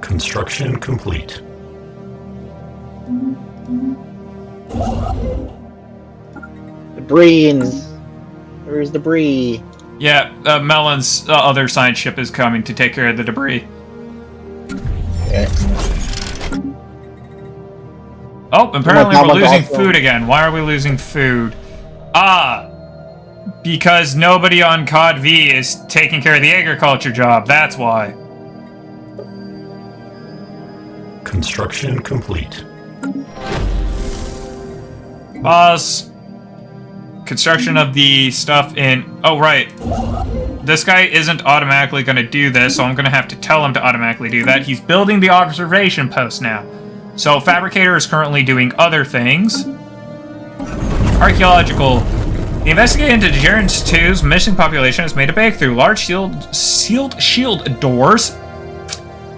Construction complete. Debris. Where's debris? Yeah, Mellon's other science ship is coming to take care of the debris. Okay. Oh, apparently we're losing food again. Why are we losing food? Because nobody on COD V is taking care of the agriculture job. That's why. Construction complete. Pause. Construction of the stuff in... Oh, right. This guy isn't automatically going to do this, so I'm going to have to tell him to automatically do that. He's building the observation post now. So, Fabricator is currently doing other things. Archaeological. The investigation into Degerance 2's missing population has made a breakthrough. Large sealed shield doors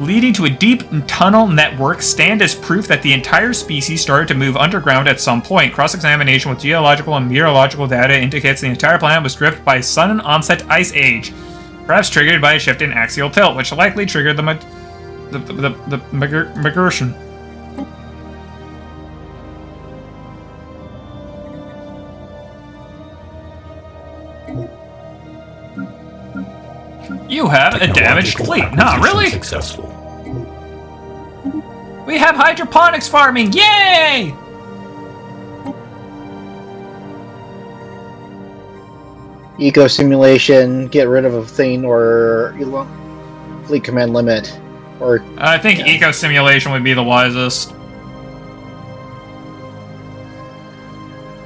leading to a deep tunnel network stand as proof that the entire species started to move underground at some point. Cross-examination with geological and meteorological data indicates the entire planet was gripped by sudden onset ice age, perhaps triggered by a shift in axial tilt, which likely triggered the migration. You have a damaged fleet. Nah, really? Successful. We have hydroponics farming. Yay! Eco simulation, get rid of a thing, or fleet command limit, or I think eco simulation would be the wisest.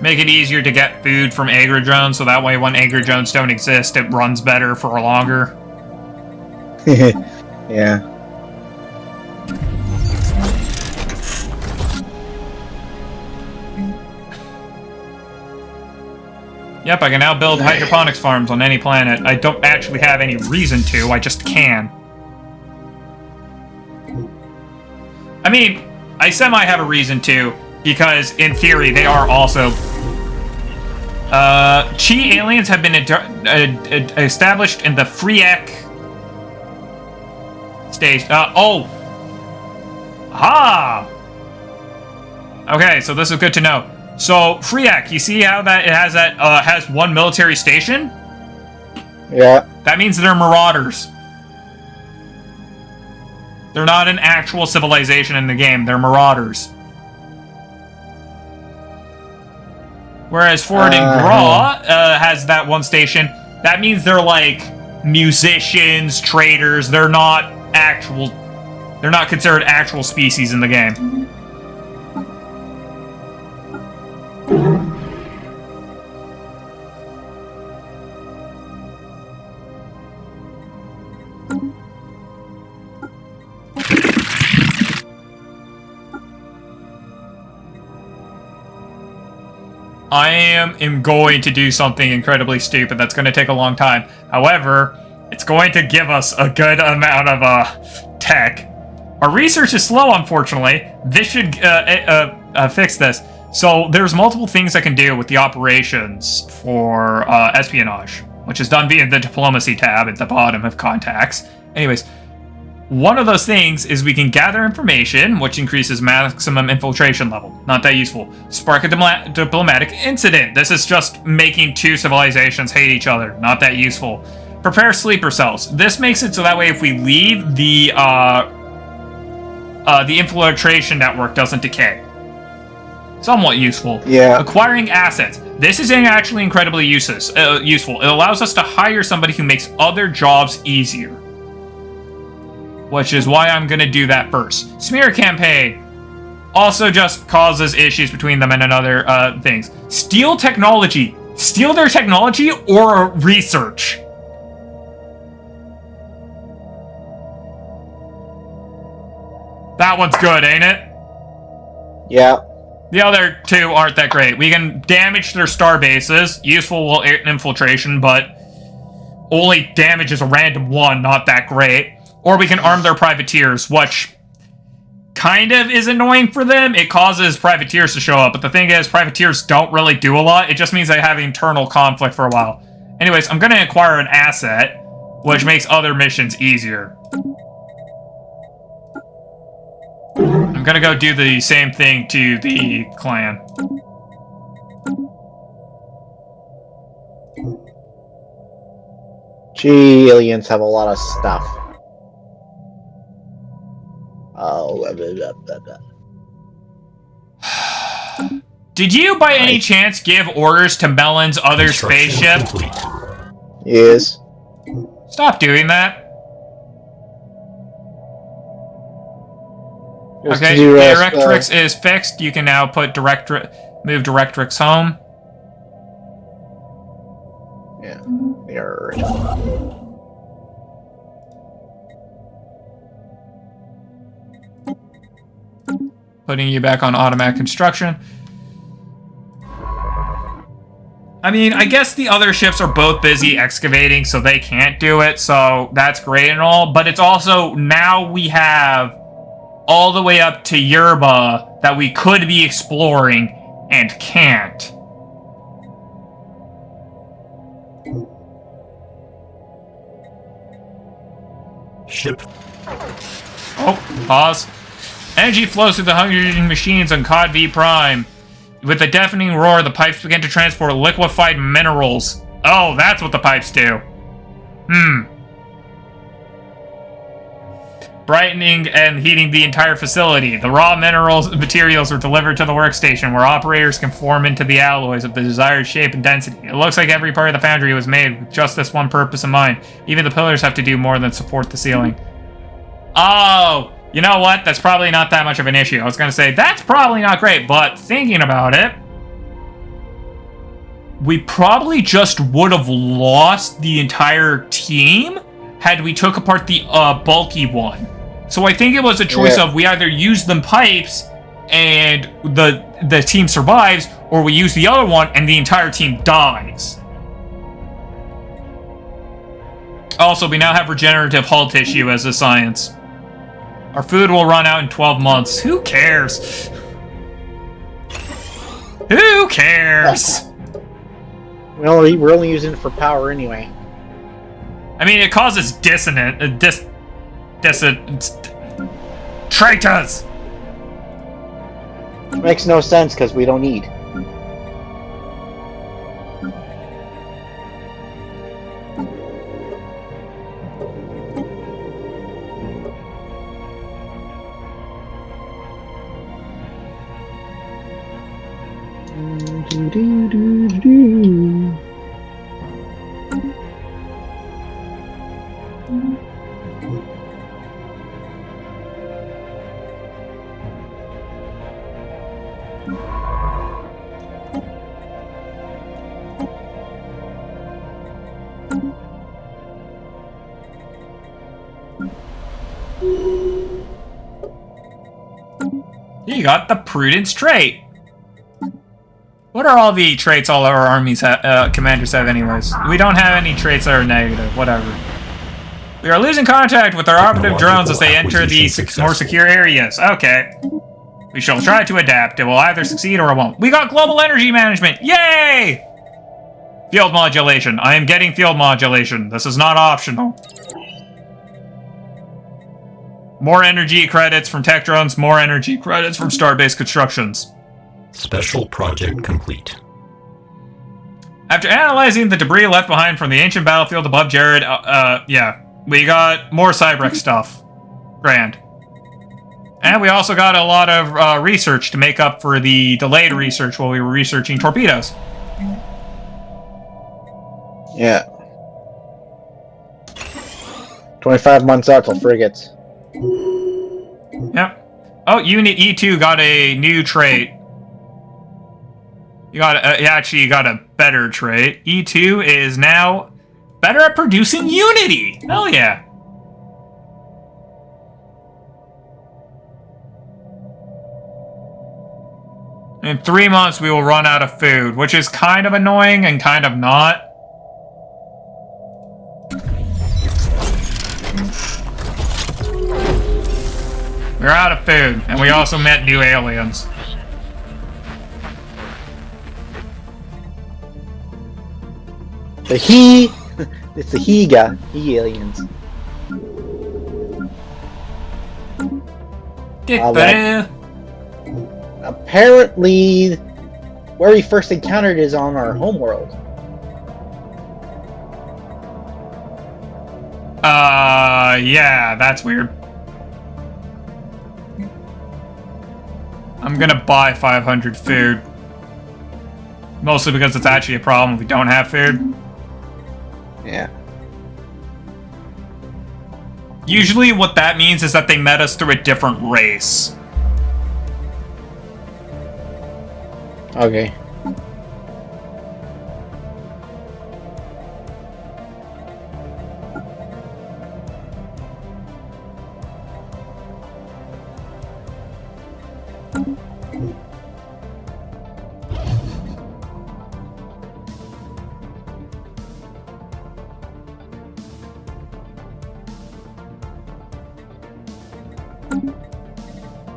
Make it easier to get food from agrodrones, so that way when agrodrones don't exist, it runs better for longer. Yeah. Yep, I can now build hydroponics farms on any planet. I don't actually have any reason to, I just can. I mean, I semi have a reason to, because in theory they are also... Chi aliens have been established in the Freak stage. Okay, so this is good to know. So, Freak, you see how that it has has one military station? Yeah. That means they're marauders. They're not an actual civilization in the game, they're marauders. Whereas Ford and Graw has that one station. That means they're like musicians, traders. They're not considered actual species in the game. I am going to do something incredibly stupid that's going to take a long time. However, it's going to give us a good amount of tech. Our research is slow, unfortunately. This should fix this. So there's multiple things I can do with the operations for espionage, which is done via the diplomacy tab at the bottom of contacts. Anyways, one of those things is we can gather information, which increases maximum infiltration level. Not that useful. Spark a diplomatic incident. This is just making two civilizations hate each other. Not that useful. Prepare sleeper cells. This makes it so that way if we leave, the infiltration network doesn't decay. Somewhat useful. Yeah. Acquiring assets. This is actually incredibly useful. It allows us to hire somebody who makes other jobs easier. Which is why I'm going to do that first. Smear campaign also just causes issues between them and other things. Steal technology. Steal their technology or research. That one's good, ain't it? Yeah. The other two aren't that great. We can damage their star bases. Useful infiltration, but only damages a random one, not that great. Or we can arm their privateers, which kind of is annoying for them. It causes privateers to show up, but the thing is, privateers don't really do a lot. It just means they have internal conflict for a while. Anyways, I'm going to acquire an asset, which makes other missions easier. I'm going to go do the same thing to the clan. Gee, aliens have a lot of stuff. Oh, blah, blah, blah. Did you, by any chance, give orders to Mellon's other spaceship? Yes. Stop doing that. Just Okay, Directrix is fixed. You can now put move Directrix home. Yeah. There. Putting you back on automatic construction. I mean, I guess the other ships are both busy excavating, so they can't do it, so that's great and all, but it's also, now we have all the way up to Yerba that we could be exploring and can't. Ship. Oh, pause. Energy flows through the hungry machines on Cod V Prime. With a deafening roar, the pipes begin to transport liquefied minerals. Oh, that's what the pipes do. Brightening and heating the entire facility. The raw materials are delivered to the workstation, where operators can form into the alloys of the desired shape and density. It looks like every part of the foundry was made with just this one purpose in mind. Even the pillars have to do more than support the ceiling. Oh, you know what? That's probably not that much of an issue. I was going to say, that's probably not great, but thinking about it, we probably just would have lost the entire team had we took apart the bulky one. So I think it was a choice of we either use the pipes and the team survives, or we use the other one and the entire team dies. Also, we now have regenerative hull tissue as a science. Our food will run out in 12 months. Who cares? Who cares? We're only using it for power anyway. I mean, it causes traitors! Which makes no sense, because we don't need. You got the prudence trait. What are all the traits all our armies commanders have anyways? We don't have any traits that are negative, whatever. We are losing contact with our operative drones as they enter the more secure areas. Okay. We shall try to adapt. It will either succeed or it won't. We got global energy management! Yay! Field modulation. I am getting field modulation. This is not optional. More energy credits from tech drones, more energy credits from Starbase constructions. Special project complete. After analyzing the debris left behind from the ancient battlefield above Jared, yeah, we got more Cybrex stuff. Grand. And we also got a lot of research to make up for the delayed research while we were researching torpedoes. Yeah. 25 months out till frigates. Yep. Oh, Unit E2 got a new trait. You actually got a better trait. E2 is now better at producing Unity. Hell yeah. In 3 months, we will run out of food, which is kind of annoying and kind of not. We're out of food, and we also met new aliens. It's the he aliens. Apparently, where we first encountered is on our homeworld. Yeah, that's weird. I'm gonna buy 500 food. Mostly because it's actually a problem if we don't have food. Yeah. Usually what that means is that they met us through a different race. Okay.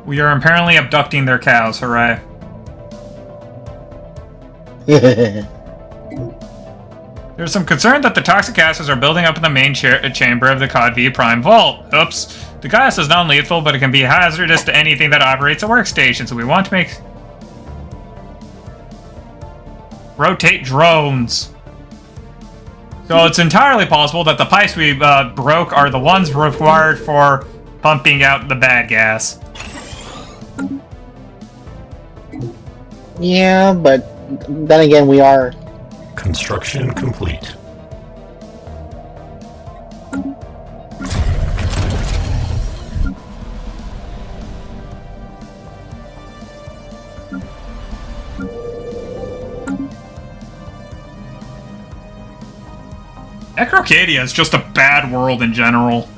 We are apparently abducting their cows, hooray. There's some concern that the toxic gases are building up in the main chamber of the COD V Prime Vault. Oops. The gas is non-lethal, but it can be hazardous to anything that operates a workstation, so we want to make... Rotate drones. So it's entirely possible that the pipes we broke are the ones required for pumping out the bad gas. Yeah, but then again, we are... Construction complete. Necrocadia is just a bad world in general.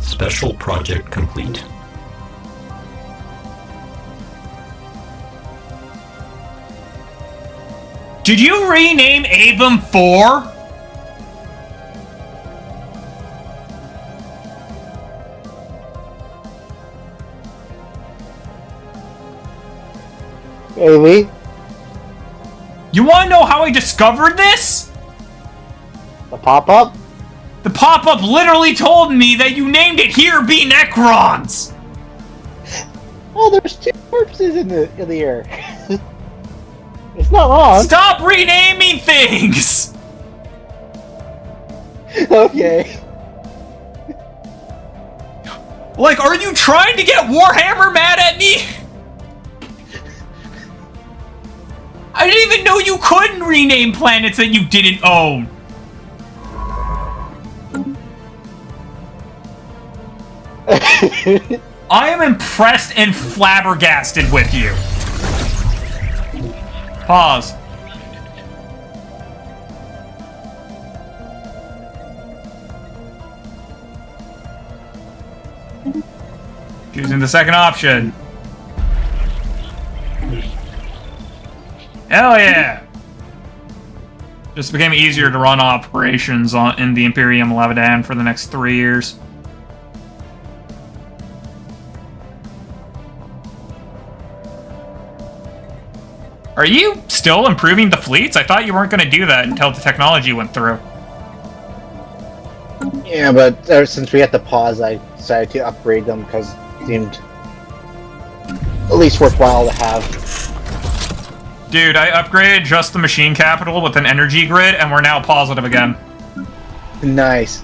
Special project complete. Did you rename Avum 4? Maybe. You want to know how I discovered this? The pop-up? The pop-up literally told me that you named it Here Be Necrons! Oh, there's 2 corpses in the air. It's not wrong. Stop renaming things! Okay. Like, are you trying to get Warhammer mad at me? I didn't even know you couldn't rename planets that you didn't own. I am impressed and flabbergasted with you. Pause. Choosing the second option. Hell yeah! Just became easier to run operations in the Imperium Levidan for the next 3 years. Are you still improving the fleets? I thought you weren't going to do that until the technology went through. Yeah, but ever since we had to pause, I decided to upgrade them because it seemed at least worthwhile to have. Dude, I upgraded just the machine capital with an energy grid, and we're now positive again. Nice.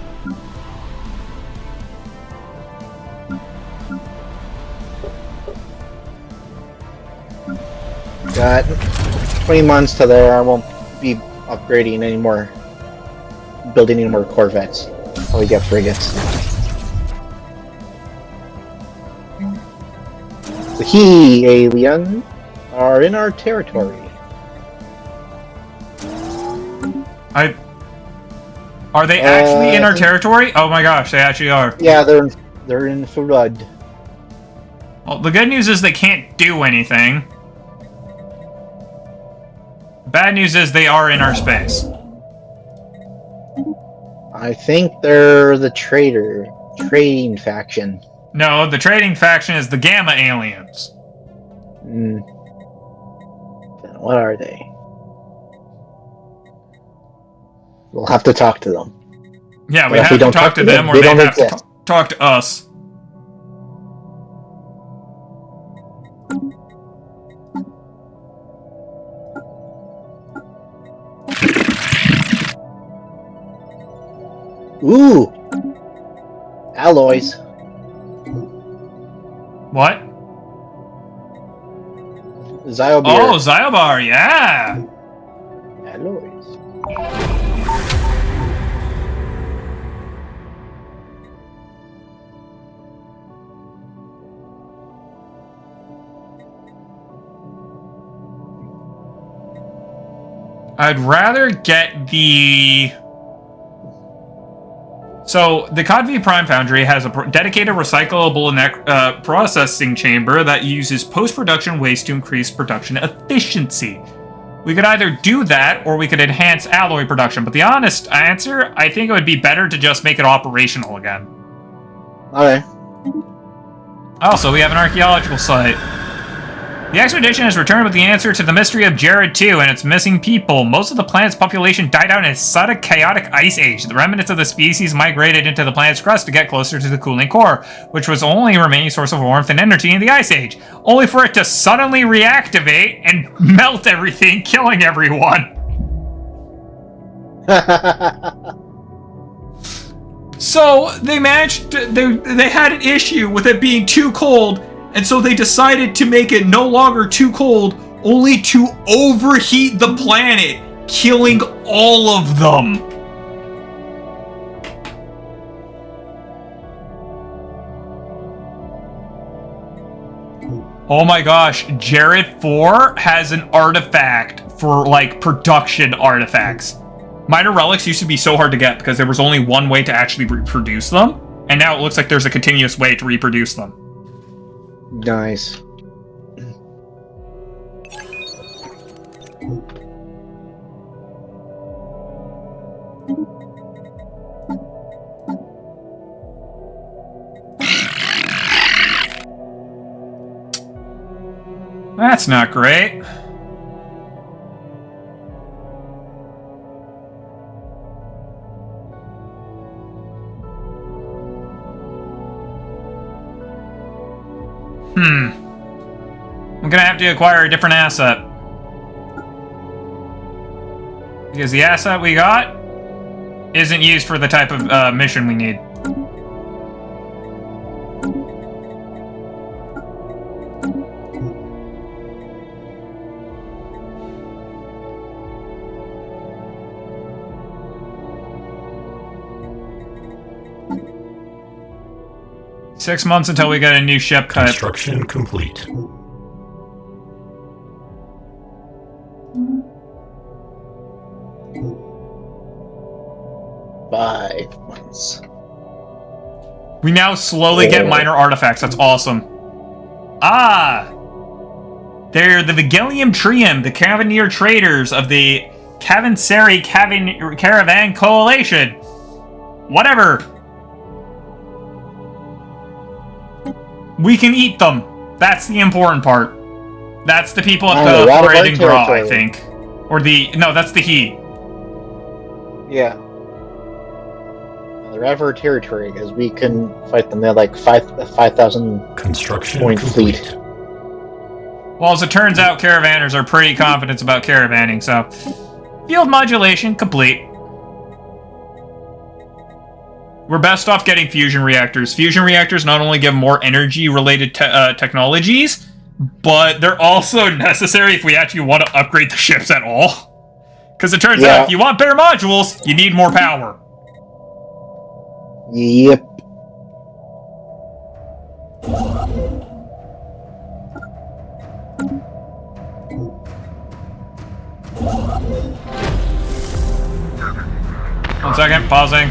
Got 20 months to there. I won't be upgrading anymore, building any more Corvettes. I'll get frigates. The He alien are in our territory. Are they actually in our territory? Oh my gosh, they actually are. Yeah, they're in flood. Well, the good news is they can't do anything. Bad news is they are in our space. I think they're the trading faction. No, the trading faction is the Gamma aliens. Then what are they? We'll have to talk to them. Yeah, we have to talk to them, or they have to talk to us. Ooh! Alloys. What? Zyobeer. Oh, Zyobar, yeah! Alloys. I'd rather get the... So, the COD-V Prime Foundry has a dedicated recyclable processing chamber that uses post-production waste to increase production efficiency. We could either do that, or we could enhance alloy production, but the honest answer, I think it would be better to just make it operational again. Okay. Also, we have an archaeological site. The expedition has returned with the answer to the mystery of Jared 2 and its missing people. Most of the planet's population died out in a sudden chaotic ice age. The remnants of the species migrated into the planet's crust to get closer to the cooling core, which was the only remaining source of warmth and energy in the ice age, only for it to suddenly reactivate and melt everything, killing everyone. So they managed to, they had an issue with it being too cold, and so they decided to make it no longer too cold, only to overheat the planet, killing all of them. Oh my gosh, Jared 4 has an artifact for, like, production artifacts. Minor relics used to be so hard to get because there was only one way to actually reproduce them, and now it looks like there's a continuous way to reproduce them. Nice. That's not great. I'm gonna have to acquire a different asset. Because the asset we got isn't used for the type of mission we need. Six months until we get a new ship type. Construction complete. We now slowly get minor artifacts. That's awesome. Ah! They're the Vigilium Trium, the Cavanier traders of the Cavansari Caravan Coalition. Whatever. We can eat them. That's the important part. That's the people at the Parading Draw, I think. Or the... No, that's the he. Yeah. They're out of our territory, because we can fight them. They're like 5,000 construction point complete. fleet. Well, as it turns out, caravanners are pretty confident about caravanning, so... Field modulation complete. We're best off getting fusion reactors. Fusion reactors not only give more energy-related technologies, but they're also necessary if we actually want to upgrade the ships at all. Because it turns out, if you want better modules, you need more power. Yep. One second, pausing.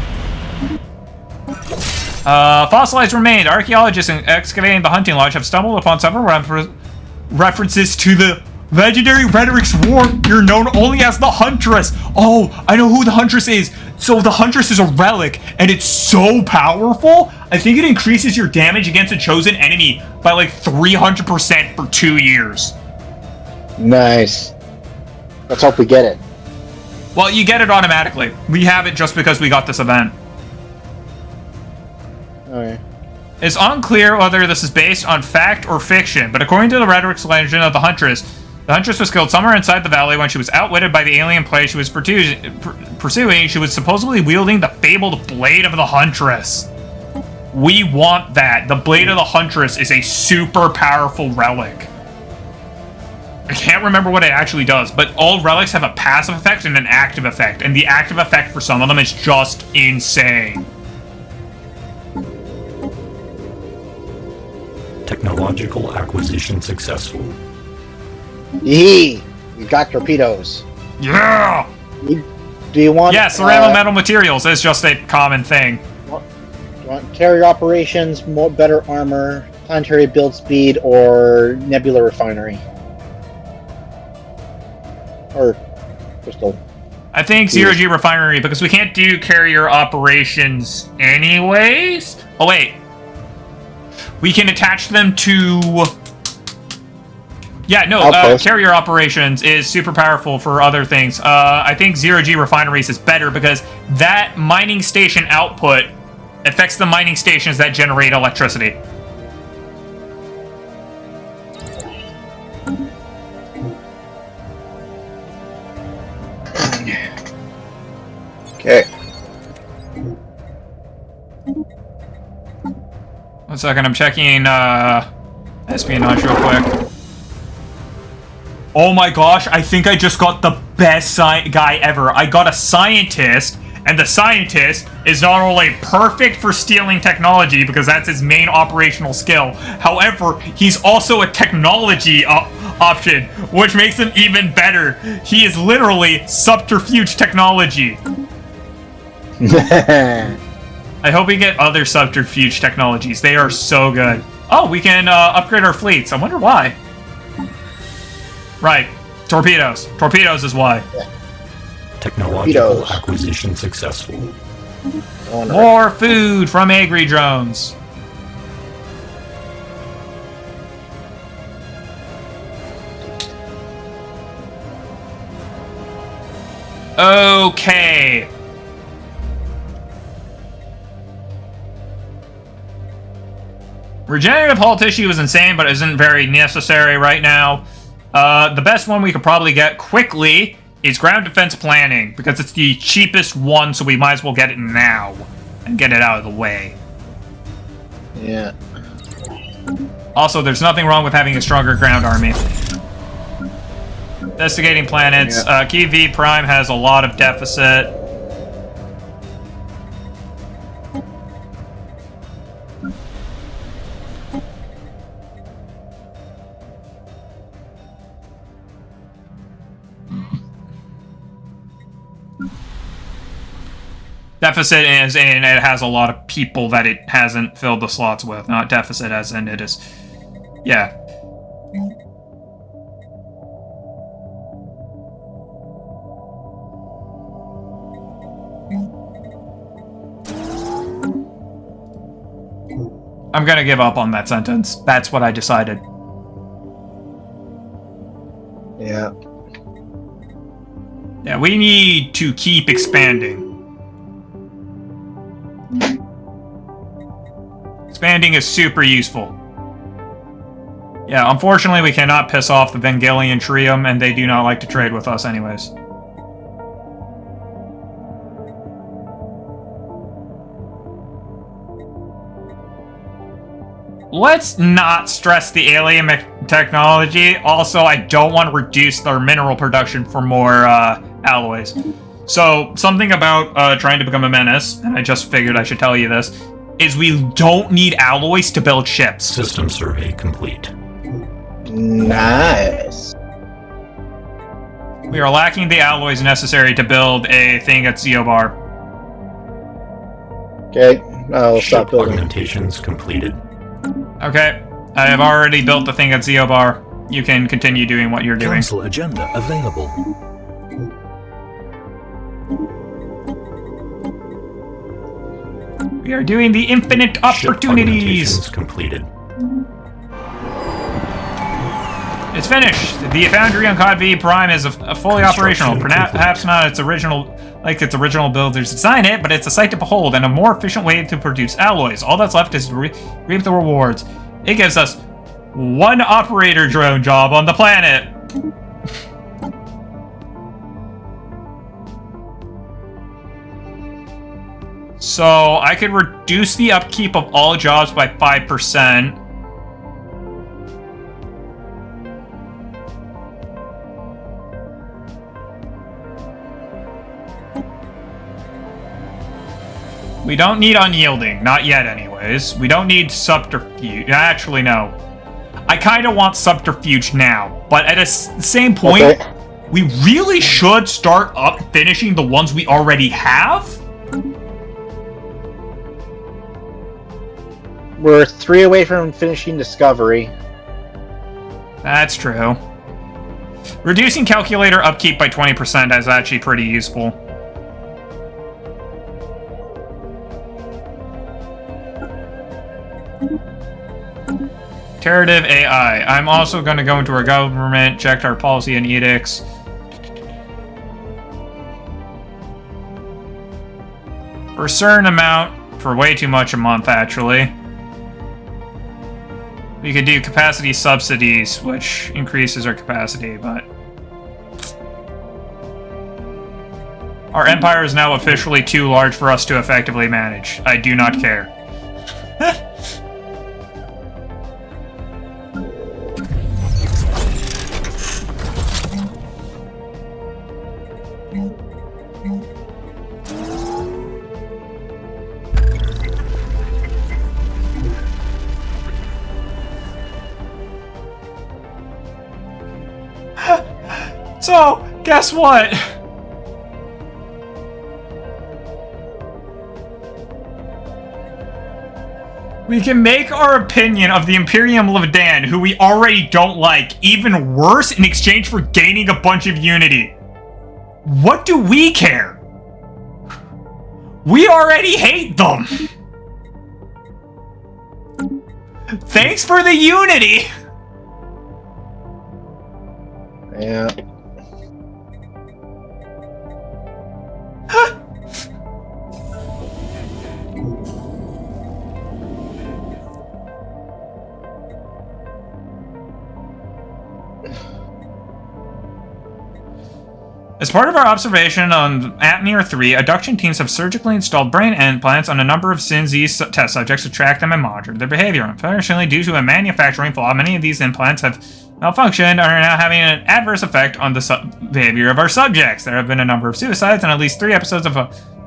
Fossilized remains. Archaeologists excavating the hunting lodge have stumbled upon several references to the Legendary Rhetoric's War, you're known only as the Huntress. Oh, I know who the Huntress is. So the Huntress is a relic, and it's so powerful. I think it increases your damage against a chosen enemy by like 300% for 2 years. Nice. Let's hope we get it. Well, you get it automatically. We have it just because we got this event. Okay. It's unclear whether this is based on fact or fiction, but according to the Rhetoric's legend of the Huntress was killed somewhere inside the valley when she was outwitted by the alien prey she was pursuing. She was supposedly wielding the fabled Blade of the Huntress. We want that. The Blade of the Huntress is a super powerful relic. I can't remember what it actually does, but all relics have a passive effect and an active effect, and the active effect for some of them is just insane. Technological acquisition successful. Yee! We got torpedoes. Yeah! Do you want... Yeah, ceramic metal materials is just a common thing. Do you want carrier operations, better armor, planetary build speed, or nebula refinery? Or crystal? I think zero-G refinery, because we can't do carrier operations anyways. Oh, wait. We can attach them to... Yeah, no, carrier operations is super powerful for other things. I think zero-G refineries is better because that mining station output affects the mining stations that generate electricity. Okay. 1 second, I'm checking espionage real quick. Oh my gosh, I think I just got the best guy ever. I got a scientist, and the scientist is not only perfect for stealing technology, because that's his main operational skill, however, he's also a technology option, which makes him even better. He is literally subterfuge technology. I hope we get other subterfuge technologies. They are so good. Oh, we can upgrade our fleets. I wonder why. Right. Torpedoes. Torpedoes is why. Technological acquisition successful. More food from Agri drones. Okay. Regenerative hull tissue is insane, but isn't very necessary right now. The best one we could probably get quickly is ground defense planning, because it's the cheapest one, so we might as well get it now and get it out of the way. Yeah. Also, there's nothing wrong with having a stronger ground army. Investigating planets. Yeah. Key V Prime has a lot of deficit. Deficit is in it has a lot of people that it hasn't filled the slots with. Not deficit as in it is... Yeah. I'm gonna give up on that sentence. That's what I decided. Yeah. Yeah, we need to keep expanding. Expanding is super useful. Yeah, unfortunately we cannot piss off the Vengalian Trium, and they do not like to trade with us anyways. Let's not stress the alien technology. Also, I don't want to reduce their mineral production for more alloys. So, something about trying to become a menace, and I just figured I should tell you this, is we don't need alloys to build ships. System survey complete. Nice. We are lacking the alloys necessary to build a thing at Zeobar. Okay, I'll Ship stop building. augmentations completed. Okay, I have already built the thing at Zeobar. you can continue doing what you're doing. Council agenda available. We are doing the infinite Ship opportunities. augmentations completed. It's finished. The foundry on Cod V Prime is fully operational. Perhaps not its original builders design it, but it's a sight to behold and a more efficient way to produce alloys. All that's left is to reap the rewards. It gives us one operator drone job on the planet. So I could reduce the upkeep of all jobs by 5%. We don't need unyielding, not yet anyways. We don't need subterfuge. Actually, no. I kind of want subterfuge now, but at the same point, we really should start finishing the ones we already have. We're 3 away from finishing Discovery. That's true. Reducing calculator upkeep by 20% is actually pretty useful. Iterative AI. I'm also going to go into our government, check our policy and edicts. For a certain amount, for way too much a month, actually. We could do capacity subsidies, which increases our capacity, but... Our empire is now officially too large for us to effectively manage. I do not care. So, guess what? We can make our opinion of the Imperium Levidan, who we already don't like, even worse in exchange for gaining a bunch of unity. What do we care? We already hate them. Thanks for the unity. Yeah. As part of our observation on Atmir 3, abduction teams have surgically installed brain implants on a number of Sin Z test subjects to track them and monitor their behavior. Unfortunately, due to a manufacturing flaw, many of these implants have malfunctioned and are now having an adverse effect on the behavior of our subjects. There have been a number of suicides and at least 3 episodes of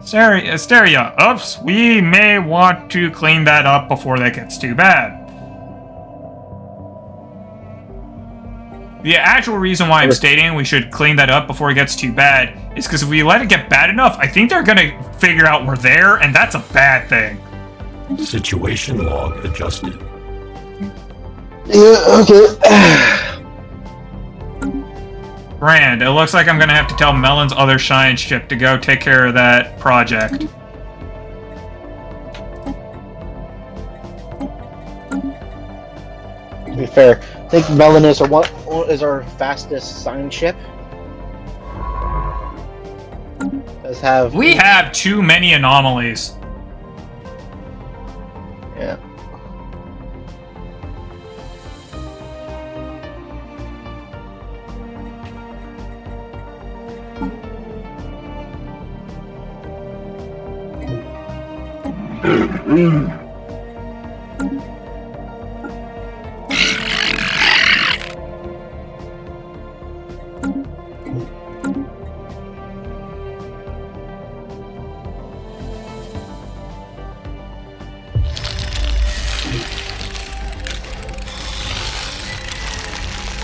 hysteria. Oops, we may want to clean that up before that gets too bad. The actual reason why I'm stating we should clean that up before it gets too bad is because if we let it get bad enough, I think they're gonna figure out we're there, and that's a bad thing. Situation log adjusted. Yeah, okay. Grand, it looks like I'm gonna have to tell Mellon's other Shine ship to go take care of that project. To be fair, I think Mellon is our fastest sign ship. We have too many anomalies. Yeah.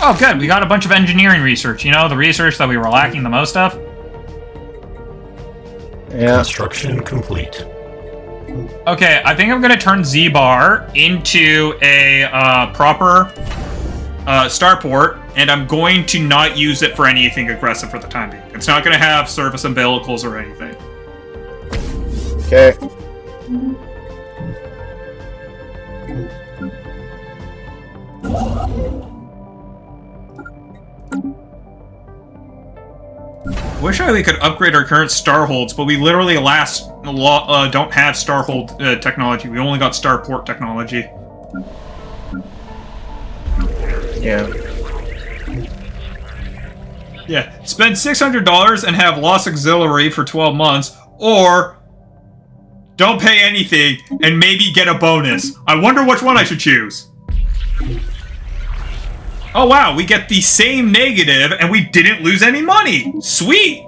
Oh, good. We got a bunch of engineering research. You know, the research that we were lacking the most of. Yeah. Construction complete. Okay, I think I'm going to turn Z-Bar into a proper starport, and I'm going to not use it for anything aggressive for the time being. It's not going to have surface umbilicals or anything. Okay. Wish we could upgrade our current starholds, but we literally don't have starhold technology. We only got starport technology. Yeah. Yeah, spend $600 and have Lost Auxiliary for 12 months, or don't pay anything and maybe get a bonus. I wonder which one I should choose. Oh wow, we get the same negative and we didn't lose any money. Sweet!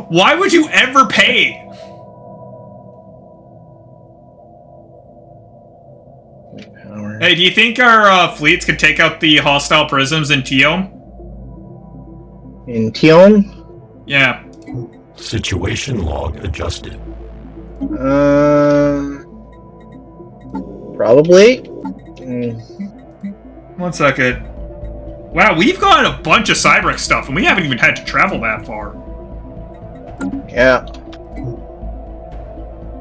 Why would you ever pay? Hey, do you think our fleets could take out the hostile prisms in Teom? In Teom? Yeah. Situation log adjusted. Probably. 1 second. Wow, we've got a bunch of Cyberx stuff, and we haven't even had to travel that far. Yeah.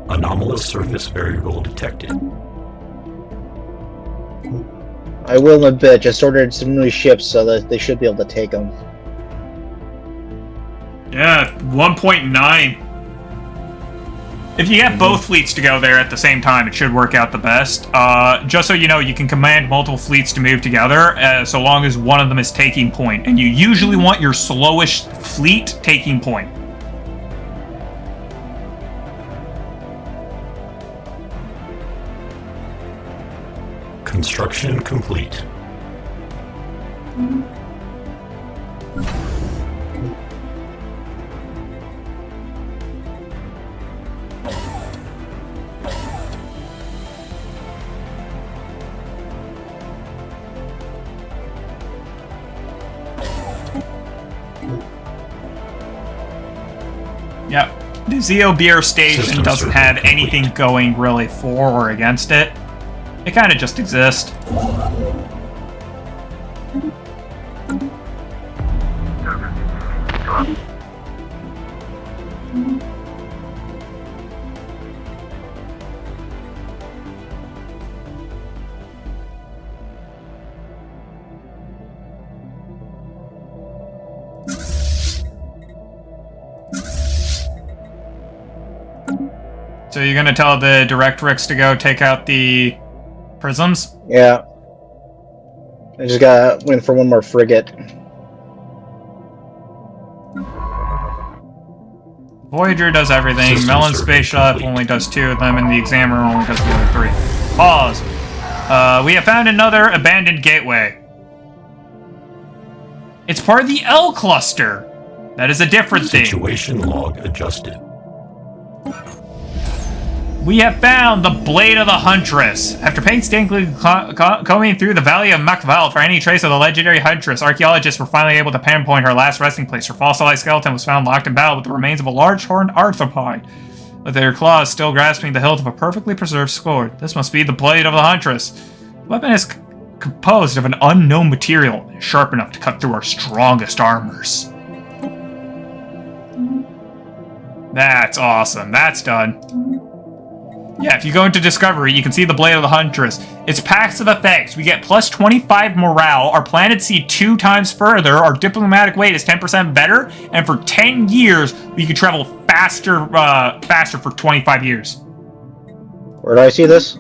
Anomalous surface variable detected. I will in a bit. Just ordered some new ships so that they should be able to take them. Yeah, 1.9. If you get both fleets to go there at the same time, it should work out the best. Just so you know, you can command multiple fleets to move together, so long as one of them is taking point. And you usually want your slowest fleet taking point. Construction complete. Yep. The Zeobeer station System doesn't circuit have complete. anything going really for or against it. They kind of just exist. So you're gonna tell the Directrix to go take out the prisms? Yeah. I just gotta win for one more frigate. Voyager does everything. System Mellon circuit Spaceship complete. only does 2 of them, and the Examiner only does the other 3. Pause. We have found another abandoned gateway. It's part of the L cluster. That is a different thing. Situation log adjusted. We have found the Blade of the Huntress. After painstakingly combing through the Valley of Macval for any trace of the legendary Huntress, archaeologists were finally able to pinpoint her last resting place. Her fossilized skeleton was found locked in battle with the remains of a large horned arthropod, with their claws still grasping the hilt of a perfectly preserved sword. This must be the Blade of the Huntress. The weapon is composed of an unknown material, sharp enough to cut through our strongest armors. That's awesome. That's done. Yeah, if you go into Discovery, you can see the Blade of the Huntress. Its passive effects: we get plus 25 morale, our planets see 2 times further, our diplomatic weight is 10% better, and for 10 years, we can travel faster for 25 years. Where do I see this?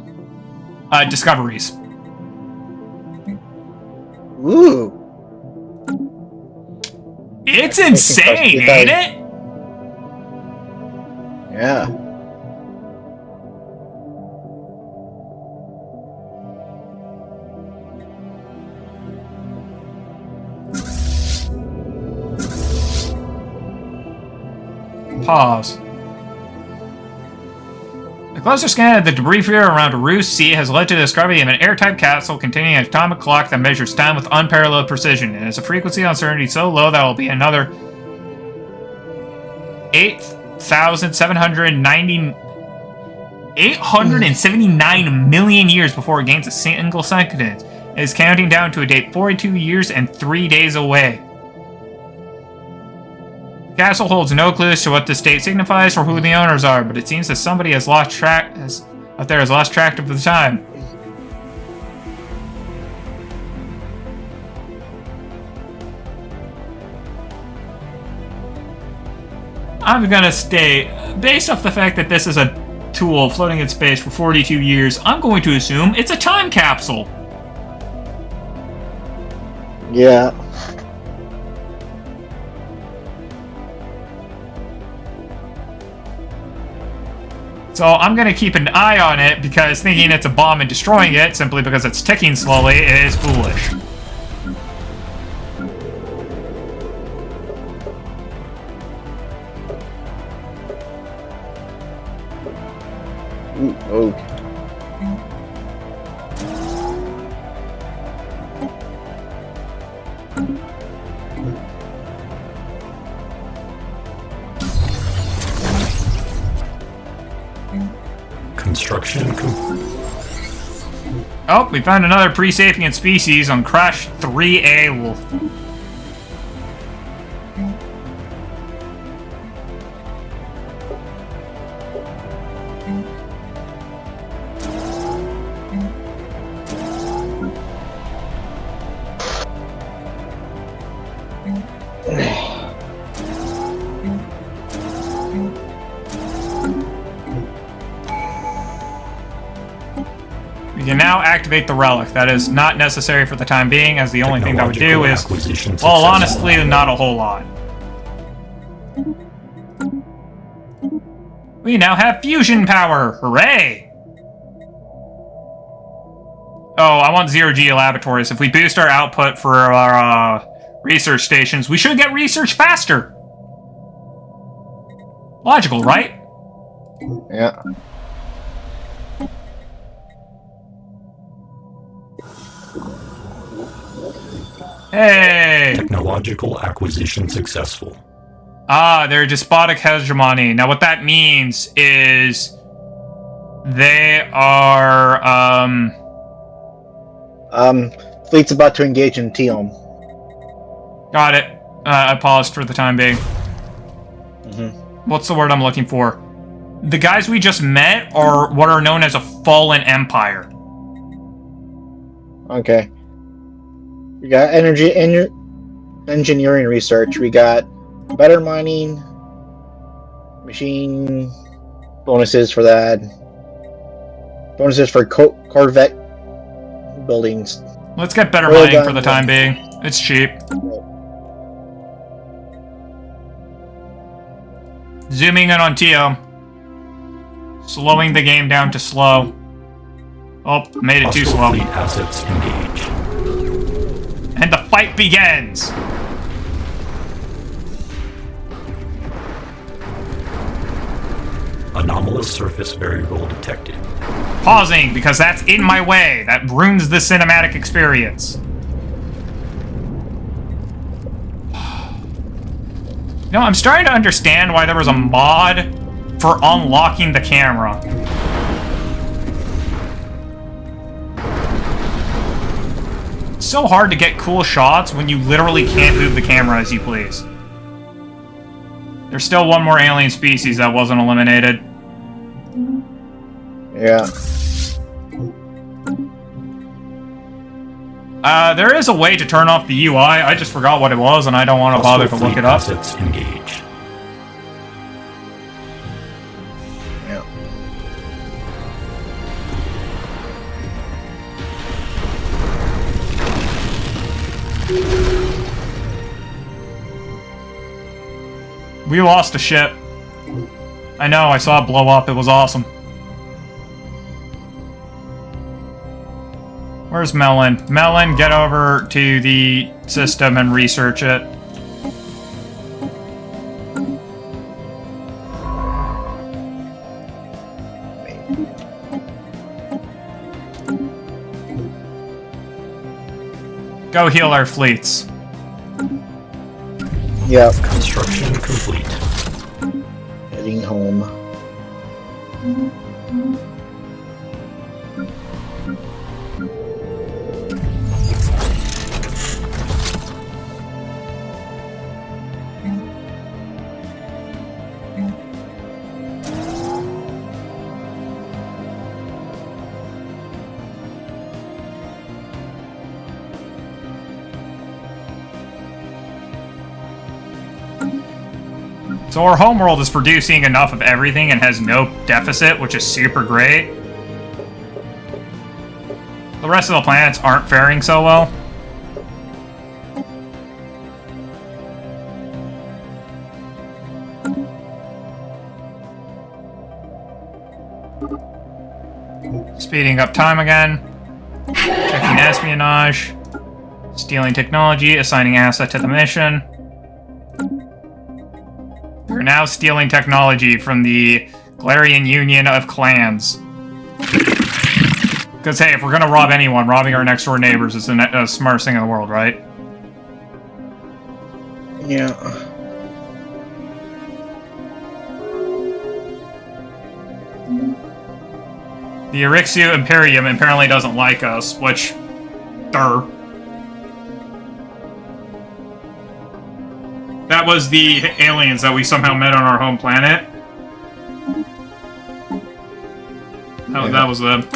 Discoveries. Ooh. It's insane, ain't it? Yeah. Pause. A closer scan of the debris field around Roost Sea has led to the discovery of an airtight capsule containing an atomic clock that measures time with unparalleled precision. It has a frequency uncertainty so low that it will be another 8,790 879 million years before it gains a single sentence. It is counting down to a date 42 years and 3 days away. The castle holds no clues to what this date signifies or who the owners are, but it seems that somebody has lost track out there has lost track of the time. I'm gonna state, based off the fact that this is a tool floating in space for 42 years, I'm going to assume it's a time capsule. Yeah. So I'm gonna keep an eye on it, because thinking it's a bomb and destroying it simply because it's ticking slowly is foolish. Okay. Construction complete. Oh, we found another pre-sapient species on Crash 3A Wolf. We can now activate the relic. That is not necessary for the time being, as the only thing that would do is, well, honestly, not a whole lot. We now have fusion power! Hooray! Oh, I want zero-G laboratories. If we boost our output for our research stations, we should get research faster! Logical, right? Yeah. Hey! Technological acquisition successful. Ah, they're despotic hegemony. Now what that means is they are, Fleet's about to engage in Teom. got it. I paused for the time being. What's the word I'm looking for? The guys we just met are what are known as a fallen empire. Okay. We got engineering research. We got better mining, machine bonuses for that. Bonuses for Corvette buildings. Let's get better Well mining done, for the time being. It's cheap. Zooming in on Tio. Slowing the game down to slow. Oh, made it too Hostile slow. fleet assets engage. And the fight begins! Anomalous surface variable detected. Pausing, because that's in my way. That ruins the cinematic experience. You know, I'm starting to understand why there was a mod for unlocking the camera. It's so hard to get cool shots when you literally can't move the camera as you please. There's still one more alien species that wasn't eliminated. Yeah. There is a way to turn off the UI. I just forgot what it was, and I don't want to bother to look it up. Assets engage. Yeah. We lost a ship. I know, I saw it blow up. It was awesome. Where's Mellon? Mellon, get over to the system and research it. Go heal our fleets. Yeah. Construction complete. Heading home. So our homeworld is producing enough of everything and has no deficit, which is super great. The rest of the planets aren't faring so well. Speeding up time again. Checking espionage. Stealing technology, assigning asset to the mission. We're now stealing technology from the Galarian Union of Clans. Because, hey, if we're gonna rob anyone, robbing our next-door neighbors is the smartest thing in the world, right? Yeah. The Erixia Imperium apparently doesn't like us, which... Durr. That was the aliens that we somehow met on our home planet. That was them.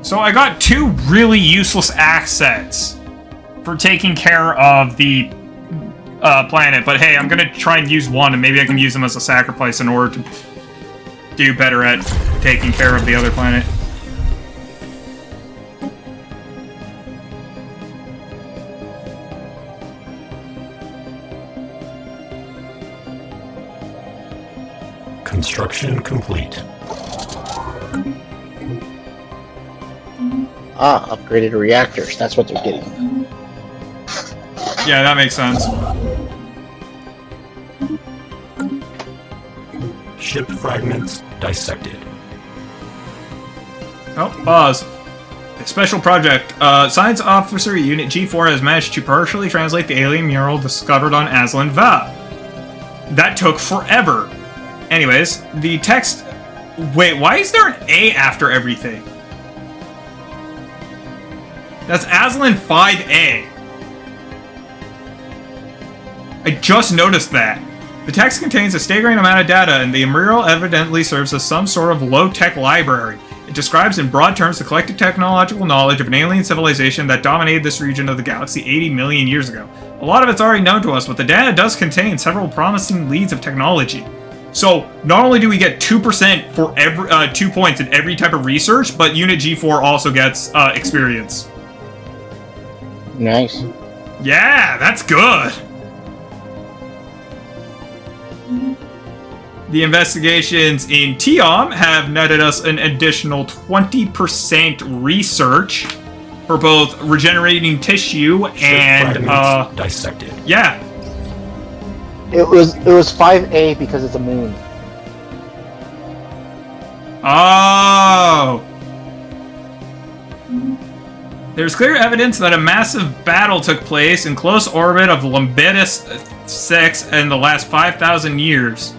So I got 2 really useless assets for taking care of the planet, but hey, I'm gonna try and use one, and maybe I can use them as a sacrifice in order to do better at taking care of the other planet. Construction complete. Ah, upgraded reactors. That's what they're getting. Yeah, that makes sense. Ship fragments dissected. Oh, pause. A special project. Science Officer Unit G4 has managed to partially translate the alien mural discovered on Aslan Va. That took forever. Anyways, the text... Wait, why is there an A after everything? That's Aslan 5A. I just noticed that. The text contains a staggering amount of data, and the mural evidently serves as some sort of low-tech library. It describes in broad terms the collective technological knowledge of an alien civilization that dominated this region of the galaxy 80 million years ago. A lot of it's already known to us, but the data does contain several promising leads of technology. So, not only do we get 2% for every 2 points in every type of research, but Unit G4 also gets experience. Nice. Yeah, that's good! The investigations in Tiom have netted us an additional 20% research for both regenerating tissue and dissected. Yeah. It was 5A because it's a moon. Oh. There's clear evidence that a massive battle took place in close orbit of Limbitis 6 in the last 5,000 years.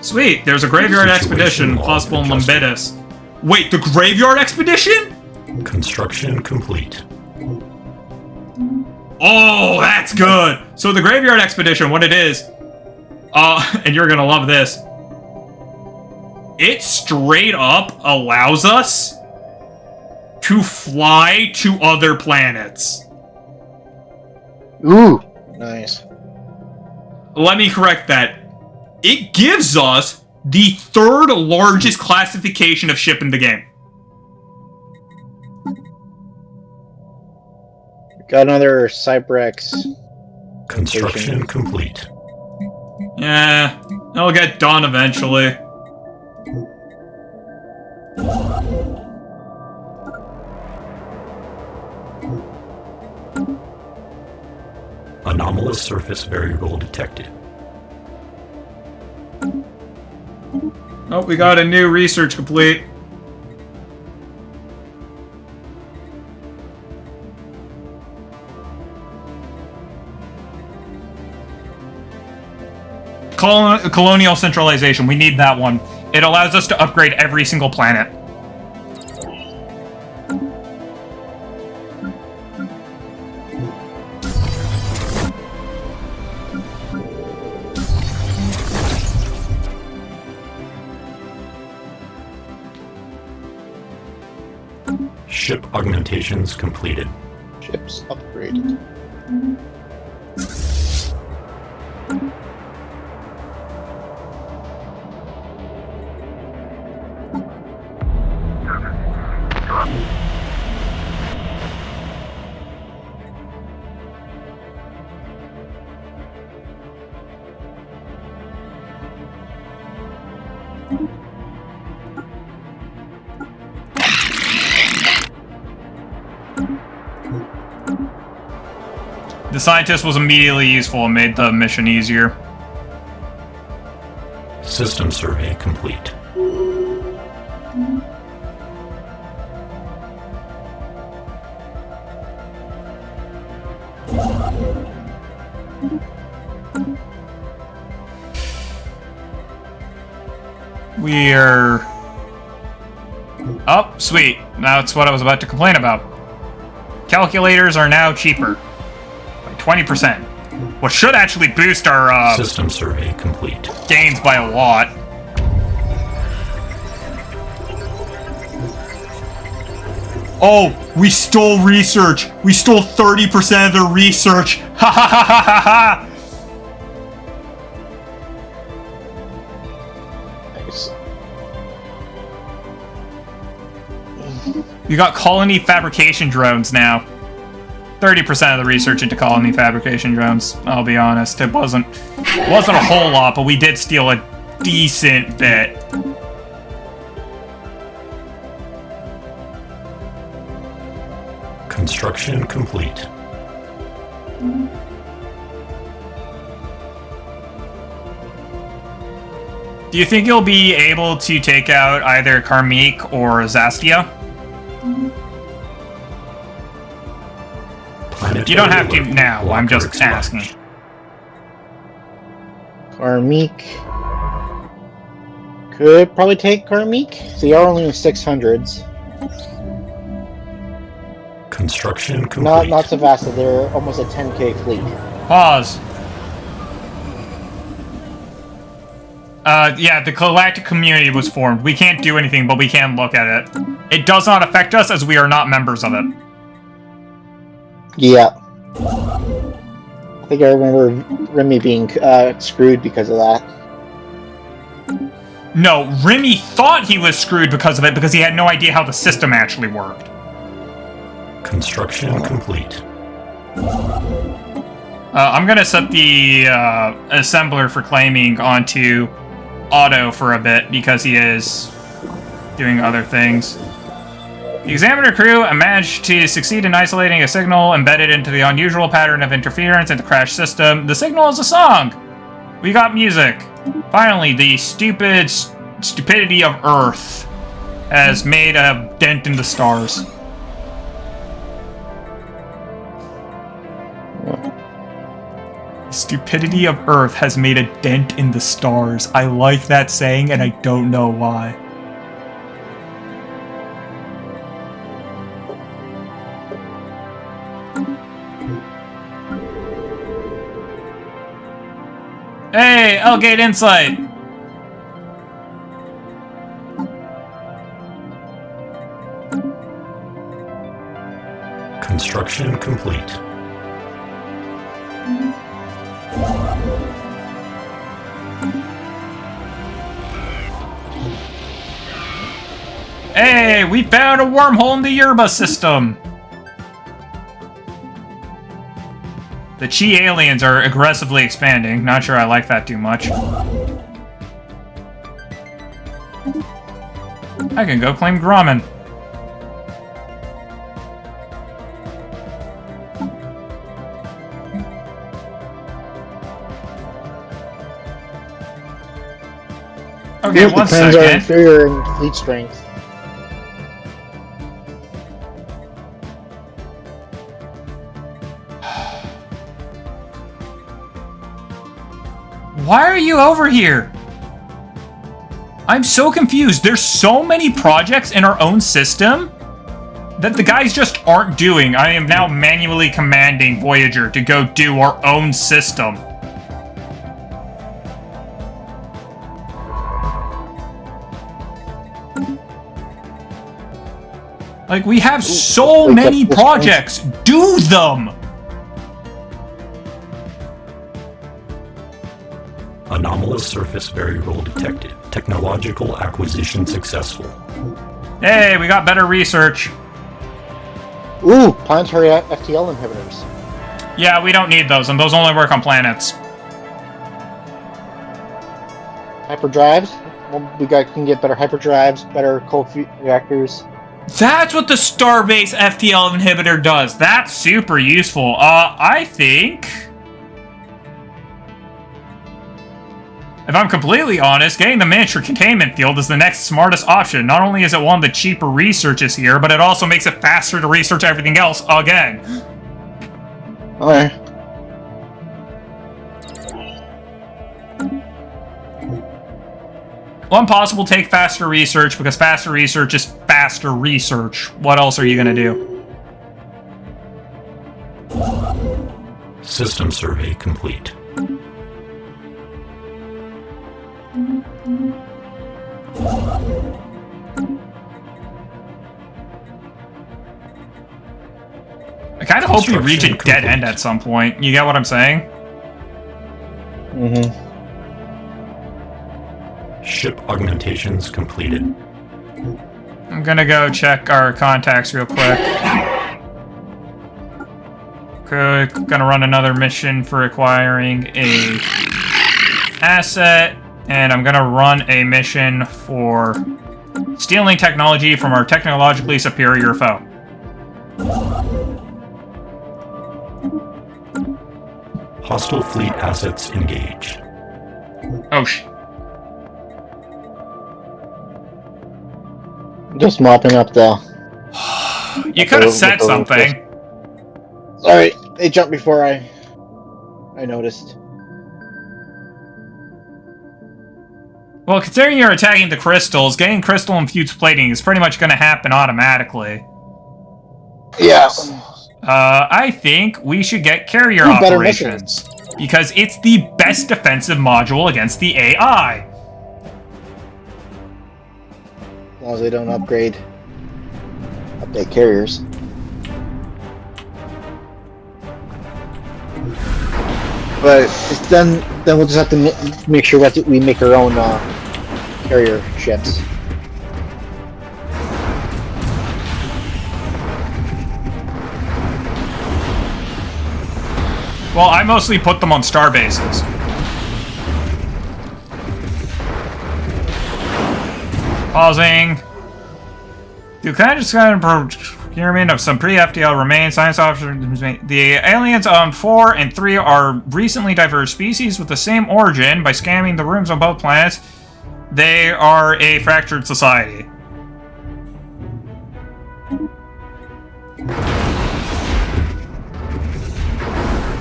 Sweet, there's a graveyard expedition possible in Limbitis. Wait, the graveyard expedition? Construction complete. Oh, that's good! So the graveyard expedition, what it is, and you're gonna love this, it straight up allows us to fly to other planets. Ooh, nice. Let me correct that. It gives us the 3rd largest classification of ship in the game. Got another Cyberx. Construction complete. Yeah, it'll get done eventually. Anomalous surface variable detected. Oh, we got a new research complete. Colonial centralization. We need that one. It allows us to upgrade every single planet. Ship augmentations completed. Ships upgraded. The scientist was immediately useful and made the mission easier. System survey complete. We're... Oh, sweet. That's what I was about to complain about. Calculators are now cheaper. By 20%. What should actually boost our, System survey complete. gains by a lot. Oh, we stole research! We stole 30% of their research! Ha ha ha ha ha ha! Nice. You got colony fabrication drones now. 30% of the research into colony fabrication drones, I'll be honest. It wasn't a whole lot, but we did steal a decent bit. Construction complete. Do you think you'll be able to take out either Karmik or Zastia? You don't have to now, I'm just asking. Karmik. Could probably take Karmik. So you are only in 600s. Construction complete. Not so fast. They're almost a 10k fleet. Pause. Yeah, the galactic community was formed. We can't do anything, but we can look at it. It does not affect us as we are not members of it. Yeah. I think I remember Remy being screwed because of that. No, Remy thought he was screwed because of it because he had no idea how the system actually worked. Construction complete. I'm gonna set the assembler for claiming onto Otto for a bit because he is doing other things. The Examiner crew managed to succeed in isolating a signal embedded into the unusual pattern of interference in the crash system. The signal is a song! We got music. Finally, the stupidity of Earth has made a dent in the stars. The stupidity of Earth has made a dent in the stars. I like that saying, and I don't know why. Hey, Elgate Insight! Construction complete. Hey, we found a wormhole in the Yerba system! The Chi aliens are aggressively expanding. Not sure I like that too much. I can go claim Grommen. Okay, It one depends on second. inferior and fleet strength. Why are you over here? I'm so confused. There's so many projects in our own system that the guys just aren't doing. I am now manually commanding Voyager to go do our own system. Like, we have so many projects. Do them! Anomalous surface variable detected. Technological acquisition successful. Hey, we got better research. Ooh, planetary FTL inhibitors. Yeah, we don't need those, and those only work on planets. Hyperdrives. Well, can get better hyperdrives, better cold reactors. That's what the Starbase FTL inhibitor does. That's super useful. I think... If I'm completely honest, getting the miniature containment field is the next smartest option. Not only is it one of the cheaper researches here, but it also makes it faster to research everything else again. Okay. One possible take faster research, because faster research is faster research. What else are you gonna do? System survey complete. I kind of hope we reach a Construction dead complete. end at some point. You get what I'm saying? Mm-hmm. Ship augmentations completed. I'm gonna go check our contacts real quick. Okay, gonna run another mission for acquiring a asset, and I'm gonna run a mission for stealing technology from our technologically superior foe. Hostile fleet assets engaged. Oh, Just mopping up the. you could have said something. Sorry, they jumped before I noticed. Well, considering you're attacking the crystals, getting crystal-infused plating is pretty much gonna happen automatically. Yeah. I think we should get carrier Ooh, better operations. Because it's the best defensive module against the AI. As long as they don't update carriers. But then we'll just have to make sure that we make our own carrier ships. Well, I mostly put them on star bases. Pausing. You kind of just got a procurement of some pre-FTL remains. Science officers. The aliens on 4 and 3 are recently diverse species with the same origin. By scanning the rooms on both planets, they are a fractured society.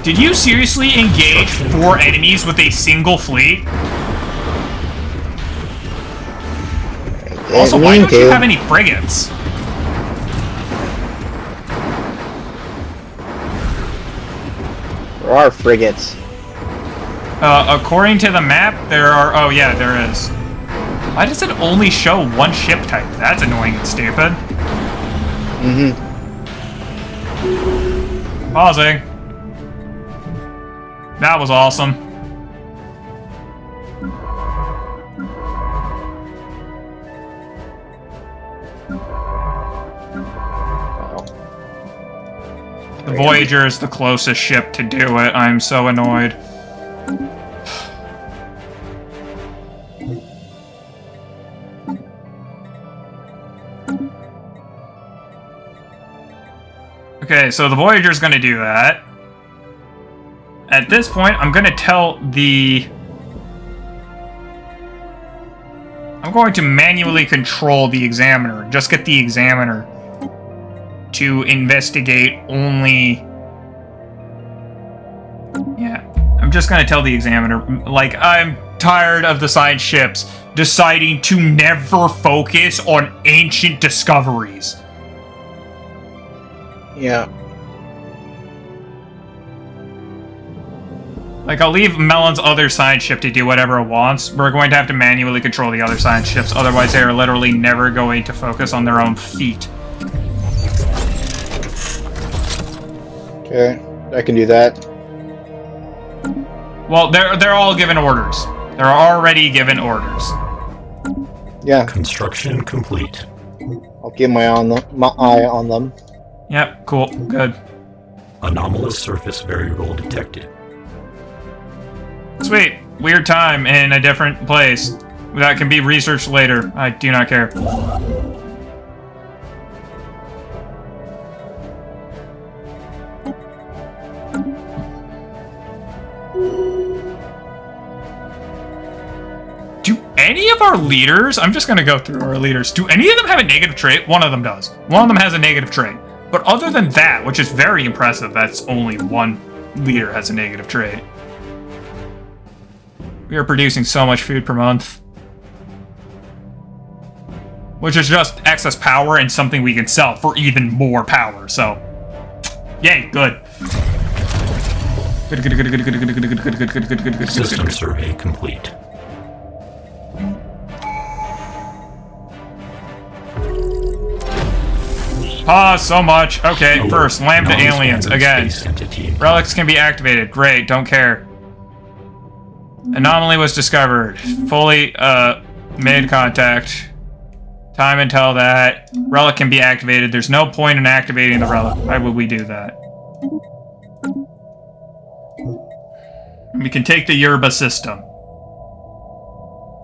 Did you seriously engage 4 enemies with a single fleet? Also, why don't you have any frigates? There are frigates. According to the map, there are... Oh, yeah, there is. Why does it only show one ship type? That's annoying and stupid. Mm-hmm. Pausing. That was awesome. The Voyager is the closest ship to do it. I'm so annoyed. Okay, so the Voyager's gonna do that. At this point, I'm gonna tell the I'm going to manually control the Examiner. Just get the Examiner to investigate only... Yeah. I'm just going to tell the Examiner, like, I'm tired of the science ships deciding to never focus on ancient discoveries. Yeah. Like, I'll leave Mellon's other science ship to do whatever it wants. We're going to have to manually control the other science ships, otherwise they are literally never going to focus on their own feet. Okay, I can do that. Well, they're all given orders. They're already given orders. Yeah, Construction complete. I'll keep my eye on them. Yep, cool, good. Anomalous surface variable detected. Sweet. Weird time in a different place. That can be researched later. I do not care. Do any of our leaders... I'm just going to go through our leaders. Do any of them have a negative trait? One of them does. One of them has a negative trait. But other than that, which is very impressive, that's only one leader has a negative trait. We are producing so much food per month. Which is just excess power and something we can sell for even more power, so... Yay, good. Good. System survey complete. So much. Okay, first, Lambda aliens, again. Space entity. Relics can be activated. Great, don't care. Anomaly was discovered. Fully, made contact. Time until that. Relic can be activated. There's no point in activating the relic. Why would we do that? We can take the Yerba system.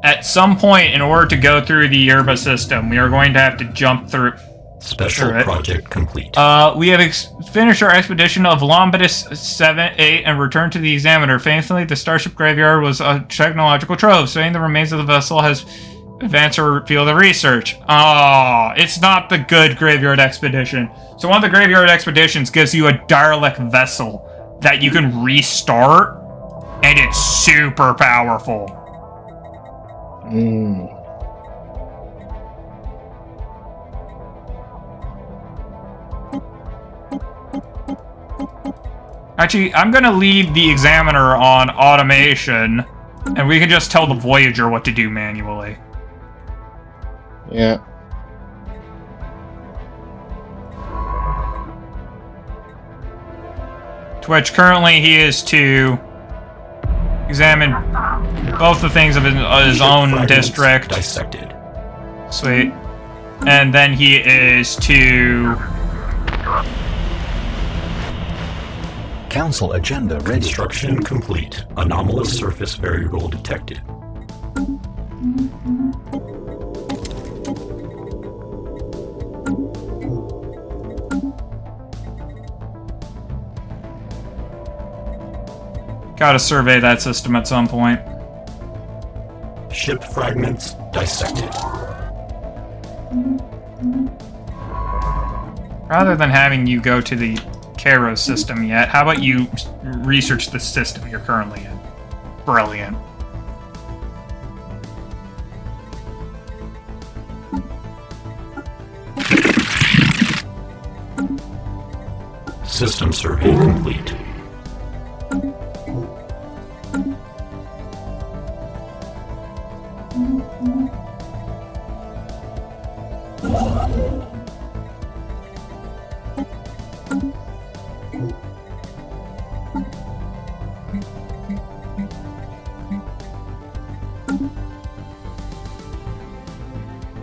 At some point, in order to go through the Yerba system, we are going to have to jump through... Special project complete. We have finished our expedition of Lombardus 7-8 and returned to the Examiner. Famously, the Starship Graveyard was a technological trove. Studying the remains of the vessel has advanced our field of research. Oh, it's not the good Graveyard Expedition. So one of the Graveyard Expeditions gives you a derelict vessel that you can restart, and it's super powerful. Actually, I'm gonna leave the Examiner on automation, and we can just tell the Voyager what to do manually. Yeah. To which currently he is to examine both the things of his own district. Dissected. Sweet. And then he is to... Council agenda ready. Construction complete. Anomalous surface variable detected. Gotta survey that system at some point. Ship fragments dissected. Rather than having you go to the Cairo system yet, how about you research the system you're currently in? Brilliant. System survey complete.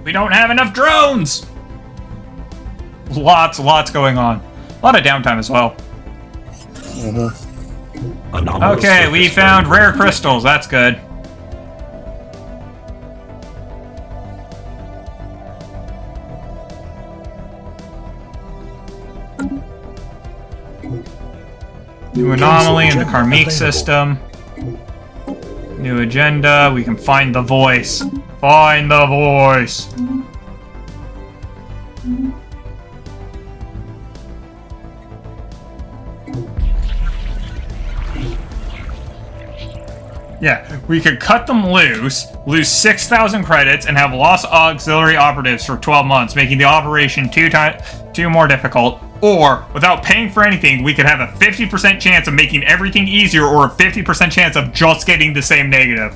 We don't have enough drones! Lots going on. A lot of downtime as well. Anomalous Okay, we surface found variable rare crystals. That's good. New anomaly in the Karmic system. New agenda. We can find the voice. Find the voice. Yeah, we could cut them loose, lose 6,000 credits, and have lost auxiliary operatives for 12 months, making the operation too more difficult. Or, without paying for anything, we could have a 50% chance of making everything easier, or a 50% chance of just getting the same negative.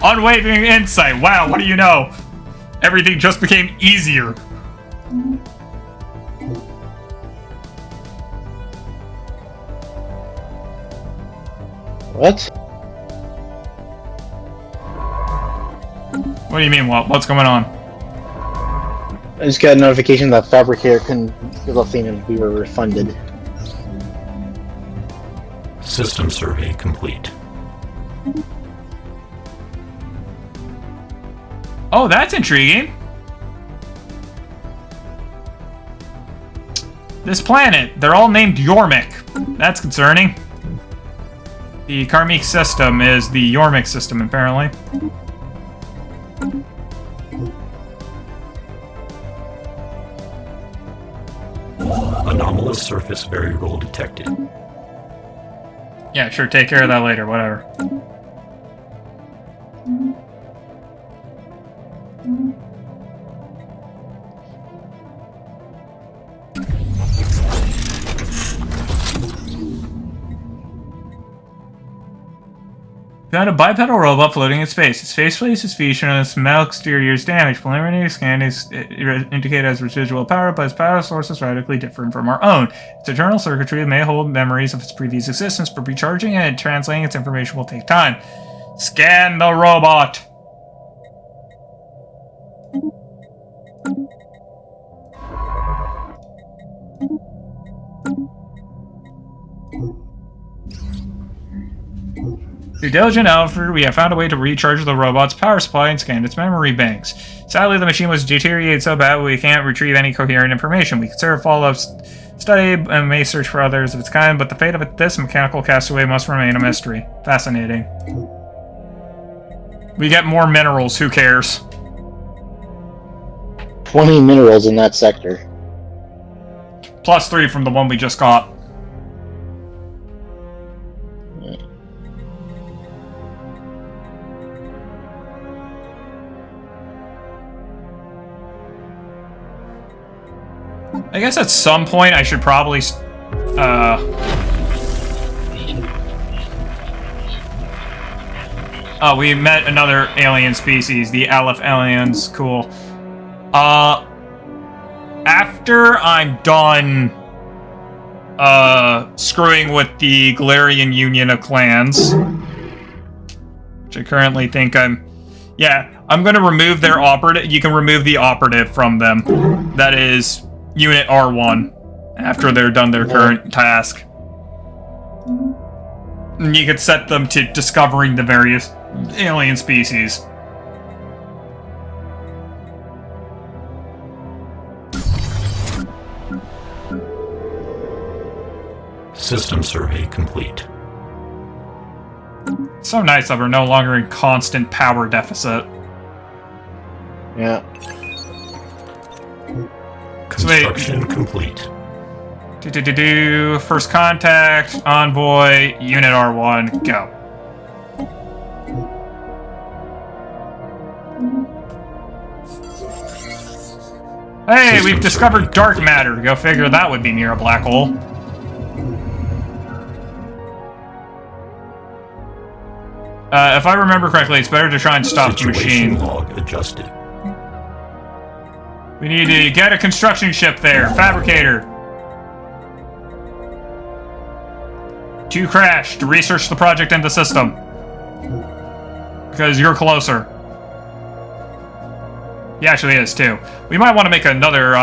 Unwavering insight. Wow, what do you know? Everything just became easier. What? What do you mean, what? What's going on? I just got a notification that Fabricator couldn't do the thing and we were refunded. System survey complete. Oh, that's intriguing. This planet, they're all named Yormik. That's concerning. The Karmic system is the Yormik system, apparently. Anomalous surface variable detected. Yeah, sure, take care of that later, whatever. Found a bipedal robot floating in space. Its faceplate is featured and its metal exterior is damaged. Preliminary scan is indicated as residual power, but its power source is radically different from our own. Its internal circuitry may hold memories of its previous existence, but recharging and translating its information will take time. Scan the robot! Through diligent effort, we have found a way to recharge the robot's power supply and scan its memory banks. Sadly, the machine was deteriorated so bad we can't retrieve any coherent information. We consider follow-up study and may search for others of its kind, but the fate of this mechanical castaway must remain a mystery. Fascinating. We get more minerals, who cares? 20 minerals in that sector. Plus 3 from the one we just got. I guess at some point I should probably, Oh, we met another alien species, the Aleph aliens. Cool. After I'm done, screwing with the Galarian Union of Clans, which I currently think yeah, I'm gonna remove their operative. You can remove the operative from them. That is Unit R1 after they're done their current task. And you could set them to discovering the various alien species. System survey complete. So nice that we're no longer in constant power deficit. Yeah. Construction complete. First contact, envoy, unit R1, go. Hey, System we've discovered survey dark complete. matter. Go figure that would be near a black hole. If I remember correctly, it's better to try and stop the Situation machine. log adjusted. We need to get a construction ship there. Fabricator. To crash, to research the project and the system. Because you're closer. He actually is, too. We might want to make another,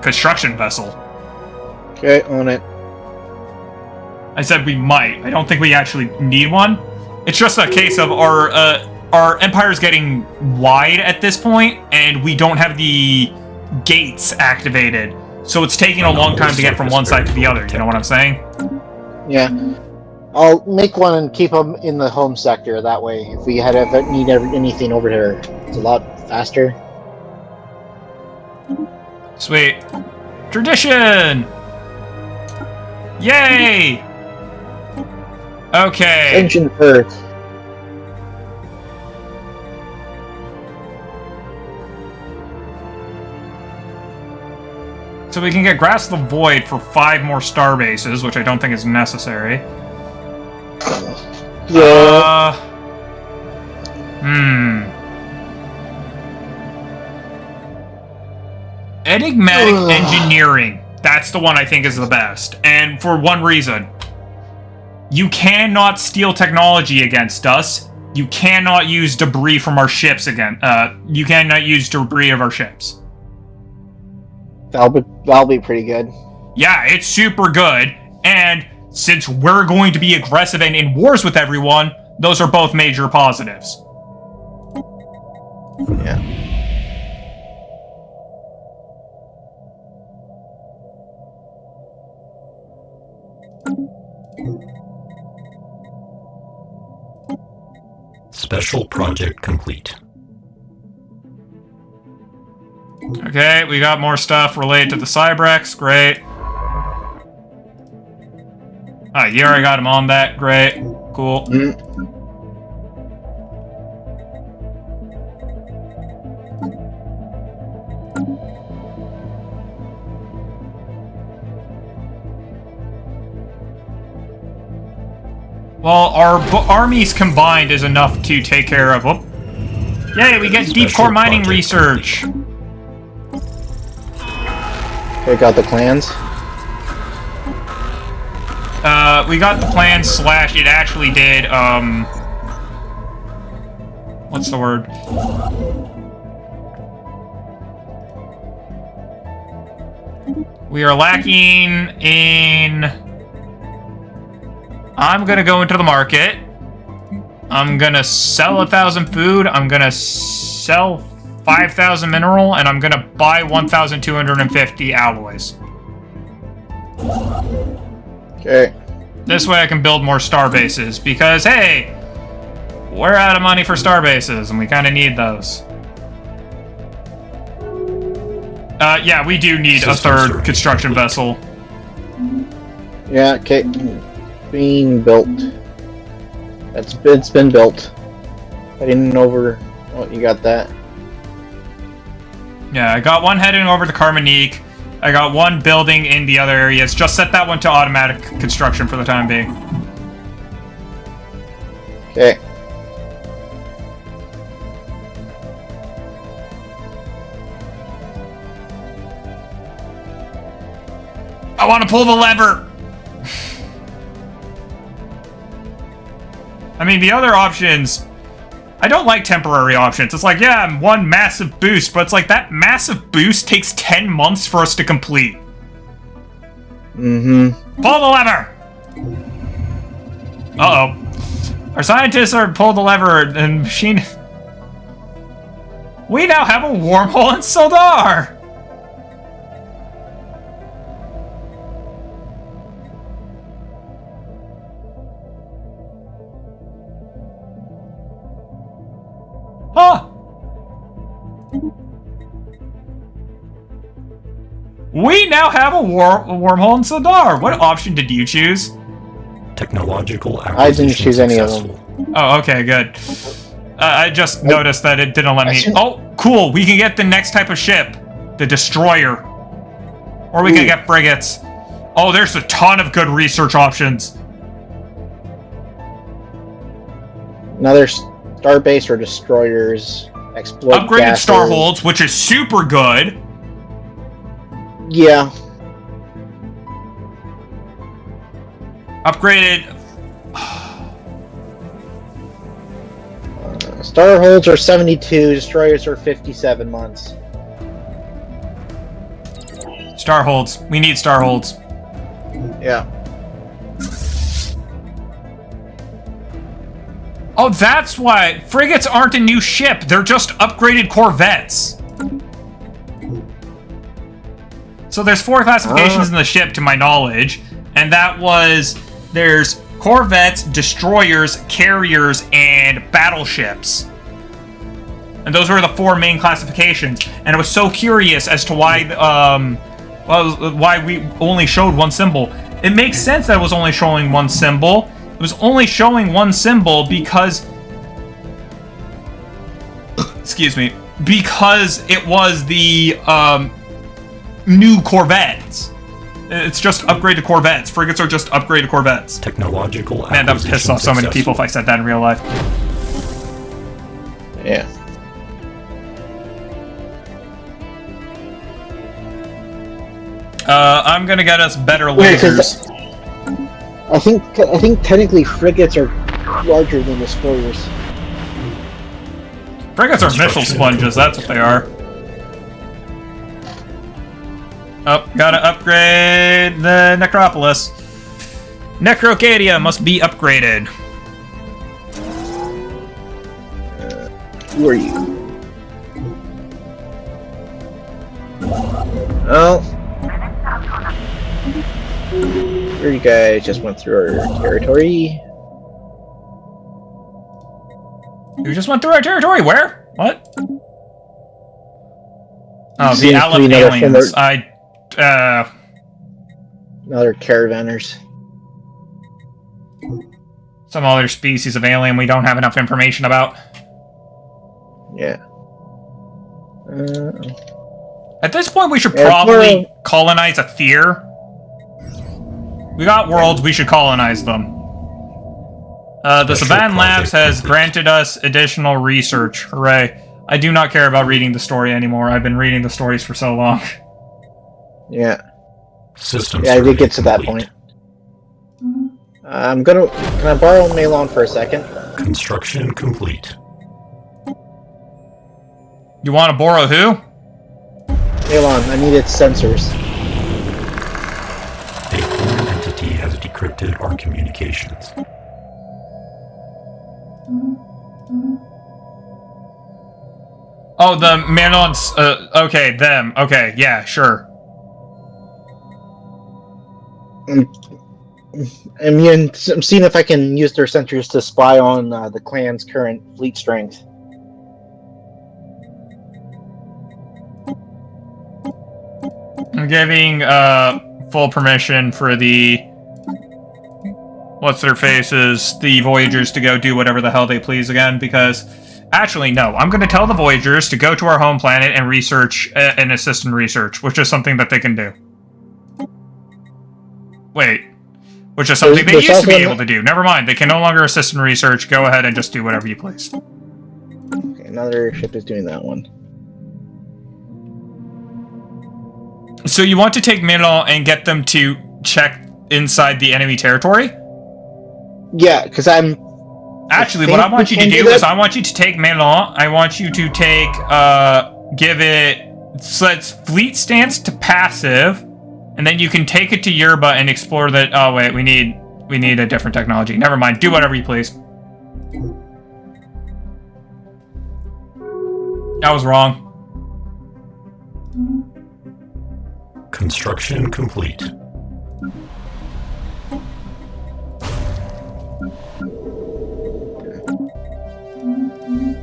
construction vessel. Okay, on it. I said we might. I don't think we actually need one. It's just a case of our empire's getting wide at this point, and we don't have the gates activated. So it's taking a long time to get from one side to the other, you know what I'm saying? Yeah. I'll make one and keep them in the home sector. That way, if we need anything over here, it's a lot faster. Sweet. Tradition! Yay! Okay. Ancient Earth. So we can get Grass of the Void for 5 more star bases, which I don't think is necessary. Yeah. Enigmatic Engineering. That's the one I think is the best. And for one reason. You cannot steal technology against us. You cannot use debris from our ships again. You cannot use debris of our ships. That'll be pretty good. Yeah, it's super good. And since we're going to be aggressive and in wars with everyone, those are both major positives. Yeah. Special project complete. Okay, we got more stuff related to the Cybrex. Great. You already got him on that. Great. Cool. Well, our armies combined is enough to take care of... Oh. Yay, we get deep core mining research! We got the clans. We got the plan / it actually did, what's the word? We are lacking in... I'm gonna go into the market. I'm gonna sell 1,000 food. I'm gonna sell 5,000 mineral, and I'm gonna buy 1,250 alloys. Okay. This way I can build more star bases, because, hey, we're out of money for star bases, and we kind of need those. Yeah, we do need a third construction vessel. Yeah, okay. Being built. It's been built. Heading over... Oh, you got that. Yeah, I got one heading over to Carmonique. I got one building in the other areas. Just set that one to automatic construction for the time being. Okay. I want to pull the lever! I mean, the other options... I don't like temporary options. It's like, yeah, one massive boost, but it's like that massive boost takes 10 months for us to complete. Mm-hmm. Pull the lever! Uh-oh. Our scientists are pull the lever and machine... We now have a wormhole in Sildar! Huh! We now have a wormhole in Sildar. What option did you choose? Technological acquisition I didn't choose any of successful. them. Oh, okay, good. I just noticed that it didn't let me... Oh, cool! We can get the next type of ship. The Destroyer. Or we can get frigates. Oh, there's a ton of good research options. Another starbase or destroyers. Exploit Upgraded gases. Starholds, which is super good. Yeah. Upgraded... Starholds are 72, destroyers are 57 months. Starholds. We need Starholds. Yeah. Oh, that's why frigates aren't a new ship. They're just upgraded corvettes. So there's 4 classifications in the ship, to my knowledge, and that was there's corvettes, destroyers, carriers, and battleships. And those were the 4 main classifications. And I was so curious as to why we only showed one symbol. It makes sense that it was only showing one symbol. It was only showing one symbol because... excuse me. Because it was the new corvettes. It's just upgraded corvettes. Frigates are just upgraded corvettes. Technological Man, that would piss off so many people if I said that in real life. Yeah. I'm gonna get us better lasers. I think technically frigates are larger than destroyers. Frigates are missile sponges, that's what they are. Oh, gotta upgrade the Necropolis. Necrocadia must be upgraded. Who are you? Oh. You guys just went through our territory. You just went through our territory? Where? What? Oh, the Aleph aliens. Another caravanners. Some other species of alien we don't have enough information about. Yeah. At this point, we should probably colonize a Theer. We got worlds, we should colonize them. The Saban Labs has granted us additional research. Hooray. I do not care about reading the story anymore. I've been reading the stories for so long. Yeah. Systems I did get to that point. Can I borrow Mellon for a second? Construction complete. You want to borrow who? Mellon, I need its sensors. A foreign entity has decrypted our communications. Oh, the Menons, okay, them. Okay, yeah, sure. I'm seeing if I can use their sensors to spy on the clan's current fleet strength. I'm giving, full permission for the... what's-their-faces, the Voyagers to go do whatever the hell they please again, because... Actually, no. I'm going to tell the Voyagers to go to our home planet and research, and assist in research, which is something that they can do. Wait. Which is something they used to be able to do. Never mind. They can no longer assist in research. Go ahead and just do whatever you please. Okay, another ship is doing that one. So you want to take Mellon and get them to check inside the enemy territory? Yeah, because Actually, what I want you to do is I want you to take Mellon. I want you to take, give it, let's fleet stance to passive, and then you can take it to Yerba and explore that. Oh wait, we need a different technology. Never mind. Do whatever you please. I was wrong. Construction complete.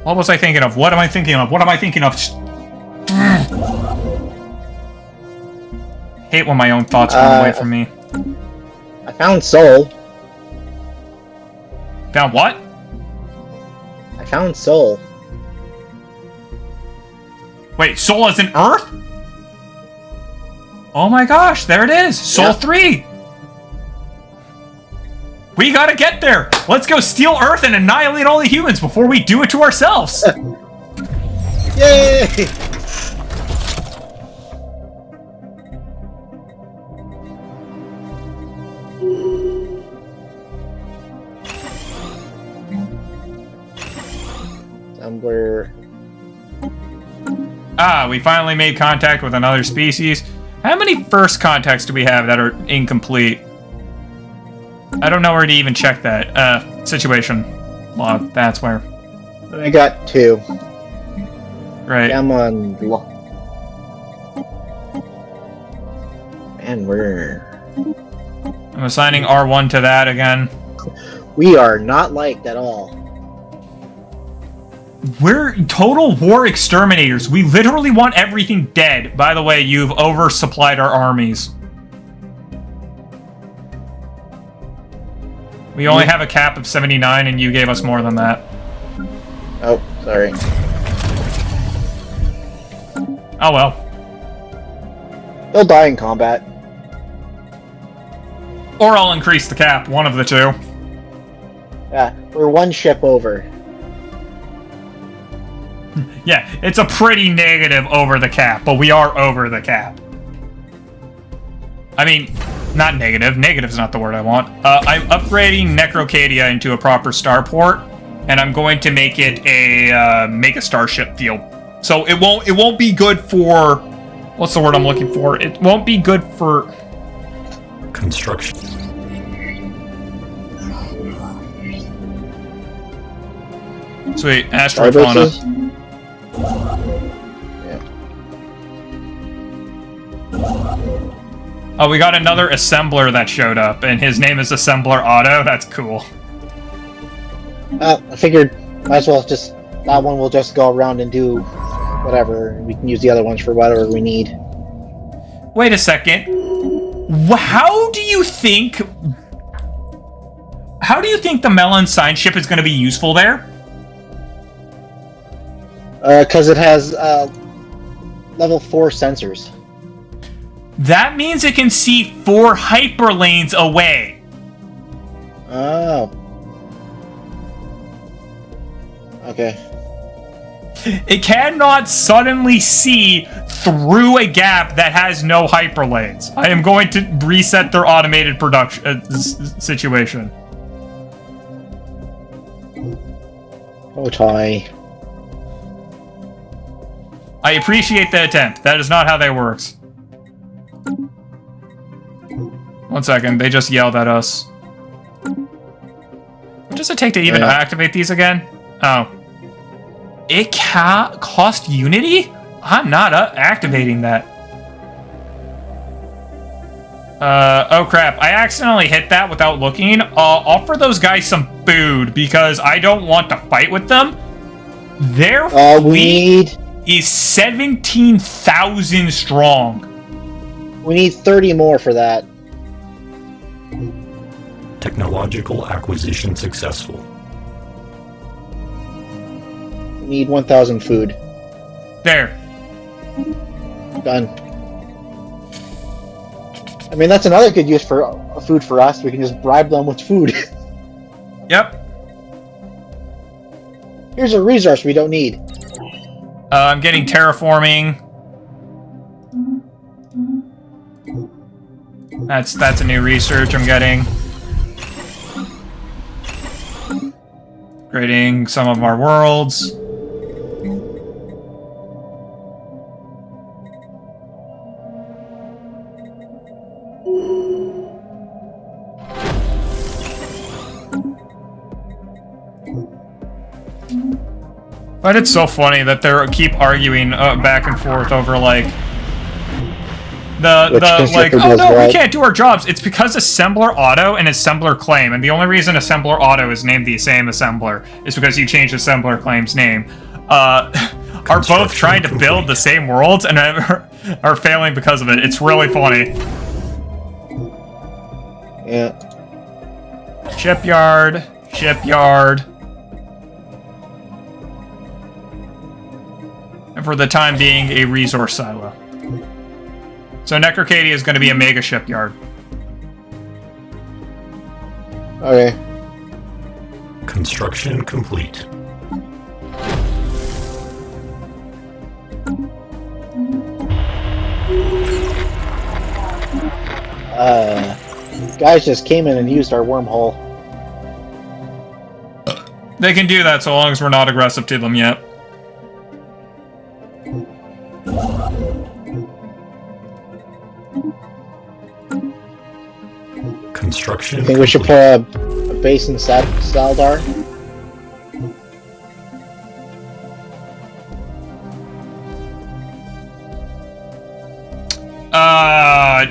What was I thinking of? What am I thinking of? What am I thinking of? Hate when my own thoughts run away from me. I found Sol. Found what? I found Sol. Wait, Sol is in Earth? Oh my gosh, there it is! Sol 3! We gotta get there! Let's go steal Earth and annihilate all the humans before we do it to ourselves! Yay! Somewhere. Ah, we finally made contact with another species. How many first contacts do we have that are incomplete? I don't know where to even check that. Situation log. That's where. I got 2. Right. I'm on. And I'm assigning R1 to that again. We are not liked at all. We're total war exterminators. We literally want everything dead. By the way, you've oversupplied our armies. We only have a cap of 79, and you gave us more than that. Oh, sorry. Oh well. They'll die in combat. Or I'll increase the cap, one of the two. Yeah, we're one ship over. Yeah, it's a pretty negative over the cap, but we are over the cap. I mean, not negative. Negative's not the word I want. I'm upgrading Necrocadia into a proper starport, and I'm going to make it a mega starship field. So it won't be good for, what's the word I'm looking for? It won't be good for Construction. Sweet, asteroid fauna. Yeah. Oh, we got another assembler that showed up, and his name is Assembler Otto. That's cool. I figured might as well just that one will just go around and do whatever, and we can use the other ones for whatever we need. Wait a second. How do you think the Mellon sign ship is going to be useful there? Because it has level 4 sensors. That means it can see 4 hyperlanes away. Oh. Okay. It cannot suddenly see through a gap that has no hyperlanes. I am going to reset their automated production situation. Oh, Ty. I appreciate the attempt. That is not how that works. 1 second, they just yelled at us. What does it take to even activate these again? Oh. It cost Unity? I'm not activating that. Oh crap, I accidentally hit that without looking. Offer those guys some food, because I don't want to fight with them. Their fleet is 17,000 strong. We need 30 more for that. Technological acquisition successful. We need 1,000 food. There. Done. I mean, that's another good use for food for us. We can just bribe them with food. Yep. Here's a resource we don't need. I'm getting terraforming. That's a new research I'm getting. Creating some of our worlds. But it's so funny that they keep arguing back and forth over like oh no, we can't do our jobs. It's because Assembler Auto and Assembler Claim, and the only reason Assembler Auto is named the same Assembler is because you changed Assembler Claim's name. Are both trying to build the same worlds and are failing because of it. It's really funny. Yeah. Shipyard. And for the time being, a resource silo. So Necrocadia is going to be a mega shipyard. Okay. Construction complete. Guys just came in and used our wormhole. They can do that so long as we're not aggressive to them yet. Construction. I think we should put a base in Saldar.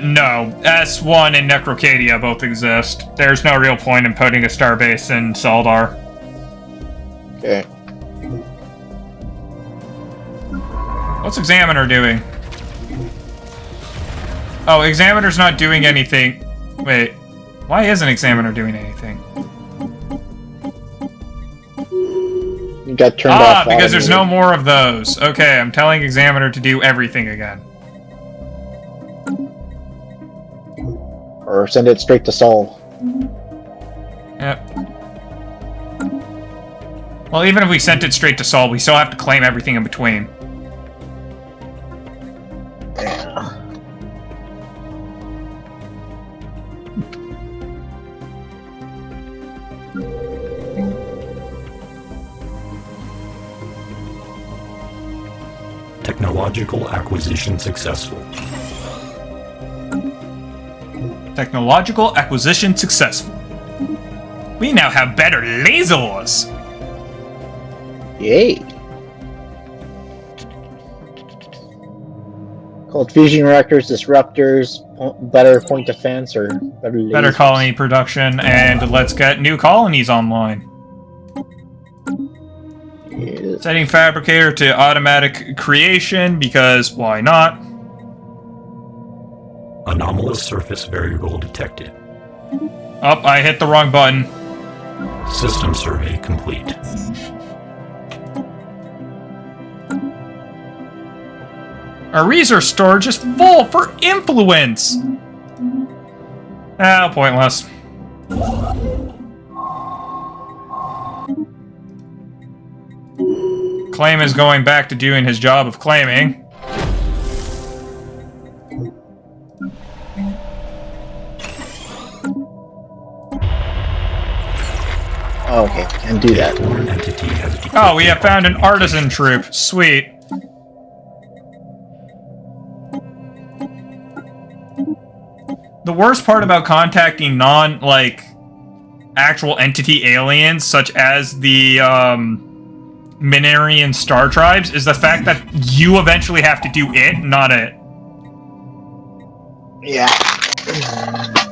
No. S1 and Necrocadia both exist. There's no real point in putting a starbase in Saldar. Okay. What's Examiner doing? Oh, Examiner's not doing anything. Wait. Why isn't Examiner doing anything? You got turned off. Because there's no more of those. Okay, I'm telling Examiner to do everything again. Or send it straight to Sol. Yep. Well, even if we sent it straight to Sol, we still have to claim everything in between. Yeah. Technological acquisition successful. Technological acquisition successful. We now have better lasers! Yay. Called fusion reactors, disruptors, better point defense, or better lasers. Better colony production, and let's get new colonies online. Yeah. Setting Fabricator to automatic creation, because why not? Anomalous surface variable detected. Oh, I hit the wrong button. System survey complete. Our resource storage is full for influence! Ah, pointless. Claim is going back to doing his job of claiming. Okay, and do that. Foreign entity has Oh, we have found an artisan troop. Sweet. The worst part about contacting actual entity aliens, such as the, Minarian star tribes, is the fact that you eventually have to do it, not it. Yeah.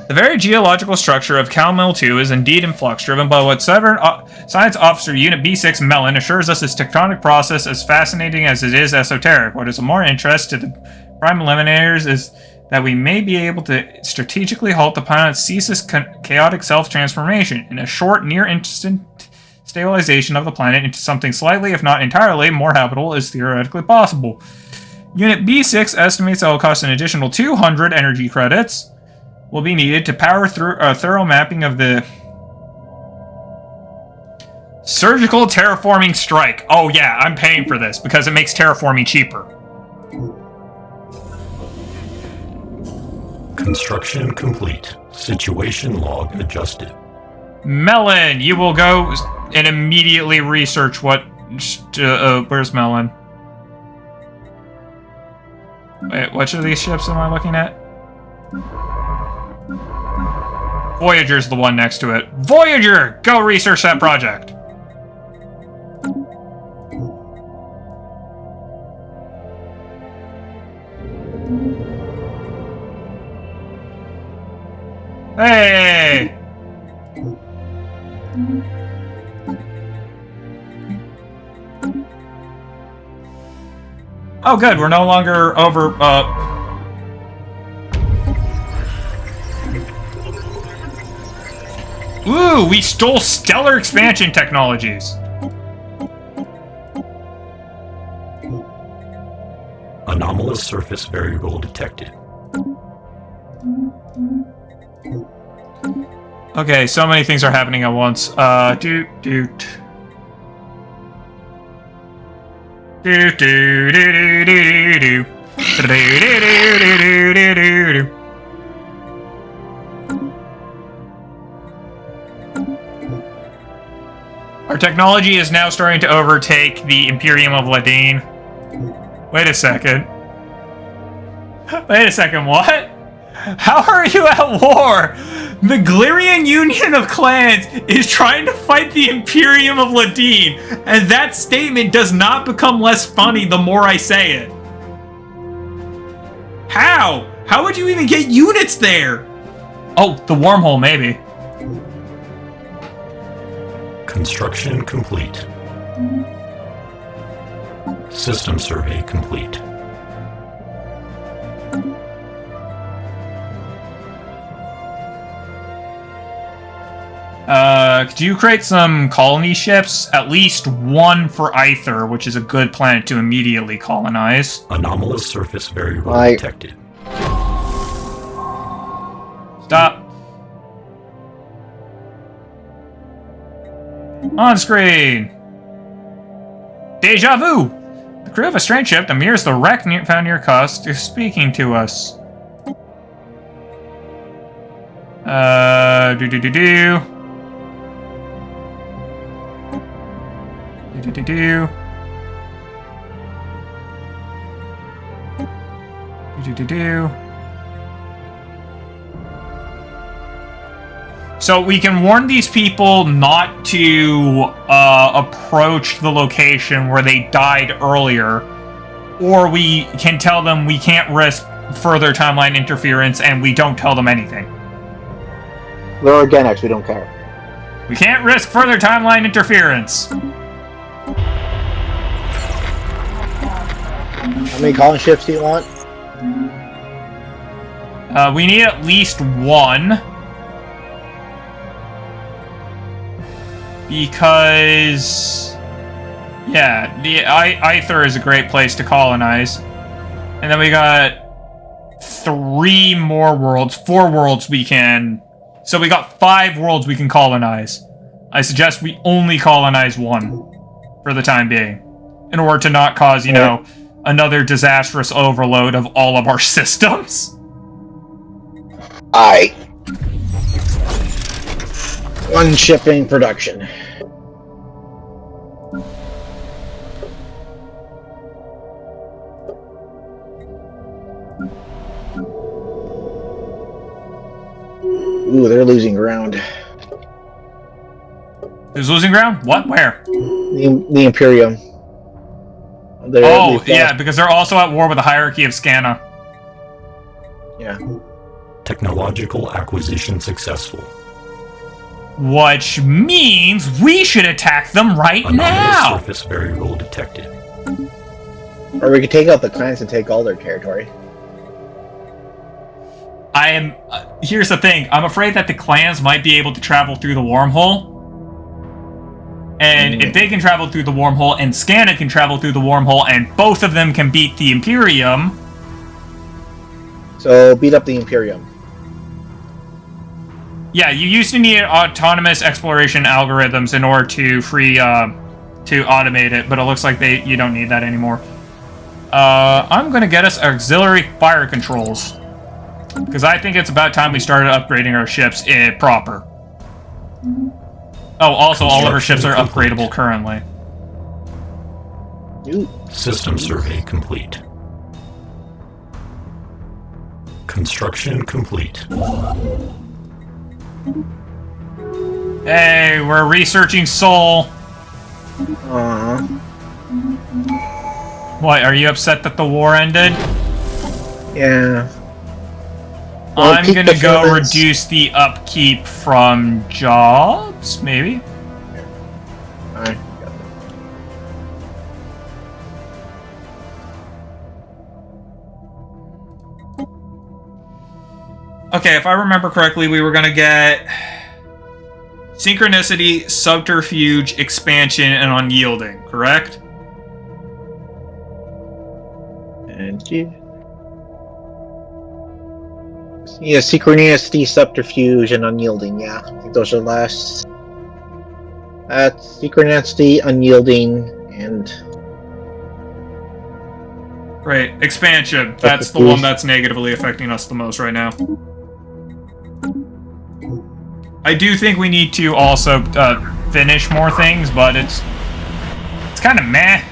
The very geological structure of Calmel 2 is indeed in flux, driven by what Science Officer Unit B6 Mellon assures us is tectonic process as fascinating as it is esoteric. What is of more interest to the Prime Eliminators is that we may be able to strategically halt the planet's ceaseless chaotic self-transformation in a short, near-instant stabilization of the planet into something slightly, if not entirely, more habitable is theoretically possible. Unit B6 estimates that will cost an additional 200 energy credits will be needed to power through a thorough mapping of the surgical terraforming strike. Oh yeah, I'm paying for this because it makes terraforming cheaper. Construction complete. Situation log adjusted. Mellon, you will go and immediately research what... where's Mellon? Wait, which of these ships am I looking at? Voyager's the one next to it. Voyager! Go research that project! Hey! Oh good, we're no longer over, Ooh, we stole stellar expansion technologies! Anomalous surface variable detected. Okay, so many things are happening at once. Doot. Our technology is now starting to overtake the Imperium of Ladine. Wait a second. Wait a second, what? How are you at war? The Glirian Union of Clans is trying to fight the Imperium of Ladine, and that statement does not become less funny the more I say it. How? How? How would you even get units there? Oh, the wormhole, maybe. Construction complete. System survey complete. Could you create some colony ships? At least one for Aether, which is a good planet to immediately colonize. Anomalous surface variable detected. Stop. On screen. Deja vu! The crew of a strange ship that mirrors the wreck found near Cusk is speaking to us. Do-do-do-do. Do-do-do-do. Do-do-do-do. So we can warn these people not to approach the location where they died earlier, or we can tell them we can't risk further timeline interference, and we don't tell them anything. They're organics, we don't care. We can't risk further timeline interference. How many colony ships do you want? We need at least one. Because... yeah, the Aether is a great place to colonize. And then we got 3 more worlds. 4 worlds we can... so we got 5 worlds we can colonize. I suggest we only colonize 1 for the time being, in order to not cause, you know, another disastrous overload of all of our systems. Aye. 1 ship in production. Ooh, they're losing ground. Who's losing ground? What? Where? The Imperium. Yeah, because they're also at war with the hierarchy of Scanna. Yeah. Technological acquisition successful. Which means we should attack them right now! Anomalous surface variable detected. Or we could take out the clans and take all their territory. I am... here's the thing. I'm afraid that the clans might be able to travel through the wormhole. And if they can travel through the wormhole and Scanna can travel through the wormhole and both of them can beat the Imperium... so beat up the Imperium. Yeah, you used to need autonomous exploration algorithms in order to to automate it, but it looks like you don't need that anymore. I'm gonna get us auxiliary fire controls. Because I think it's about time we started upgrading our ships proper. Oh, also, all of our ships are upgradable currently. Ooh. System survey complete. Construction complete. Hey, we're researching Sol. What, are you upset that the war ended? Yeah. I'm gonna go reduce the upkeep from jobs, maybe? Alright. Okay, if I remember correctly, we were gonna get Synchronicity, Subterfuge, Expansion, and Unyielding, correct? And yeah, Synchronicity, Subterfuge, and Unyielding, yeah. I think those are the last. That's Synchronicity, Unyielding, and... Right, Expansion. That's the one that's negatively affecting us the most right now. I do think we need to also finish more things, but it's kind of meh.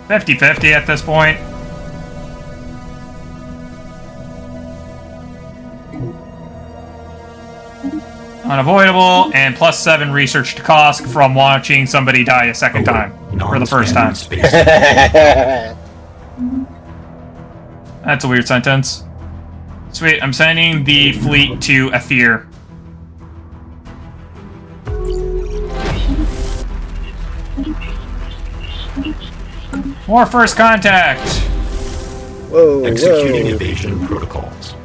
50-50 at this point. Unavoidable, and +7 research to cost from watching somebody die a second time. For the first time. That's a weird sentence. Sweet, I'm sending the fleet to Aether. More first contact! Whoa, Executing whoa. evasion protocols.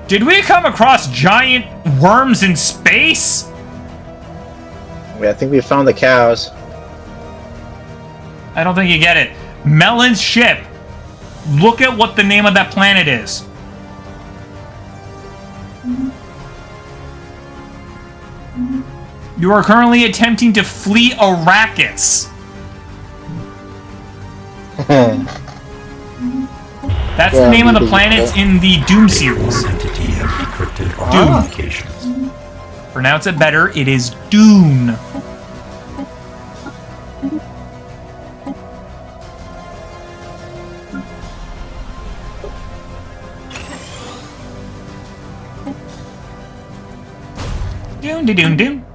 Did we come across giant worms in space? I think we found the cows. I don't think you get it. Mellon's ship. Look at what the name of that planet is. You are currently attempting to flee Arrakis. That's the name of the planets in the Doom series. Entity have decrypted our communications. Pronounce it better. It is Dune. Dune.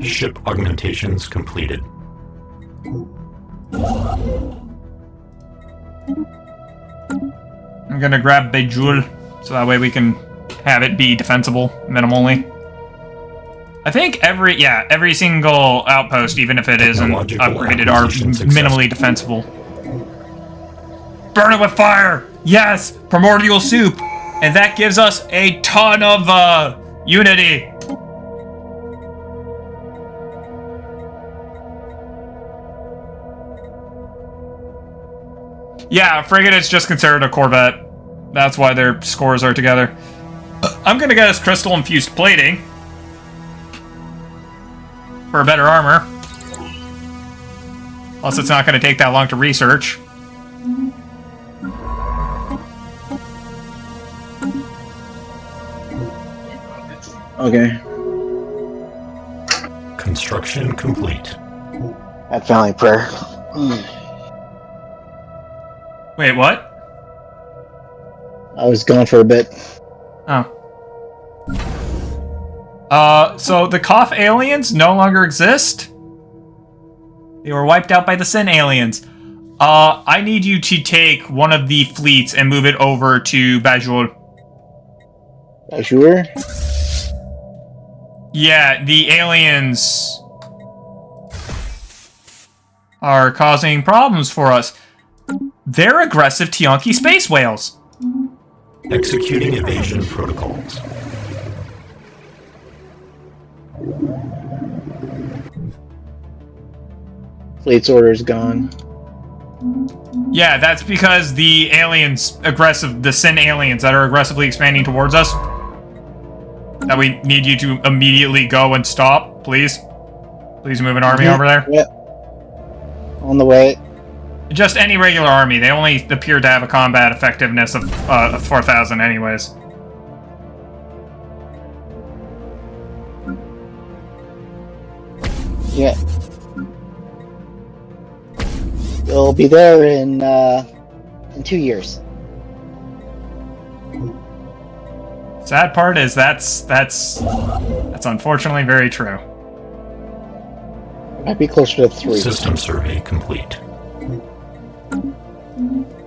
Ship augmentations completed. I'm gonna grab Bejewel, so that way we can have it be defensible, minimally. I think every single outpost, even if it isn't upgraded, are minimally defensible. Burn it with fire! Yes! Primordial soup! And that gives us a ton of, unity! Yeah, frigate is just considered a corvette. That's why their scores are together. I'm gonna get us crystal-infused plating. For better armor. Plus, it's not gonna take that long to research. Okay. Construction complete. At Family Prayer. Wait, what? I was gone for a bit. Oh. So the Koth aliens no longer exist? They were wiped out by the Sin aliens. I need you to take one of the fleets and move it over to Bajul. Sure. Yeah, the aliens are causing problems for us. They're aggressive Tianki space whales. Executing evasion protocols. Fleet's order's gone. Yeah, that's because the the Sin aliens that are aggressively expanding towards us, that we need you to immediately go and stop, please. Please move an army over there. Yep. On the way. Just any regular army. They only appear to have a combat effectiveness of 4,000 anyways. Yeah. They'll be there in 2 years. Sad part is that's unfortunately very true. Might be closer to 3. System survey complete.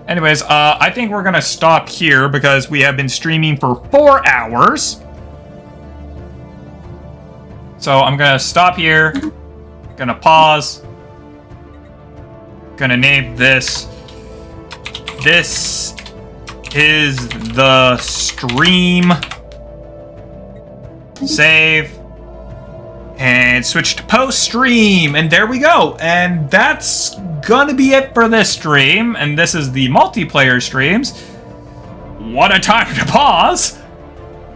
Anyways, I think we're gonna stop here because we have been streaming for 4 hours. So I'm gonna stop here. Gonna pause. Gonna name this. This is the stream. Save. And switch to post-stream. And there we go. And that's gonna be it for this stream. And this is the multiplayer streams. What a time to pause.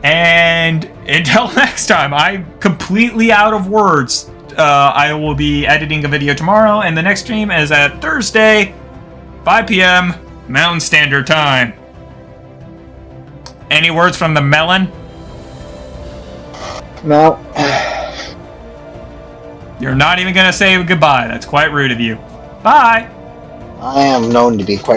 And until next time, I'm completely out of words. I will be editing a video tomorrow, and the next stream is at Thursday, 5 p.m. Mountain Standard Time. Any words from the Mellon? No. You're not even going to say goodbye. That's quite rude of you. Bye! I am known to be quite